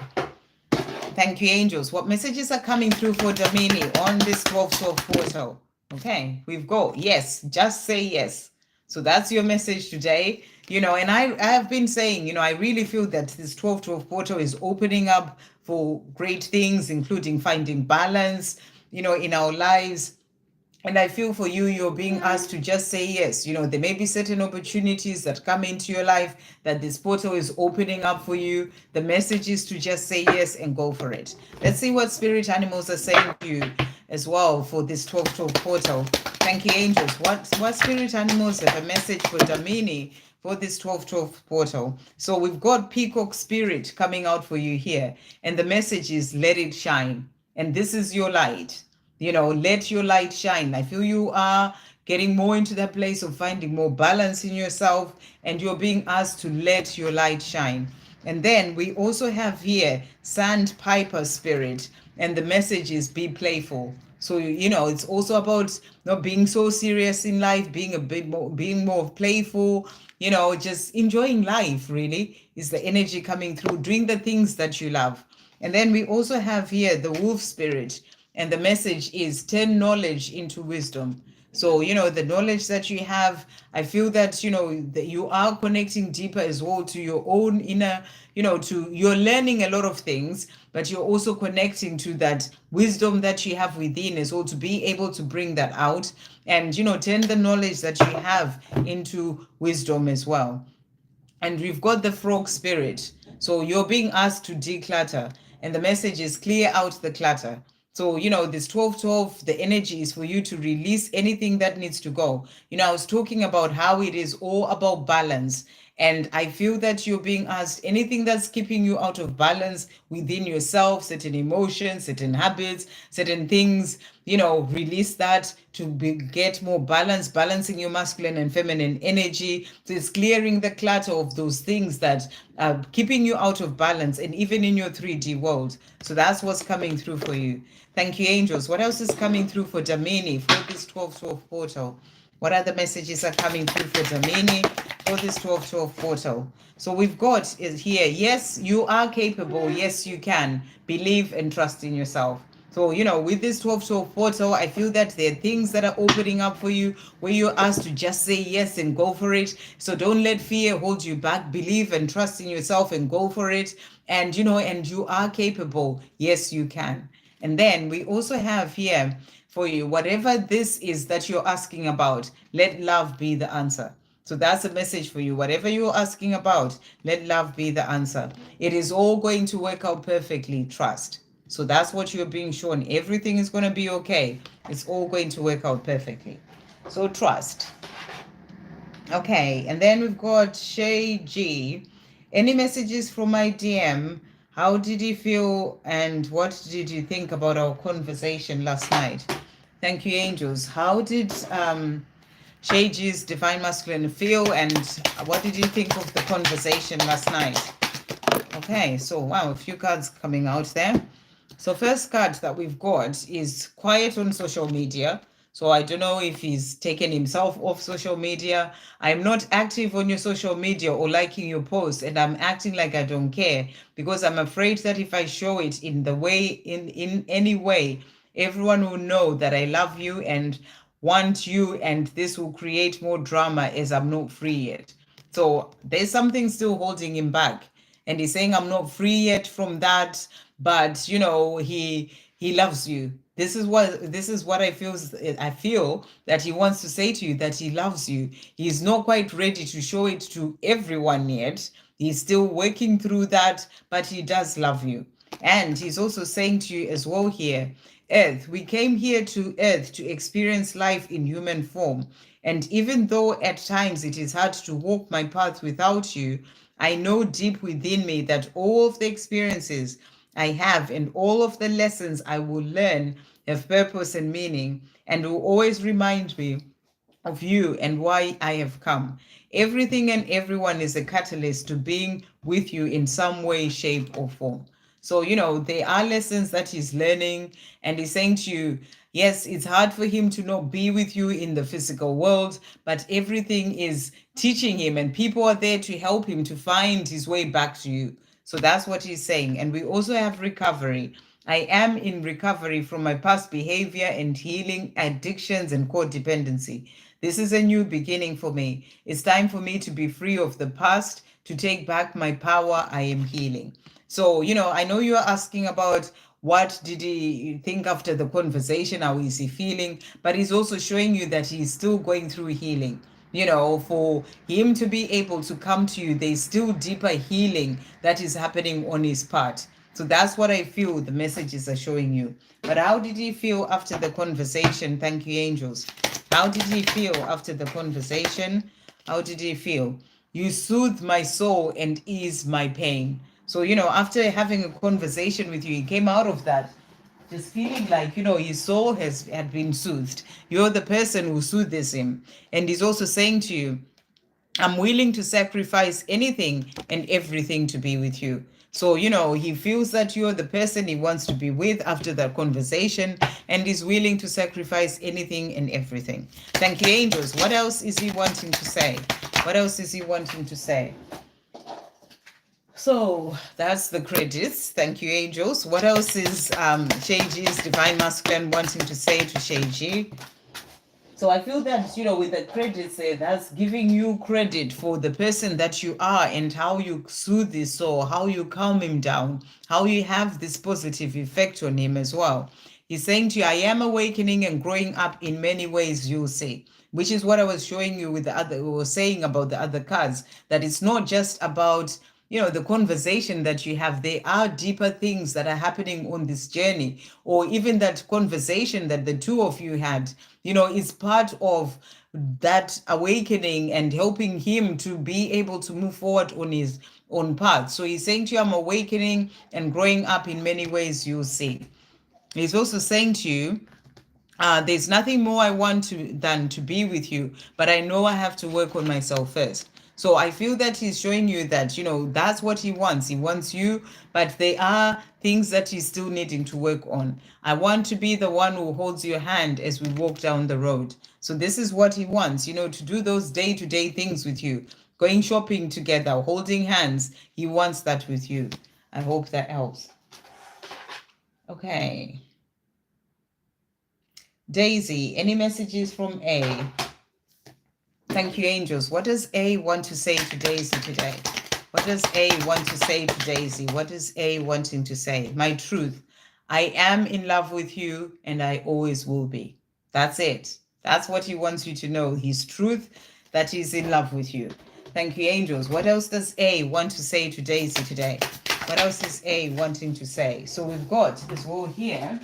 Thank you, angels. What messages are coming through for Damini on this 1212 portal? Okay, we've got yes. Just say yes. So that's your message today. And I have been saying, I really feel that this 1212 portal is opening up for great things, including finding balance, in our lives. And I feel for you, you're being asked to just say yes. There may be certain opportunities that come into your life that this portal is opening up for you. The message is to just say yes and go for it. Let's see what spirit animals are saying to you as well for this 1212 portal. Thank you, angels. What spirit animals have a message for Damini for this 1212 portal? So we've got Peacock Spirit coming out for you here. And the message is let it shine. And this is your light. Let your light shine. I feel you are getting more into that place of finding more balance in yourself, and you're being asked to let your light shine. And then we also have here Sandpiper Spirit, and the message is be playful. So, it's also about not being so serious in life, being more playful, just enjoying life, really, is the energy coming through, doing the things that you love. And then we also have here the Wolf Spirit, and the message is turn knowledge into wisdom. So, the knowledge that you have, I feel that, that you are connecting deeper as well to your own inner, you're learning a lot of things, but you're also connecting to that wisdom that you have within as well, to be able to bring that out and, turn the knowledge that you have into wisdom as well. And we've got the Frog Spirit. So you're being asked to declutter, and the message is clear out the clutter. So, this 1212, the energy is for you to release anything that needs to go. I was talking about how it is all about balance. And I feel that you're being asked anything that's keeping you out of balance within yourself, certain emotions, certain habits, certain things, release that to get more balance, balancing your masculine and feminine energy. So it's clearing the clutter of those things that are keeping you out of balance and even in your 3D world. So that's what's coming through for you. Thank you, angels. What else is coming through for Damini for this 12/12 portal? What other messages are coming through for Damini for this 12/12 portal? So we've got is here, yes, you are capable. Yes, you can. Believe and trust in yourself. So, with this 12/12 portal, I feel that there are things that are opening up for you where you're asked to just say yes and go for it. So don't let fear hold you back. Believe and trust in yourself and go for it. And, and you are capable. Yes, you can. And then we also have here for you, whatever this is that you're asking about, let love be the answer. So that's a message for you. Whatever you're asking about, let love be the answer. It is all going to work out perfectly. Trust. So that's what you're being shown. Everything is going to be okay. It's all going to work out perfectly. So trust. Okay. And then we've got Shay G. Any messages from my DM? How did you feel and what did you think about our conversation last night? Thank you, angels. How did Shay G's Divine Masculine feel and what did you think of the conversation last night? Okay, so wow, a few cards coming out there. So first card that we've got is quiet on social media. So I don't know if he's taken himself off social media. I'm not active on your social media or liking your posts, and I'm acting like I don't care because I'm afraid that if I show it in the way, in any way, everyone will know that I love you and want you, and this will create more drama as I'm not free yet. So there's something still holding him back. And he's saying, I'm not free yet from that, but he loves you. This is what I feel that he wants to say to you, that he loves you. He's not quite ready to show it to everyone yet. He's still working through that, but he does love you. And he's also saying to you as well here, Earth, we came here to Earth to experience life in human form. And even though at times it is hard to walk my path without you, I know deep within me that all of the experiences I have and all of the lessons I will learn have purpose and meaning and will always remind me of you and why I have come. Everything and everyone is a catalyst to being with you in some way, shape, or form. So, there are lessons that he's learning, and he's saying to you, yes, it's hard for him to not be with you in the physical world, but everything is teaching him, and people are there to help him to find his way back to you. So that's what he's saying. And we also have recovery. I am in recovery from my past behavior and healing addictions and codependency. This is a new beginning for me. It's time for me to be free of the past, to take back my power. I am healing. So, I know you're asking about what did he think after the conversation, how is he feeling, but he's also showing you that he's still going through healing. For him to be able to come to you, there's still deeper healing that is happening on his part. So that's what I feel the messages are showing you. But how did he feel after the conversation? Thank you, angels. How did he feel after the conversation? How did he feel? You soothe my soul and ease my pain. So, after having a conversation with you, he came out of that just feeling like, his soul had been soothed. You're the person who soothes him. And he's also saying to you, I'm willing to sacrifice anything and everything to be with you. So, he feels that you're the person he wants to be with after that conversation and is willing to sacrifice anything and everything. Thank you, angels. What else is he wanting to say? What else is he wanting to say? So that's the credits. Thank you, angels. What else is Shay G's Divine Masculine wanting to say to Shay G? So I feel that, with the credits there, that's giving you credit for the person that you are and how you soothe his soul, how you calm him down, how you have this positive effect on him as well. He's saying to you, I am awakening and growing up in many ways, you'll say, which is what I was showing you with was saying about the other cards, that it's not just about the conversation that you have. There are deeper things that are happening on this journey, or even that conversation that the two of you had, is part of that awakening and helping him to be able to move forward on his own path. So he's saying to you, I'm awakening and growing up in many ways, you'll see. He's also saying to you, there's nothing more I want than to be with you, but I know I have to work on myself first. So I feel that he's showing you that, that's what he wants. He wants you, but there are things that he's still needing to work on. I want to be the one who holds your hand as we walk down the road. So this is what he wants, to do those day-to-day things with you, going shopping together, holding hands. He wants that with you. I hope that helps. Okay. Daisy, any messages from A? Thank you, angels. What does A want to say to Daisy today? What does A want to say to Daisy? What is A wanting to say? My truth. I am in love with you and I always will be. That's it. That's what he wants you to know. His truth, that he's in love with you. Thank you, angels. What else does A want to say to Daisy today? What else is A wanting to say? So we've got this wall here.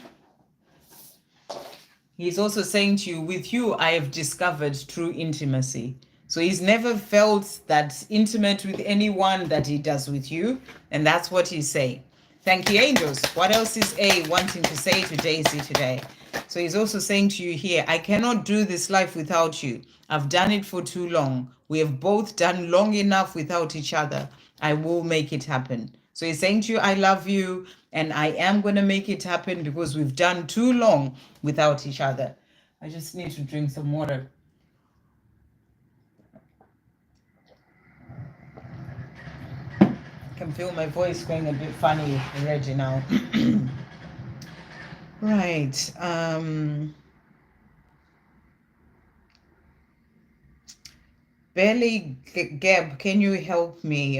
He's also saying to you, with you, I have discovered true intimacy. So he's never felt that intimate with anyone that he does with you. And that's what he's saying. Thank you, angels. What else is A wanting to say to Daisy today? So he's also saying to you here, I cannot do this life without you. I've done it for too long. We have both done long enough without each other. I will make it happen. So he's saying to you, I love you, and I am going to make it happen because we've done too long without each other. I just need to drink some water. I can feel my voice going a bit funny already now. Right. Belly Gab, can you help me?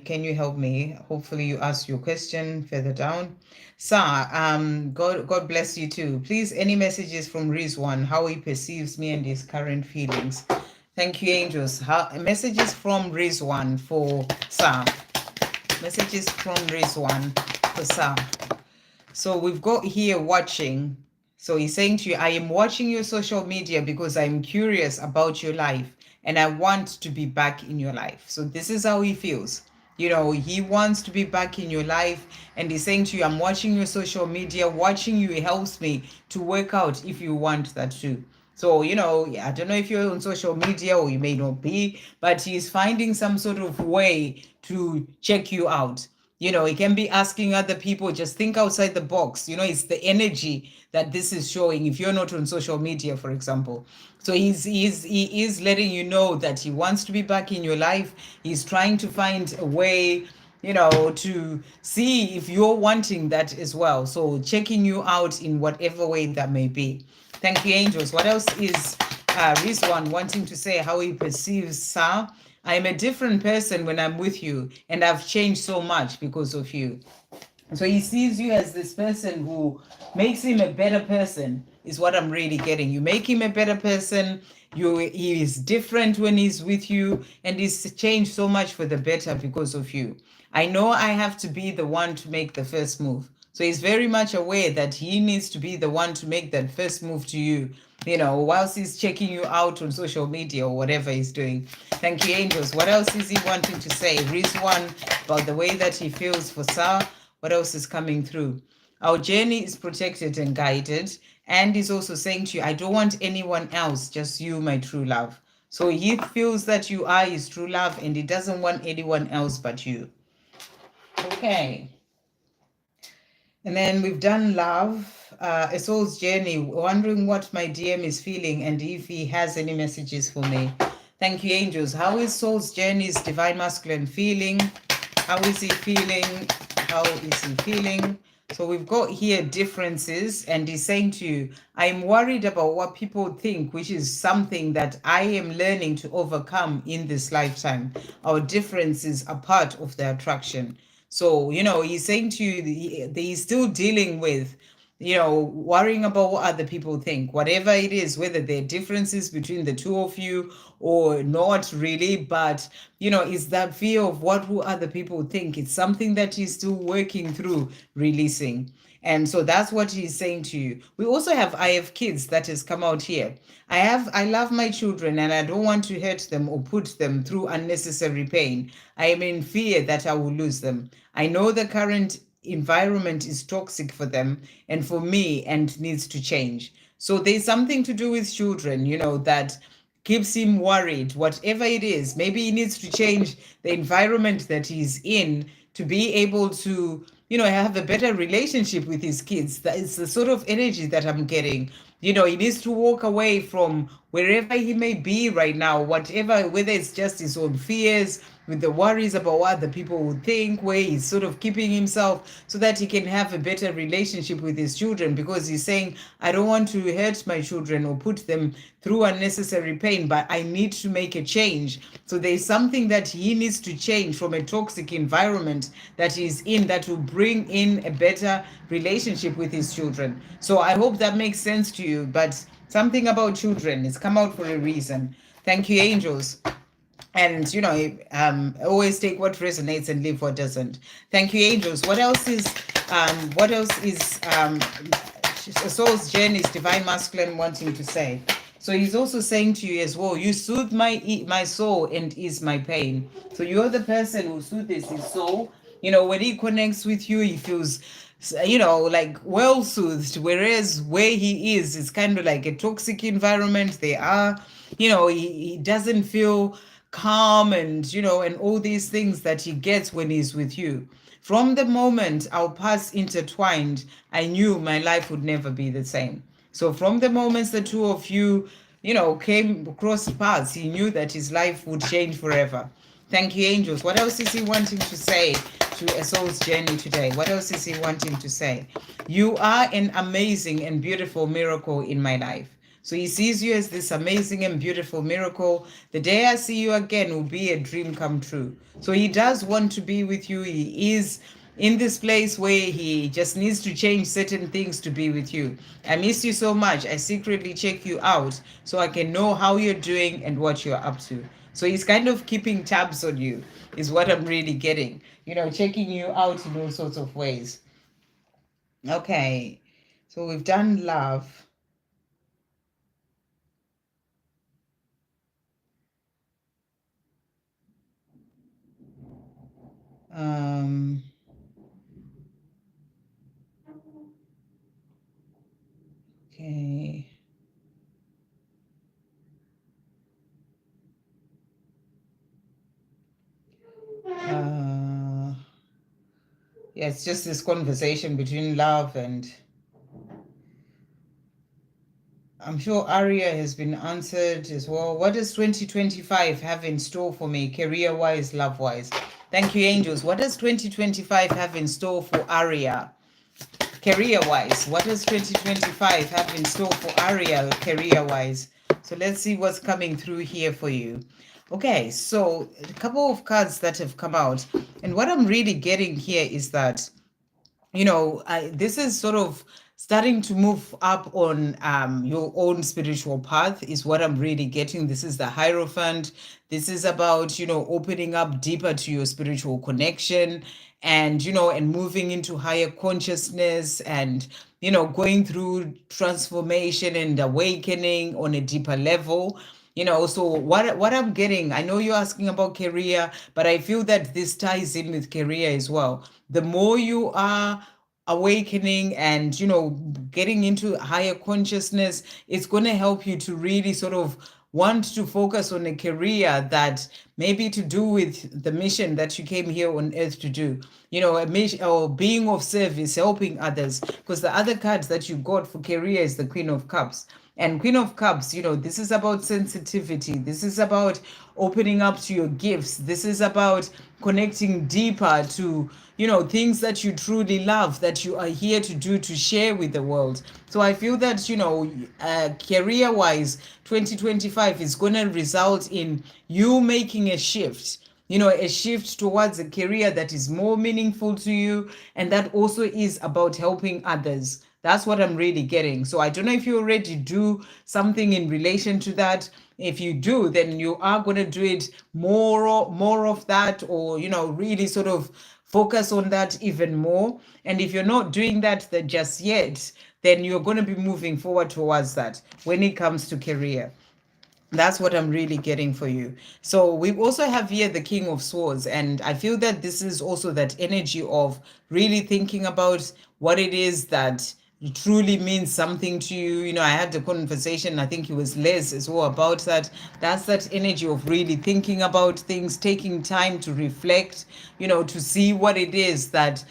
Can you help me? Hopefully you ask your question further down. Sa, God bless you too. Please, any messages from Rizwan, how he perceives me and his current feelings. Thank you, angels. Messages from Rizwan for Sa. Messages from Rizwan for Sa. So we've got here watching. So he's saying to you, I am watching your social media because I'm curious about your life. And I want to be back in your life. So this is how he feels. He wants to be back in your life. And he's saying to you, I'm watching your social media. Watching you helps me to work out if you want that too. So, I don't know if you're on social media or you may not be, but he's finding some sort of way to check you out. He can be asking other people, just think outside the box. It's the energy that this is showing if you're not on social media, for example. So he is letting you know that he wants to be back in your life. He's trying to find a way, to see if you're wanting that as well. So checking you out in whatever way that may be. Thank you, angels. What else is Rizwan wanting to say, how he perceives Sa? I am a different person when I'm with you, and I've changed so much because of you. So he sees you as this person who makes him a better person, is what I'm really getting. You make him a better person. He is different when he's with you, and he's changed so much for the better because of you. I know I have to be the one to make the first move. So he's very much aware that he needs to be the one to make that first move to you, whilst he's checking you out on social media or whatever he's doing. Thank you, angels. What else is he wanting to say? Rizwan, about the way that he feels for Sa. What else is coming through? Our journey is protected and guided. And he's also saying to you, I don't want anyone else, just you, my true love. So he feels that you are his true love and he doesn't want anyone else but you. Okay. And then we've done love, a soul's journey, wondering what my DM is feeling and if he has any messages for me. Thank you, angels. How is soul's journey's divine masculine feeling? How is he feeling? How is he feeling? So we've got here differences, and he's saying to you, I'm worried about what people think, which is something that I am learning to overcome in this lifetime. Our differences are part of the attraction. So, he's saying to you, he's still dealing with worrying about what other people think, whatever it is, whether there are differences between the two of you or not really, but it's that fear of what will other people think. It's something that he's still working through releasing. And so that's what he's saying to you. We also have I have kids that has come out here. I love my children and I don't want to hurt them or put them through unnecessary pain. I am in fear that I will lose them. I know the current environment is toxic for them and for me and needs to change. So there's something to do with children, that keeps him worried, whatever it is. Maybe he needs to change the environment that he's in to be able to, have a better relationship with his kids. That is the sort of energy that I'm getting. He needs to walk away from wherever he may be right now, whatever, whether it's just his own fears, with the worries about what the people would think, where he's sort of keeping himself so that he can have a better relationship with his children, because he's saying, I don't want to hurt my children or put them through unnecessary pain, but I need to make a change. So there's something that he needs to change from a toxic environment that he's in that will bring in a better relationship with his children. So I hope that makes sense to you, but something about children is come out for a reason. Thank you, angels. And always take what resonates and leave what doesn't. Thank you, angels. What else is soul's journey is divine masculine wanting to say? So he's also saying to you as well, you soothe my soul and ease my pain. So you're the person who soothes his soul. When he connects with you, he feels like well soothed, whereas where he is, it's kind of like a toxic environment. He doesn't feel calm and all these things that he gets when he's with you. From the moment our paths intertwined, I knew my life would never be the same. So from the moments the two of you came across paths, he knew that his life would change forever. Thank you, angels. What else is he wanting to say to a soul's journey today? What else is he wanting to say? You are an amazing and beautiful miracle in my life. So he sees you as this amazing and beautiful miracle. The day I see you again will be a dream come true. So he does want to be with you. He is in this place where he just needs to change certain things to be with you. I miss you so much. I secretly check you out so I can know how you're doing and what you're up to. So he's kind of keeping tabs on you, is what I'm really getting. Checking you out in all sorts of ways. Okay, so we've done love. Okay. Yeah, it's just this conversation between love and I'm sure Aria has been answered as well. What does 2025 have in store for me, career-wise, love-wise? Thank you, angels. What does 2025 have in store for Aria, career-wise? What does 2025 have in store for Aria, career-wise? So let's see what's coming through here for you. Okay, so a couple of cards that have come out. And what I'm really getting here is that, this is sort of starting to move up on your own spiritual path is what I'm really getting. This is the Hierophant. This is about, opening up deeper to your spiritual connection and, and moving into higher consciousness and, going through transformation and awakening on a deeper level. So what I'm getting, I know you're asking about career, but I feel that this ties in with career as well. The more you are awakening and getting into higher consciousness, it's going to help you to really sort of want to focus on a career that maybe to do with the mission that you came here on earth to do, a mission or being of service, helping others, because the other cards that you got for career is the Queen of Cups. And Queen of Cups, this is about sensitivity. This is about opening up to your gifts. This is about connecting deeper to, things that you truly love, that you are here to do, to share with the world. So I feel that, career-wise, 2025 is going to result in you making a shift. A shift towards a career that is more meaningful to you and that also is about helping others. That's what I'm really getting. So I don't know if you already do something in relation to that. If you do, then you are going to do it more of that, or really sort of focus on that even more. And if you're not doing that just yet, then you're going to be moving forward towards that when it comes to career. That's what I'm really getting for you. So we also have here the King of Swords, and I feel that this is also that energy of really thinking about what it is that truly means something to you. I had a conversation, I think it was Les as well, about that. That's that energy of really thinking about things, taking time to reflect, to see what it is that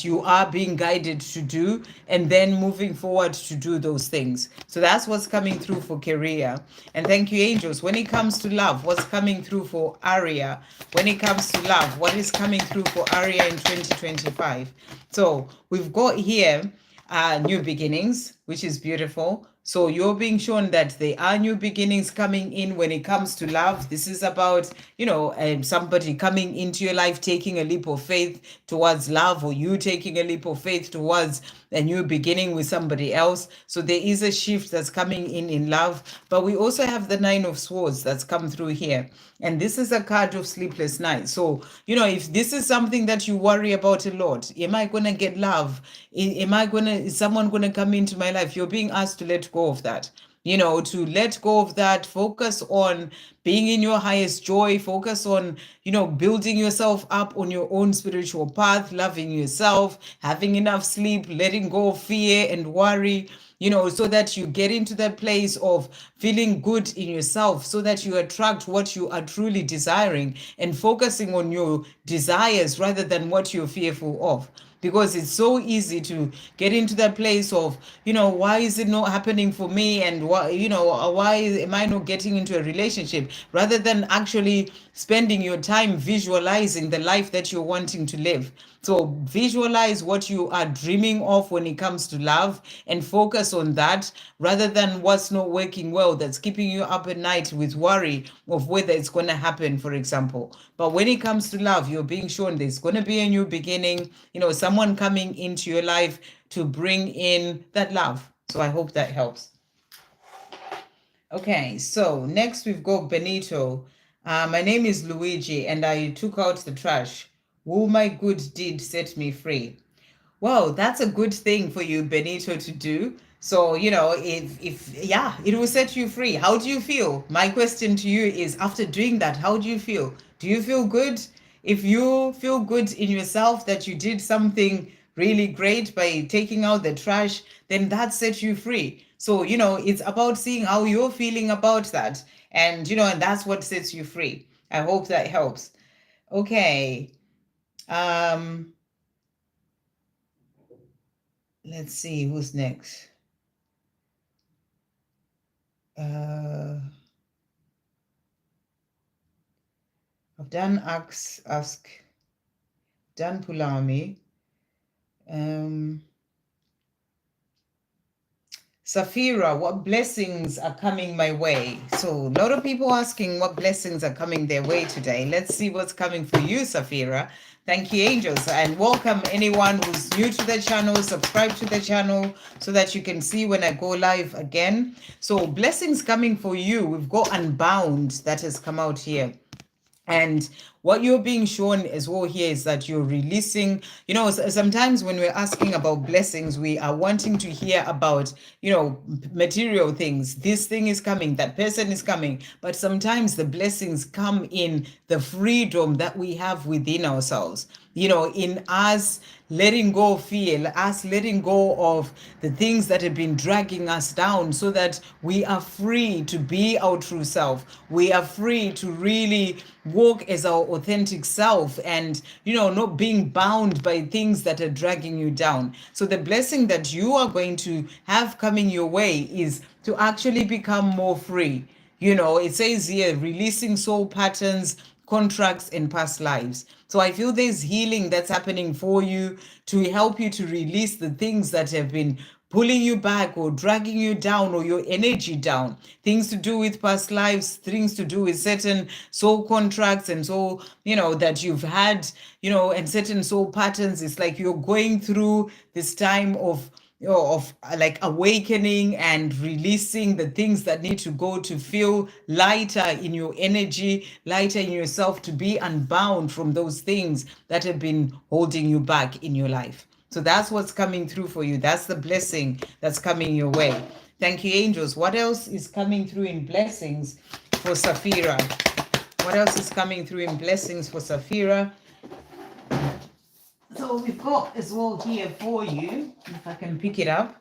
you are being guided to do, and then moving forward to do those things. So that's what's coming through for career. And thank you, angels. When it comes to love, what's coming through for Aria? When it comes to love, what is coming through for Aria in 2025? So we've got here new beginnings, which is beautiful. So you're being shown that there are new beginnings coming in when it comes to love. This is about, somebody coming into your life, taking a leap of faith towards love, or you taking a leap of faith towards a new beginning with somebody else. So there is a shift that's coming in love. But we also have the Nine of Swords that's come through here. And this is a card of sleepless nights. So, if this is something that you worry about a lot, am I going to get love? Is someone going to come into my life? You're being asked to let go of that. To let go of that, focus on being in your highest joy, focus on, building yourself up on your own spiritual path, loving yourself, having enough sleep, letting go of fear and worry, so that you get into that place of feeling good in yourself, so that you attract what you are truly desiring, and focusing on your desires rather than what you're fearful of. Because it's so easy to get into that place of, why is it not happening for me? And why am I not getting into a relationship? Rather than actually spending your time visualizing the life that you're wanting to live. So visualize what you are dreaming of when it comes to love, and focus on that rather than what's not working well, that's keeping you up at night with worry of whether it's going to happen, for example. But when it comes to love, you're being shown there's going to be a new beginning, someone coming into your life to bring in that love. So I hope that helps. Okay, so next we've got Benito. My name is Luigi, and I took out the trash. Will my good deed set me free? Well, that's a good thing for you, Benito, to do. So, if yeah, it will set you free. How do you feel? My question to you is, after doing that, how do you feel? Do you feel good? If you feel good in yourself that you did something really great by taking out the trash, then that sets you free. So, it's about seeing how you're feeling about that. And, and that's what sets you free. I hope that helps. Okay. Let's see who's next. I've done ask, done Pulami. Safira, what blessings are coming my way? So a lot of people asking what blessings are coming their way today. Let's see what's coming for you, Safira. Thank you, angels, and welcome anyone who's new to the channel. Subscribe to the channel so that you can see when I go live again. So blessings coming for you. We've got Unbound that has come out here. And what you're being shown as well here is that you're releasing, sometimes when we're asking about blessings, we are wanting to hear about, material things. This thing is coming, that person is coming. But sometimes the blessings come in the freedom that we have within ourselves, in us letting go of fear, us letting go of the things that have been dragging us down, so that we are free to be our true self. We are free to really walk as our authentic self, and not being bound by things that are dragging you down. So the blessing that you are going to have coming your way is to actually become more free. It says here, releasing soul patterns, contracts, and past lives. So I feel there's healing that's happening for you to help you to release the things that have been pulling you back or dragging you down, or your energy down. Things to do with past lives, things to do with certain soul contracts, and so, that you've had, and certain soul patterns. It's like you're going through this time of of like awakening and releasing the things that need to go to feel lighter in your energy, lighter in yourself, to be unbound from those things that have been holding you back in your life. So that's what's coming through for you. That's the blessing that's coming your way. Thank you, angels. What else is coming through in blessings for Safira? What else is coming through in blessings for Safira? So we've got as well here for you, if I can pick it up,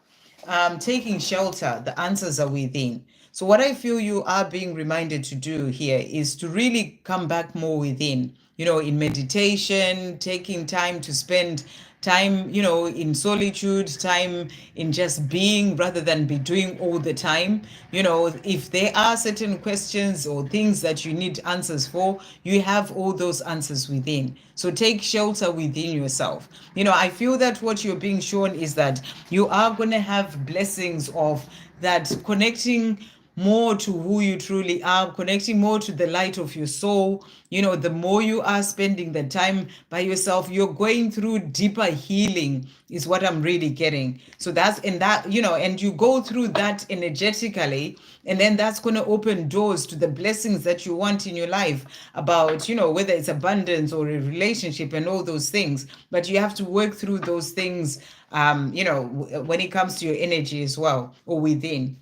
taking shelter, the answers are within. So what I feel you are being reminded to do here is to really come back more within, in meditation, taking time to spend time, in solitude, time in just being rather than be doing all the time. If there are certain questions or things that you need answers for, you have all those answers within. So take shelter within yourself. I feel that what you're being shown is that you are going to have blessings of that, connecting more to who you truly are, connecting more to the light of your soul. The more you are spending the time by yourself, you're going through deeper healing, is what I'm really getting. So that's in that, and you go through that energetically, and then that's going to open doors to the blessings that you want in your life, about, whether it's abundance or a relationship and all those things. But you have to work through those things, when it comes to your energy as well, or within.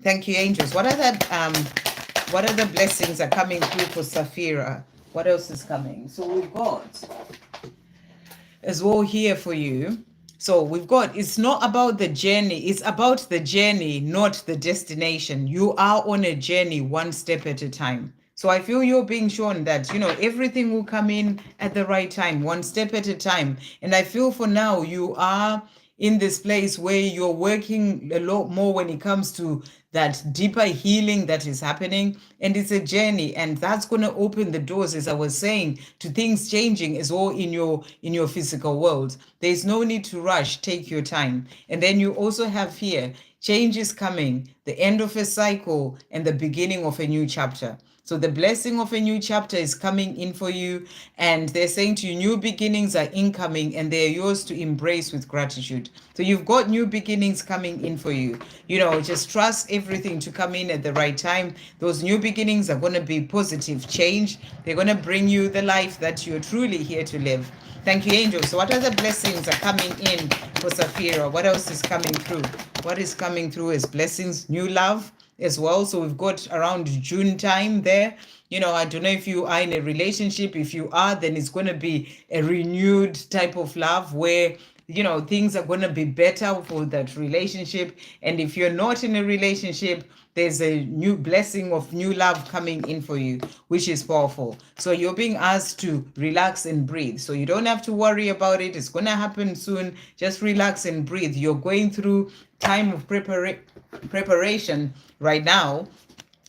Thank you, angels. What other blessings are coming through for Safira? What else is coming? So we've got as well here for you. So we've got, it's not about the journey, it's about the journey, not the destination. You are on a journey, one step at a time. So I feel you're being shown that, everything will come in at the right time, one step at a time. And I feel for now you are in this place where you're working a lot more when it comes to that deeper healing that is happening, and it's a journey, and that's going to open the doors, as I was saying, to things changing as well in your physical world. There's no need to rush. Take your time. And then you also have here, change is coming, the end of a cycle and the beginning of a new chapter. So the blessing of a new chapter is coming in for you, and they're saying to you, new beginnings are incoming, and they're yours to embrace with gratitude. So you've got new beginnings coming in for you. Just trust everything to come in at the right time. Those new beginnings are going to be positive change. They're going to bring you the life that you're truly here to live. Thank you, angels. So what other blessings are coming in for Safira? What else is coming through? What is coming through is blessings, new love as well. So we've got around June time there. I don't know if you are in a relationship. If you are, then it's going to be a renewed type of love where, things are going to be better for that relationship. And if you're not in a relationship, there's a new blessing of new love coming in for you, which is powerful. So you're being asked to relax and breathe. So you don't have to worry about it. It's going to happen soon. Just relax and breathe. You're going through time of preparation right now,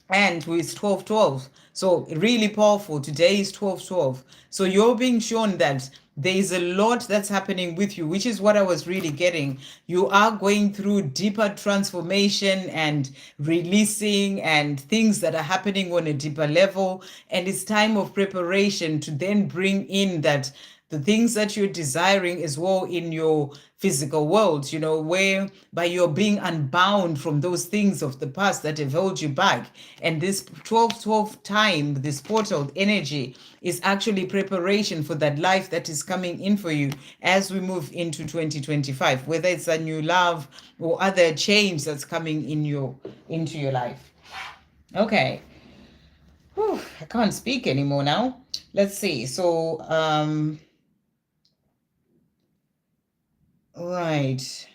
and with 12-12. So really powerful. Today is 12-12. So you're being shown that there is a lot that's happening with you, which is what I was really getting. You are going through deeper transformation and releasing, and things that are happening on a deeper level. And it's time of preparation to then bring in that the things that you're desiring as well in your physical world, whereby you're being unbound from those things of the past that have held you back. And this 12-12 time, this portal energy, is actually preparation for that life that is coming in for you as we move into 2025, whether it's a new love or other change that's coming into your life. Okay. Whew, I can't speak anymore now. Let's see. So, right.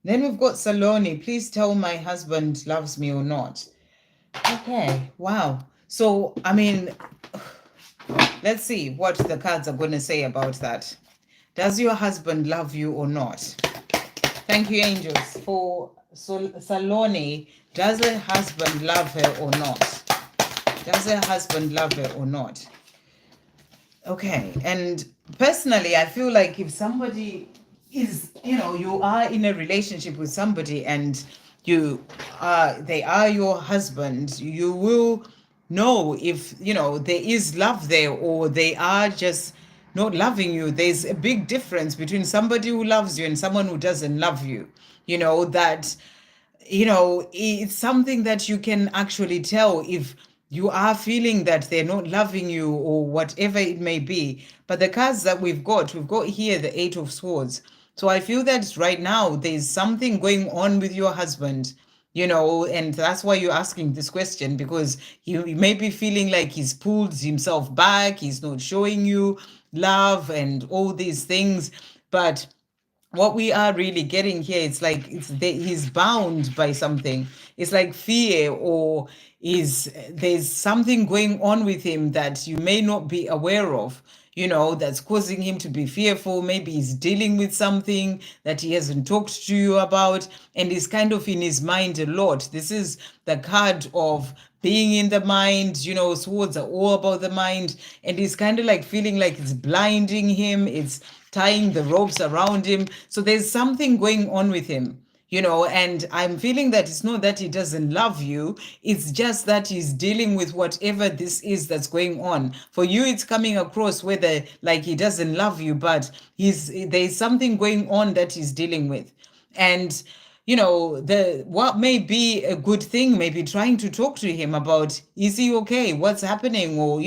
Then we've got Saloni. Please tell my husband loves me or not. Okay. Wow. So, let's see what the cards are going to say about that. Does your husband love you or not? Thank you, angels. For Saloni, does her husband love her or not? Does her husband love her or not? Okay. And personally, I feel like if somebody is, you are in a relationship with somebody and they are your husband, you will know if, there is love there, or they are just not loving you. There's a big difference between somebody who loves you and someone who doesn't love you. That it's something that you can actually tell if you are feeling that they're not loving you or whatever it may be. But the cards that we've got here the Eight of Swords. So I feel that right now there's something going on with your husband, and that's why you're asking this question, because he may be feeling like he's pulled himself back, he's not showing you love and all these things. But what we are really getting here, it's like he's bound by something. It's like fear, or there's something going on with him that you may not be aware of, that's causing him to be fearful. Maybe he's dealing with something that he hasn't talked to you about, and he's kind of in his mind a lot. This is the card of being in the mind. Swords are all about the mind, and he's kind of like feeling like it's blinding him, it's tying the ropes around him. So there's something going on with him, and I'm feeling that it's not that he doesn't love you, it's just that he's dealing with whatever this is that's going on. For you, it's coming across whether like he doesn't love you, but there's something going on that he's dealing with. And the what may be a good thing, maybe trying to talk to him about, is he okay, what's happening, or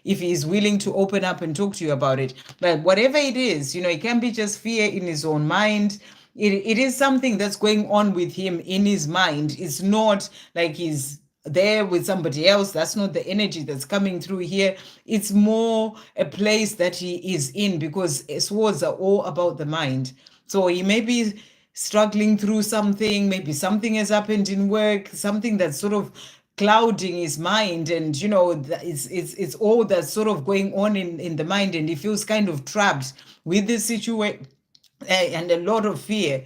if he's willing to open up and talk to you about it. But whatever it is, it can be just fear in his own mind. It is something that's going on with him in his mind. It's not like he's there with somebody else. That's not the energy that's coming through here. It's more a place that he is in, because swords are all about the mind. So he may be struggling through something. Maybe something has happened in work, something that's sort of clouding his mind, and it's all that's sort of going on in the mind, and he feels kind of trapped with this situation. And a lot of fear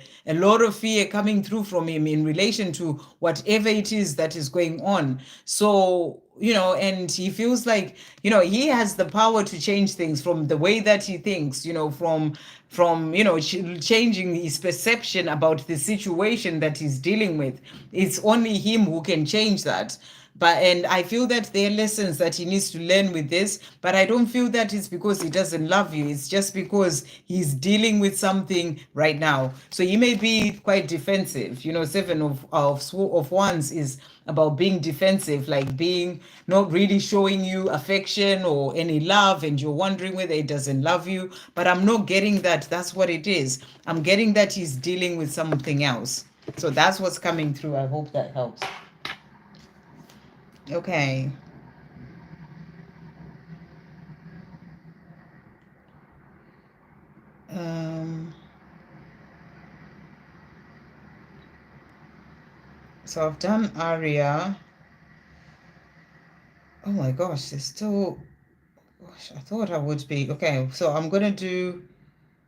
coming through from him in relation to whatever it is that is going on. So and he feels like he has the power to change things from the way that he thinks, from changing his perception about the situation that he's dealing with. It's only him who can change that. And I feel that there are lessons that he needs to learn with this, but I don't feel that it's because he doesn't love you. It's just because he's dealing with something right now. So he may be quite defensive. Seven of Wands is about being defensive, like being not really showing you affection or any love, and you're wondering whether he doesn't love you. But I'm not getting that that's what it is. I'm getting that he's dealing with something else. So that's what's coming through. I hope that helps. Okay. So I've done Aria. Oh my gosh, there's still, gosh, I thought I would be. Okay, so I'm gonna do,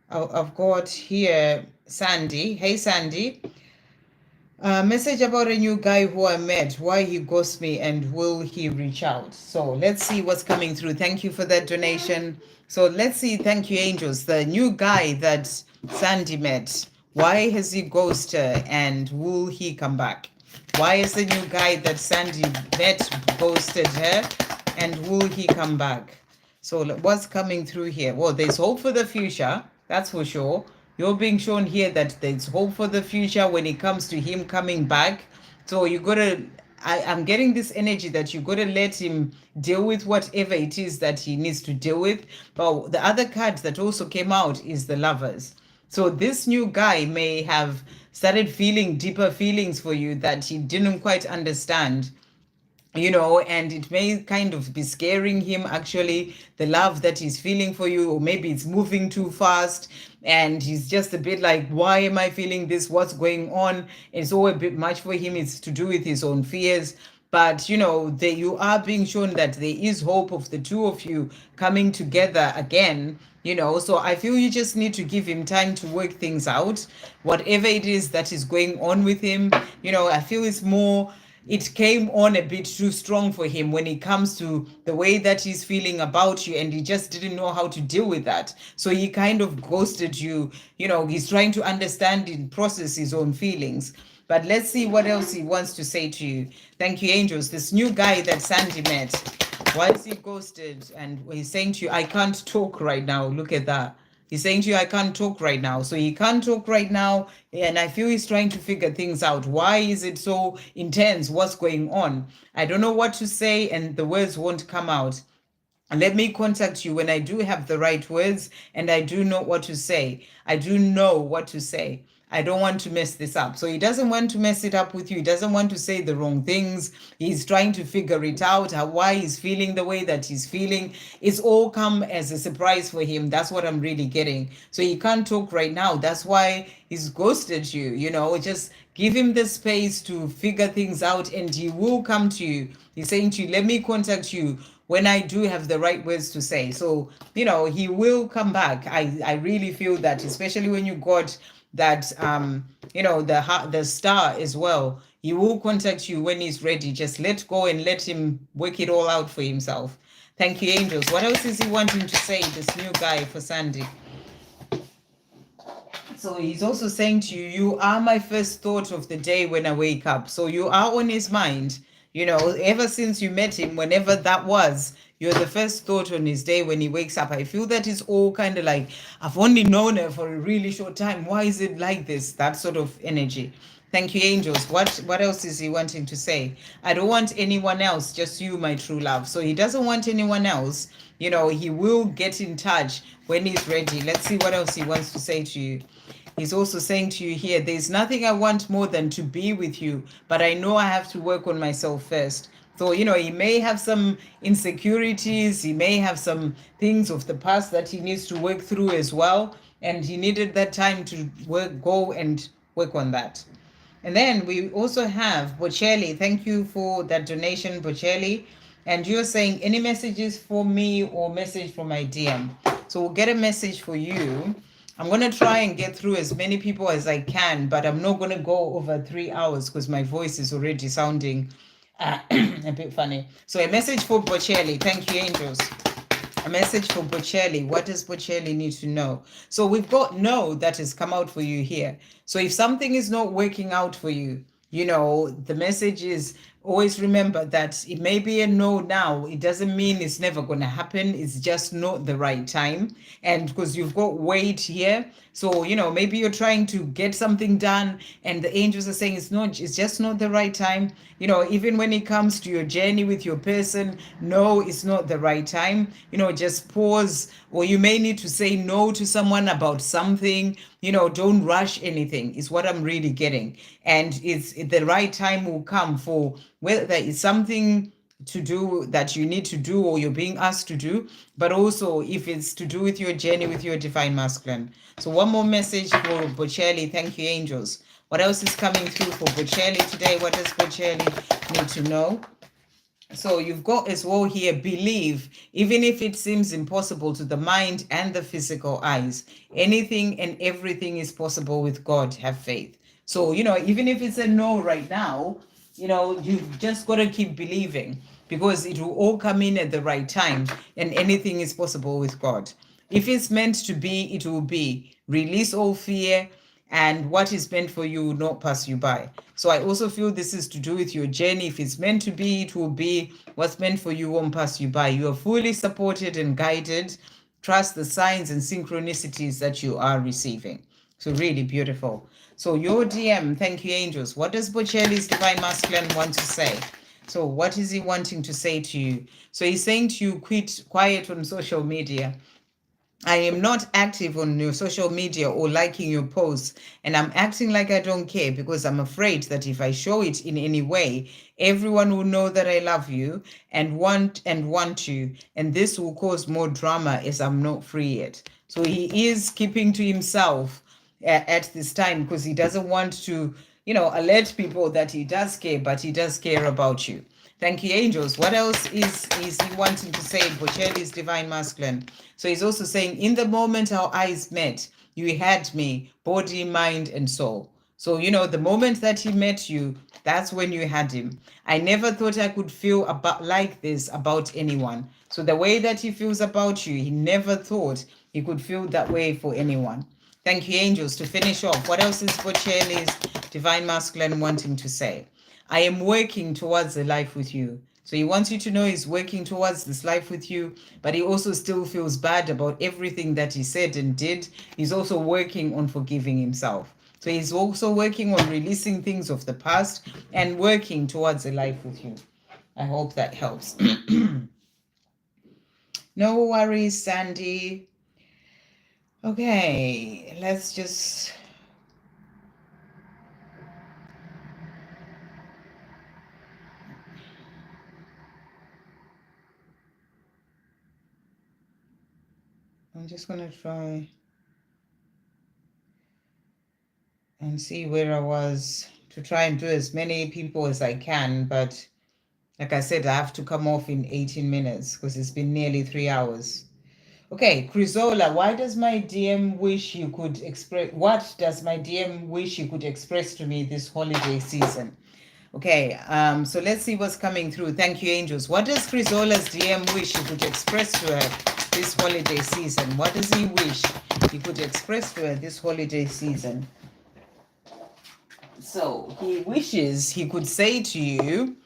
I've got here Sandy. Hey Sandy. Message about a new guy who I met, why he ghosts me, and will he reach out? So let's see what's coming through. Thank you for that donation. So let's see. Thank you, angels. The new guy that Sandy met, why has he ghosted, and will he come back? Why is the new guy that Sandy met ghosted her, and will he come back? So what's coming through here? Well, there's hope for the future, that's for sure. You're being shown here that there's hope for the future when it comes to him coming back. So you gotta, I'm getting this energy that you gotta let him deal with whatever it is that he needs to deal with. But the other card that also came out is the Lovers. So this new guy may have started feeling deeper feelings for you that he didn't quite understand. And it may kind of be scaring him, actually, the love that he's feeling for you, or maybe it's moving too fast and he's just a bit like, why am I feeling this? What's going on? It's all a bit much for him. It's to do with his own fears. But, you are being shown that there is hope of the two of you coming together again. So I feel you just need to give him time to work things out, whatever it is that is going on with him. I feel it came on a bit too strong for him when it comes to the way that he's feeling about you, and he just didn't know how to deal with that. So he kind of ghosted you. He's trying to understand and process his own feelings. But let's see what else he wants to say to you. Thank you, angels. This new guy that Sandy met, Why is he ghosted? And he's saying to you, I can't talk right now. Look at that. He's saying to you, I can't talk right now. So he can't talk right now. And I feel he's trying to figure things out. Why is it so intense? What's going on? I don't know what to say, and the words won't come out. And let me contact you when I do have the right words and I do know what to say. I do know what to say. I don't want to mess this up. So he doesn't want to mess it up with you. He doesn't want to say the wrong things. He's trying to figure it out, why he's feeling the way that he's feeling. It's all come as a surprise for him. That's what I'm really getting. So he can't talk right now. That's why he's ghosted you. Just give him the space to figure things out and he will come to you. He's saying to you, let me contact you when I do have the right words to say. So, he will come back. I really feel that, especially when you got that, the star as well. He will contact you when he's ready. Just let go and let him work it all out for himself. Thank you, angels. What else is he wanting to say, this new guy for Sandy? So he's also saying to you, you are my first thought of the day when I wake up. So you are on his mind. Ever since you met him, whenever that was, you're the first thought on his day when he wakes up. I feel that it's all kind of like, I've only known her for a really short time. Why is it like this? That sort of energy. Thank you, angels. What else is he wanting to say? I don't want anyone else, just you, my true love. So he doesn't want anyone else. He will get in touch when he's ready. Let's see what else he wants to say to you. He's also saying to you here, there's nothing I want more than to be with you, but I know I have to work on myself first. So, he may have some insecurities. He may have some things of the past that he needs to work through as well. And he needed that time to go and work on that. And then we also have Bocelli. Thank you for that donation, Bocelli. And you're saying any messages for me or message for my DM. So we'll get a message for you. I'm going to try and get through as many people as I can, but I'm not going to go over 3 hours because my voice is already sounding a bit funny. So a message for Bocelli. Thank you, angels. A message for Bocelli. What does Bocelli need to know? So we've got no that has come out for you here. So if something is not working out for you, the message is always remember that it may be a no now. It doesn't mean it's never going to happen. It's just not the right time. And because you've got weight here. So, maybe you're trying to get something done and the angels are saying it's just not the right time. Even when it comes to your journey with your person, no, it's not the right time. Just pause, or you may need to say no to someone about something. Don't rush anything is what I'm really getting. And the right time will come for whether there is something to do that you need to do or you're being asked to do, but also if it's to do with your journey with your divine masculine. So one more message for Bocelli. Thank you, angels. What else is coming through for Bocelli today? What does Bocelli need to know? So you've got as well here, believe, even if it seems impossible to the mind and the physical eyes, anything and everything is possible with God. Have faith. So, even if it's a no right now, you've just got to keep believing, because it will all come in at the right time and anything is possible with God. If it's meant to be, it will be. Release all fear, and what is meant for you will not pass you by. So I also feel this is to do with your journey. If it's meant to be, it will be. What's meant for you won't pass you by. You are fully supported and guided. Trust the signs and synchronicities that you are receiving. So really beautiful. So your DM, thank you, angels. What does Bocelli's divine masculine want to say? So what is he wanting to say to you? So he's saying to you, quit quiet on social media. I am not active on your social media or liking your posts, and I'm acting like I don't care because I'm afraid that if I show it in any way, everyone will know that I love you and want you, and this will cause more drama as I'm not free yet. So he is keeping to himself at this time because he doesn't want to, alert people that he does care, but he does care about you. Thank you, angels. What else is he wanting to say? Bocelli's divine masculine. So he's also saying, in the moment our eyes met, you had me, body, mind, and soul. So, the moment that he met you, that's when you had him. I never thought I could feel like this about anyone. So the way that he feels about you, he never thought he could feel that way for anyone. Thank you, angels. To finish off, what else is Bocelli's divine masculine wanting to say? I am working towards a life with you. So he wants you to know he's working towards this life with you, but he also still feels bad about everything that he said and did. He's also working on forgiving himself. So he's also working on releasing things of the past and working towards a life with you. I hope that helps. No worries, Sandy. Okay, let's just... I'm just going to try and see where I was to try and do as many people as I can. But like I said, I have to come off in 18 minutes because it's been nearly 3 hours. Okay, Crisola, why does my DM wish you could express, what does my DM wish you could express to me this holiday season? Okay, so let's see what's coming through. Thank you, angels. What does Crisola's DM wish you could express to her this holiday season? What does he wish he could express to her this holiday season? So he wishes he could say to you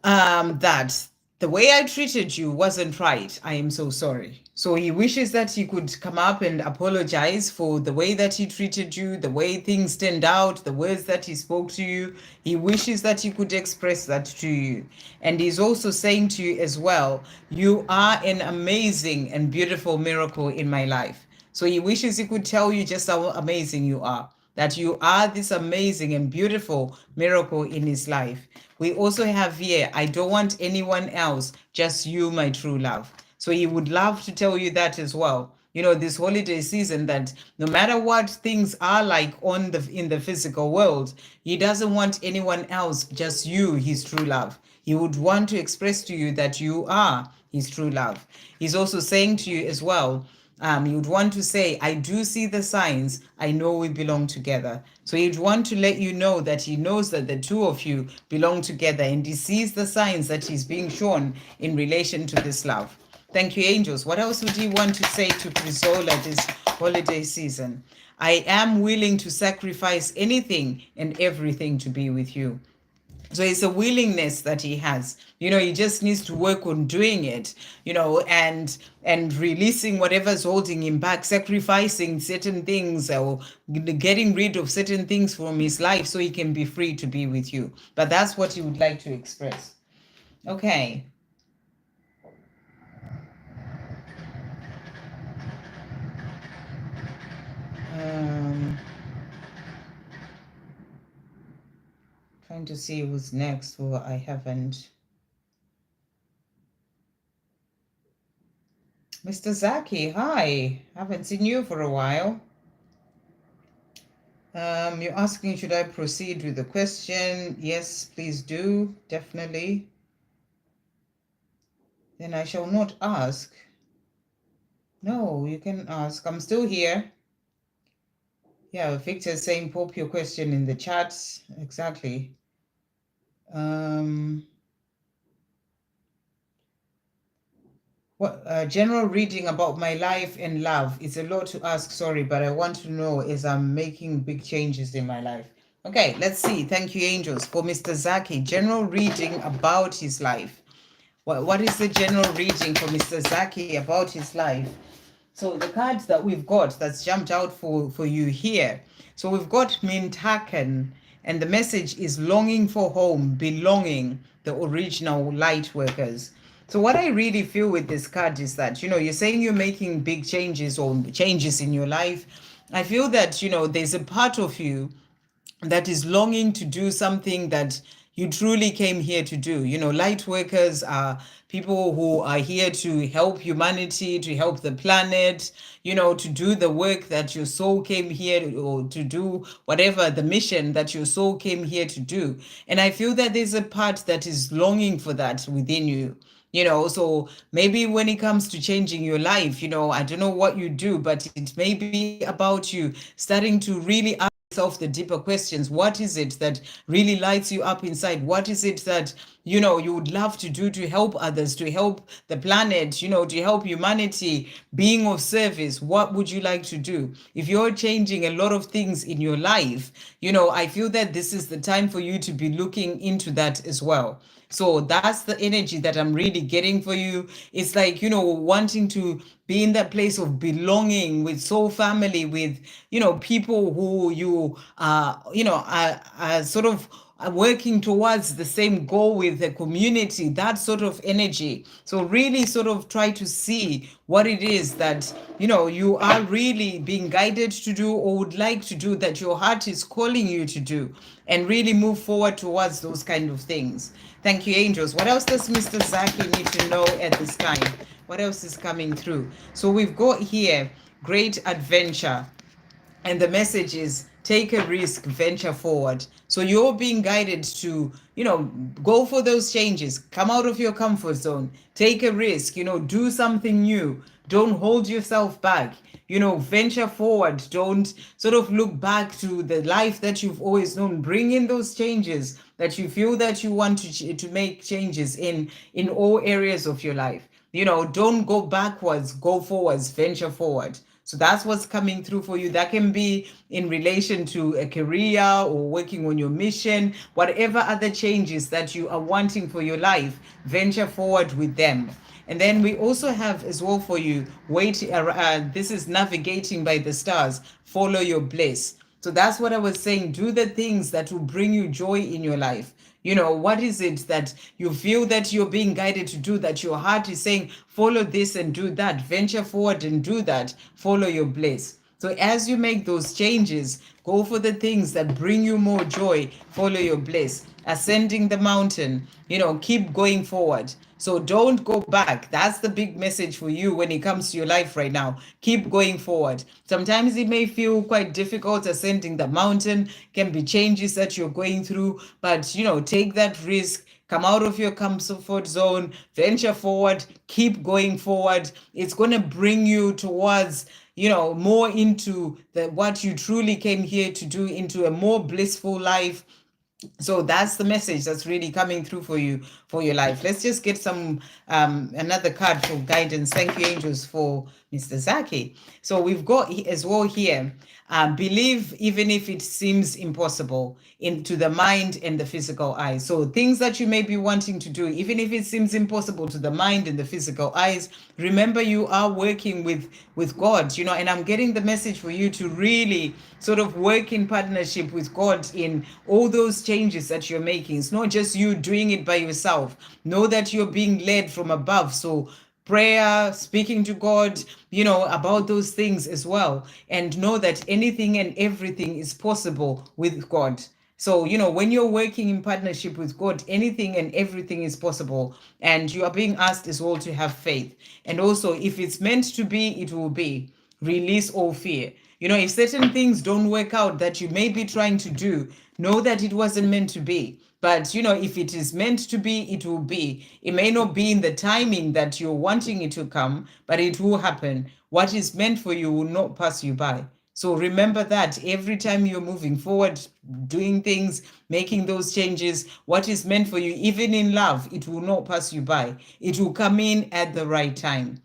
that the way I treated you wasn't right. I am so sorry. So he wishes that he could come up and apologize for the way that he treated you, the way things turned out, the words that he spoke to you. He wishes that he could express that to you. And he's also saying to you as well, you are an amazing and beautiful miracle in my life. So he wishes he could tell you just how amazing you are, that you are this amazing and beautiful miracle in his life. We also have here, I don't want anyone else, just you, my true love. So he would love to tell you that as well. You know, this holiday season, that no matter what things are like in the physical world, he doesn't want anyone else, just you, his true love. He would want to express to you that you are his true love. He's also saying to you as well, you would want to say, I do see the signs. I know we belong together. So he'd want to let you know that he knows that the two of you belong together, and he sees the signs that he's being shown in relation to this love. Thank you, angels. What else would he want to say to Crisola this holiday season? I am willing to sacrifice anything and everything to be with you. So it's a willingness that he has. You know, he just needs to work on doing it, you know, and releasing whatever's holding him back, sacrificing certain things or getting rid of certain things from his life so he can be free to be with you. But that's what he would like to express. Okay. Trying to see who's next who I haven't. Mr. Zaki, hi. Haven't seen you for a while. You're asking, should I proceed with the question? Yes, please do. Definitely. Then I shall not ask. No, you can ask. I'm still here. Yeah, Victor's saying pop your question in the chats. Exactly. What general reading about my life and love? It's a lot to ask, sorry, but I want to know as I'm making big changes in my life. Okay, let's see. Thank you, angels. For Mr. Zaki, general reading about his life. What is the general reading for Mr. Zaki about his life? So the cards that we've got that's jumped out for you here. So we've got Mintaken, and the message is longing for home, belonging, the original light workers. So what I really feel with this card is that, you know, you're saying you're making big changes or changes in your life. I feel that, you know, there's a part of you that is longing to do something that you truly came here to do. You know, light workers are people who are here to help humanity, to help the planet, you know, to do the work that your soul came here to, or to do whatever the mission that your soul came here to do. And I feel that there's a part that is longing for that within you. You know, so maybe when it comes to changing your life, you know, I don't know what you do, but it may be about you starting to really yourself the deeper questions. What is it that really lights you up inside? What is it that, you would love to do to help others, to help the planet, to help humanity, being of service? What would you like to do? If you're changing a lot of things in your life, I feel that this is the time for you to be looking into that as well. So that's the energy that I'm really getting for you. It's like, wanting to be in that place of belonging with soul family, with, people who you are sort of working towards the same goal with the community, that sort of energy. So really sort of try to see what it is that, you are really being guided to do or would like to do, that your heart is calling you to do, and really move forward towards those kind of things. Thank you, angels. What else does Mr. Zaki need to know at this time? What else is coming through? So we've got here great adventure. And the message is take a risk, venture forward. So you're being guided to, go for those changes, come out of your comfort zone, take a risk, do something new. Don't hold yourself back, venture forward. Don't sort of look back to the life that you've always known. Bring in those changes that you feel that you want to make changes in all areas of your life. Don't go backwards, go forwards, venture forward. So that's what's coming through for you. That can be in relation to a career or working on your mission, whatever other changes that you are wanting for your life, venture forward with them. And then we also have as well for you, this is navigating by the stars, follow your bliss. So that's what I was saying. Do the things that will bring you joy in your life. What is it that you feel that you're being guided to do, that your heart is saying, follow this and do that, venture forward and do that, follow your bliss. So as you make those changes, go for the things that bring you more joy, follow your bliss. Ascending the mountain, keep going forward. So don't go back. That's the big message for you when it comes to your life right now. Keep going forward. Sometimes it may feel quite difficult. Ascending the mountain can be changes that you're going through, but take that risk. Come out of your comfort zone, venture forward, keep going forward. It's going to bring you towards, more into what you truly came here to do, into a more blissful life. So that's the message that's really coming through for you, for your life. Let's just get some another card for guidance. Thank you, angels, for Mr. Zaki. So we've got as well here, believe even if it seems impossible, into the mind and the physical eyes. So things that you may be wanting to do, even if it seems impossible to the mind and the physical eyes, remember you are working with God, and I'm getting the message for you to really sort of work in partnership with God in all those changes that you're making. It's not just you doing it by yourself. Know that you're being led from above. So prayer, speaking to God, about those things as well. And know that anything and everything is possible with God. So, when you're working in partnership with God, anything and everything is possible. And you are being asked as well to have faith. And also, if it's meant to be, it will be. Release all fear. If certain things don't work out that you may be trying to do, know that it wasn't meant to be. But, if it is meant to be, it will be. It may not be in the timing that you're wanting it to come, but it will happen. What is meant for you will not pass you by. So remember that every time you're moving forward, doing things, making those changes, what is meant for you, even in love, it will not pass you by. It will come in at the right time.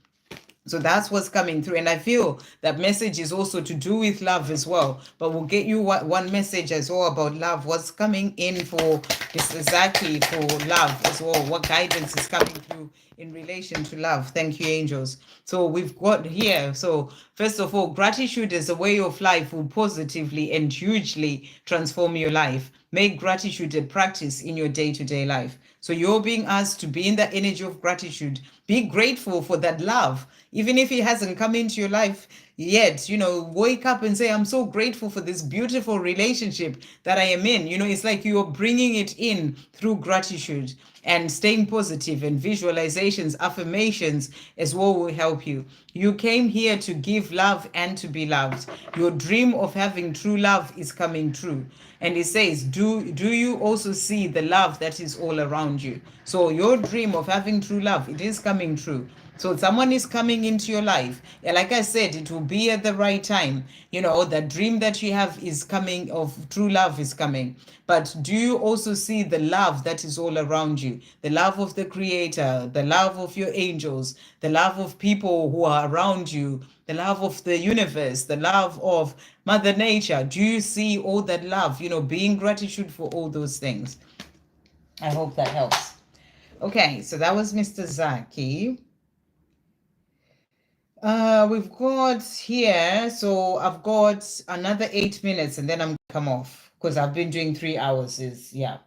So that's what's coming through. And I feel that message is also to do with love as well. But we'll get you one message as well about love. What's coming in for Mr. Zaki for love as well. What guidance is coming through in relation to love. Thank you, angels. So we've got here. So first of all, gratitude as a way of life will positively and hugely transform your life. Make gratitude a practice in your day-to-day life. So you're being asked to be in the energy of gratitude. Be grateful for that love. Even if it hasn't come into your life yet, wake up and say, I'm so grateful for this beautiful relationship that I am in. It's like you're bringing it in through gratitude, and staying positive, and visualizations, affirmations as well will help you. You came here to give love and to be loved. Your dream of having true love is coming true. And it says, do you also see the love that is all around you? So your dream of having true love, it is coming true. So someone is coming into your life. Yeah, like I said, it will be at the right time. The dream that you have is coming, of true love is coming. But do you also see the love that is all around you? The love of the Creator, the love of your angels, the love of people who are around you, the love of the universe, the love of Mother Nature. Do you see all that love? Being gratitude for all those things. I hope that helps. Okay, so that was Mr. Zaki. We've got here, so I've got another 8 minutes and then I'm gonna come off because I've been doing 3 hours. Yeah.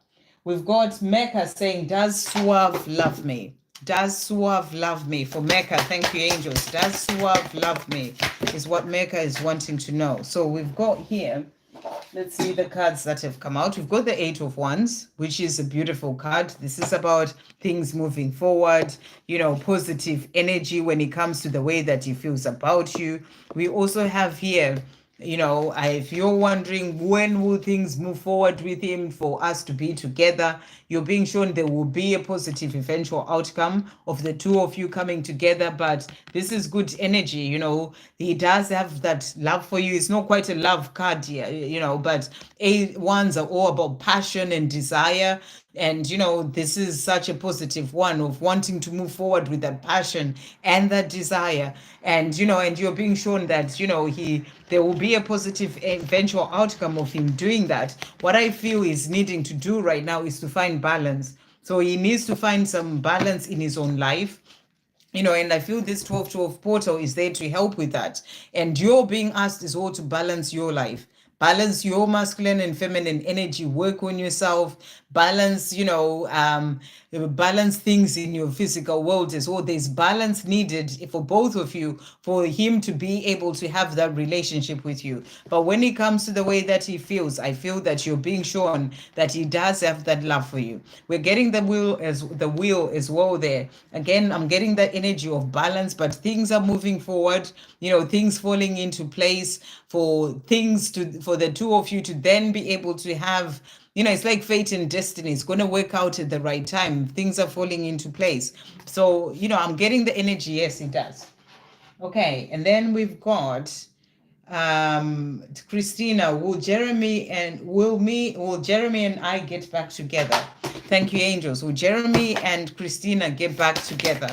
We've got Mecca saying, does Suave love me? Does Suave love me? For Mecca, thank you, angels. Does Suave love me? Is what Mecca is wanting to know. So we've got here, let's see the cards that have come out. We've got the Eight of Wands, which is a beautiful card. This is about things moving forward, positive energy when it comes to the way that he feels about you. We also have here, if you're wondering when will things move forward with him for us to be together, you're being shown there will be a positive eventual outcome of the two of you coming together. But this is good energy. He does have that love for you. It's not quite a love card here, but ones are all about passion and desire. And this is such a positive one of wanting to move forward with that passion and that desire. And and you're being shown that there will be a positive eventual outcome of him doing that. What I feel is needing to do right now is to find balance. So he needs to find some balance in his own life. And I feel this 12-12 portal is there to help with that. And you're being asked as well to balance your life. Balance your masculine and feminine energy, work on yourself, balance, balance things in your physical world as well. There's balance needed for both of you, for him to be able to have that relationship with you. But when it comes to the way that he feels, I feel that you're being shown that he does have that love for you. We're getting the wheel as well there. Again, I'm getting that energy of balance, but things are moving forward, things falling into place for the two of you to then be able to have, it's like fate and destiny. It's going to work out at the right time. Things are falling into place. So, I'm getting the energy. Yes, it does. Okay. And then we've got Christina. Will Jeremy and I get back together? Thank you, angels. Will Jeremy and Christina get back together?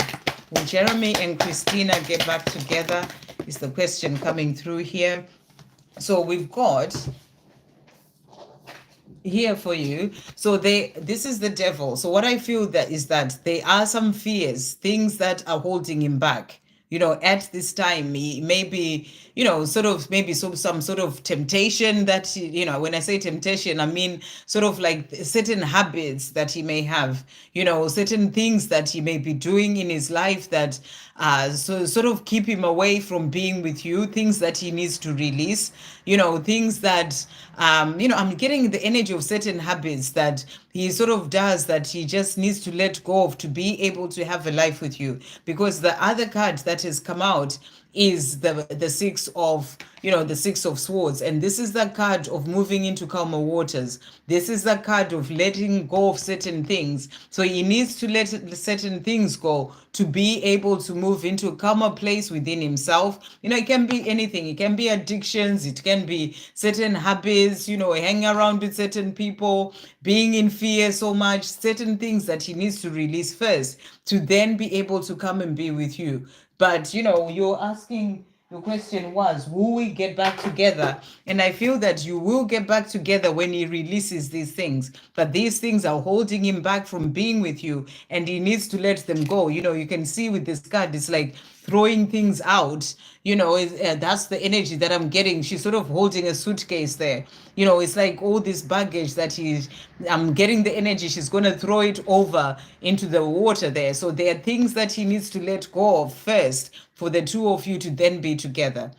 Will Jeremy and Christina get back together? Is the question coming through here. So we've got here for you. So this is the devil. So what I feel that is that there are some fears, things that are holding him back. At this time, he maybe, maybe some sort of temptation that, when I say temptation, I mean sort of like certain habits that he may have, certain things that he may be doing in his life that sort of keep him away from being with you, things that he needs to release, things that, I'm getting the energy of certain habits that he sort of does that he just needs to let go of to be able to have a life with you. Because the other card that has come out is the six of swords, and this is the card of moving into calmer waters. This is the card of letting go of certain things. So he needs to let certain things go to be able to move into a calmer place within himself. It can be anything. It can be addictions, it can be certain habits, hanging around with certain people, being in fear so much, certain things that he needs to release first to then be able to come and be with you. But you're asking, the question was, will we get back together? And I feel that you will get back together when he releases these things. But these things are holding him back from being with you, and he needs to let them go. You can see with this card, it's like throwing things out. That's the energy that I'm getting. She's sort of holding a suitcase there. It's like all this baggage that I'm getting the energy. She's going to throw it over into the water there. So there are things that he needs to let go of first for the two of you to then be together.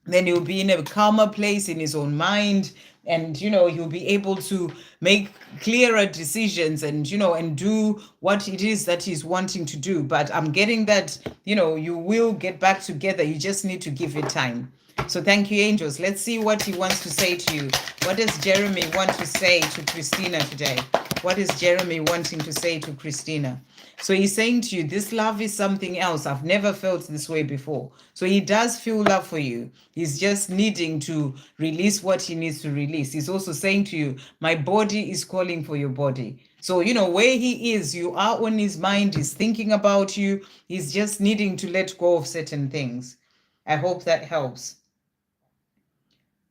Then he'll be in a calmer place in his own mind, and he'll be able to make clearer decisions and and do what it is that he's wanting to do. But I'm getting that you will get back together. You just need to give it time. So thank you, angels. Let's see what he wants to say to you. What does Jeremy want to say to Christina today? What is Jeremy wanting to say to Christina? So he's saying to you, this love is something else. I've never felt this way before. So he does feel love for you. He's just needing to release what he needs to release. He's also saying to you, my body is calling for your body. So, you know, where he is, you are on his mind. He's thinking about you. He's just needing to let go of certain things. I hope that helps.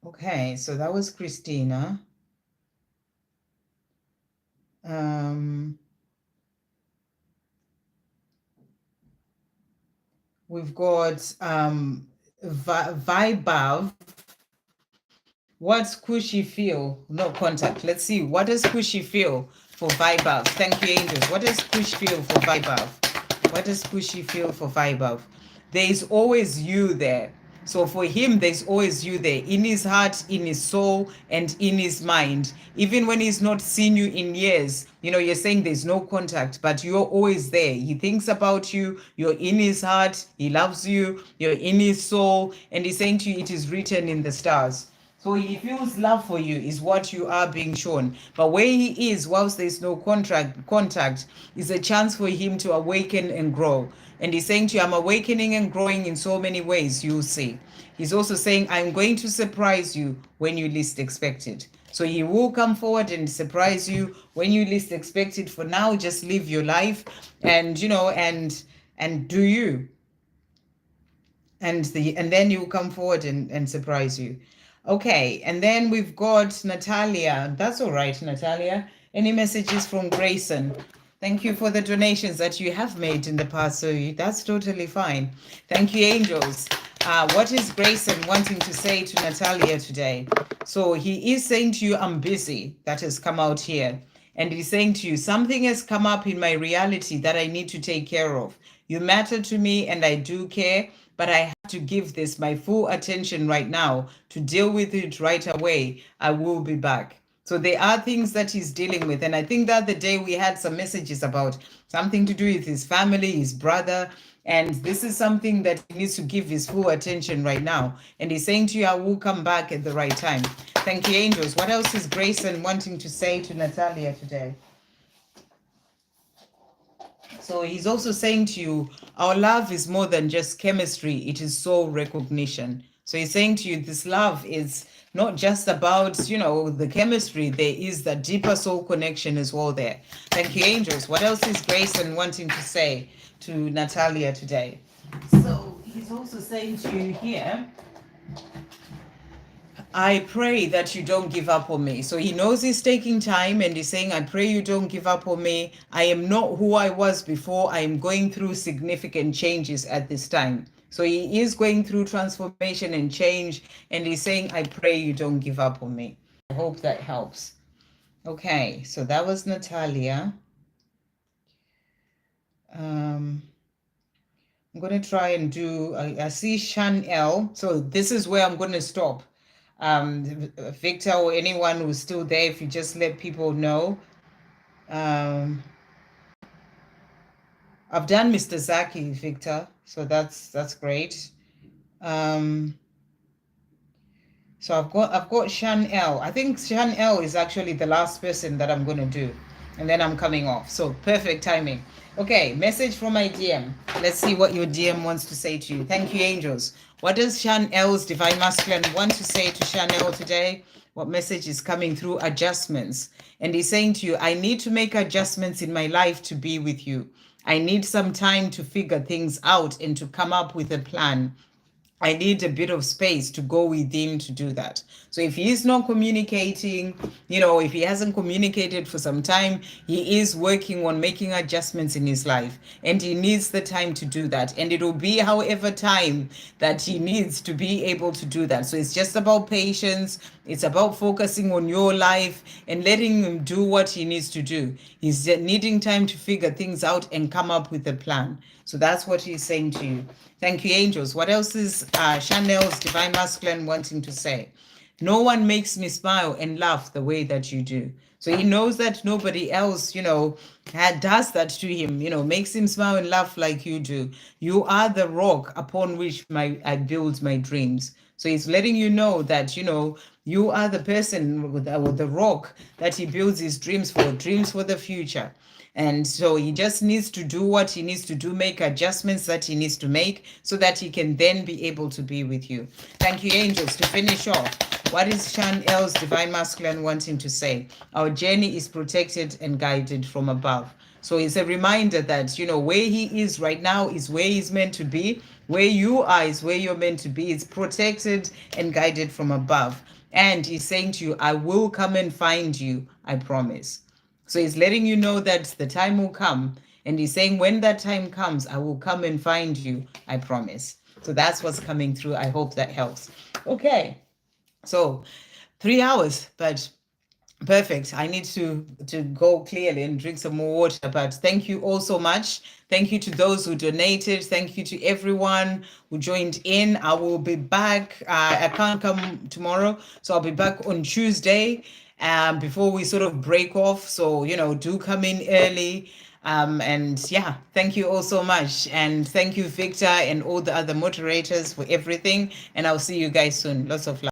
Okay, so that was Christina. We've got Vibav. What's Cushy feel? No contact. Let's see. What does Cushy feel for Vibav? Thank you, angels. What does Cush feel for Vibav? What does Cushy feel for Vibav? There is always you there. So for him, there's always you there in his heart, in his soul, and in his mind. Even when he's not seen you in years, you know, you're saying there's no contact, but you're always there. He thinks about you. You're in his heart. He loves you. You're in his soul. And he's saying to you, it is written in the stars. So he feels love for you is what you are being shown. But where he is, whilst there's no contact, is a chance for him to awaken and grow. And he's saying to you, I'm awakening and growing in so many ways, you'll see. He's also saying, I'm going to surprise you when you least expect it. So he will come forward and surprise you when you least expect it. For now, just live your life and, you know, and do you. And then he'll come forward and surprise you. Okay, and then we've got Natalia. That's all right, Natalia. Any messages from Grayson? Thank you for the donations that you have made in the past, so that's totally fine. Thank you, angels. What is Grayson wanting to say to Natalia today? So he is saying to you, I'm busy. That has come out here. And he's saying to you, something has come up in my reality that I need to take care of. You matter to me and I do care, but I have to give this my full attention right now to deal with it right away. I will be back. So there are things that he's dealing with. And I think that the day we had some messages about something to do with his family, his brother. And this is something that he needs to give his full attention right now. And he's saying to you, I will come back at the right time. Thank you, angels. What else is Grayson wanting to say to Natalia today? So he's also saying to you, our love is more than just chemistry. It is soul recognition. So he's saying to you, this love is not just about, you know, the chemistry. There is the deeper soul connection as well there. Thank you, angels. What else is Grayson wanting to say to Natalia today? So he's also saying to you here, I pray that you don't give up on me. So he knows he's taking time and he's saying, I pray you don't give up on me. I am not who I was before. I am going through significant changes at this time. So he is going through transformation and change. And he's saying, I pray you don't give up on me. I hope that helps. Okay, so that was Natalia. I'm going to try and do, I see Shannon. So this is where I'm going to stop. Victor or anyone who's still there, if you just let people know. I've done Mr. Zaki, Victor, so that's great. So I've got Shannon. I think Shannon is actually the last person that I'm going to do, and then I'm coming off. So perfect timing. Okay, message from my DM. Let's see what your DM wants to say to you. Thank you, angels. What does Shannon's Divine Masculine want to say to Shannon today? What message is coming through? Adjustments. And he's saying to you, I need to make adjustments in my life to be with you. I need some time to figure things out and to come up with a plan. I need a bit of space to go within to do that. So if he is not communicating, you know, if he hasn't communicated for some time, he is working on making adjustments in his life and he needs the time to do that. And it will be however time that he needs to be able to do that. So it's just about patience. It's about focusing on your life and letting him do what he needs to do. He's needing time to figure things out and come up with a plan. So that's what he's saying to you. Thank you, angels. What else is Shannon's Divine Masculine wanting to say? No one makes me smile and laugh the way that you do. So he knows that nobody else, you know, does that to him, you know, makes him smile and laugh like you do. You are the rock upon which I build my dreams. So he's letting you know that, you are the person with the rock that he builds his dreams for the future. And so he just needs to do what he needs to do, make adjustments that he needs to make so that he can then be able to be with you. Thank you, angels. To finish off, what is Chanel's Divine Masculine wanting to say? Our journey is protected and guided from above. So it's a reminder that, where he is right now is where he's meant to be. Where you are is where you're meant to be. It's protected and guided from above. And he's saying to you, I will come and find you, I promise. So he's letting you know that the time will come. And he's saying, when that time comes, I will come and find you, I promise. So that's what's coming through. I hope that helps. Okay. So 3 hours, but perfect. I need to go clearly and drink some more water. But thank you all so much. Thank you to those who donated. Thank you to everyone who joined in. I will be back. I can't come tomorrow, so I'll be back on Tuesday before we sort of break off. So, do come in early. And yeah, thank you all so much. And thank you, Victor, and all the other moderators for everything. And I'll see you guys soon. Lots of love.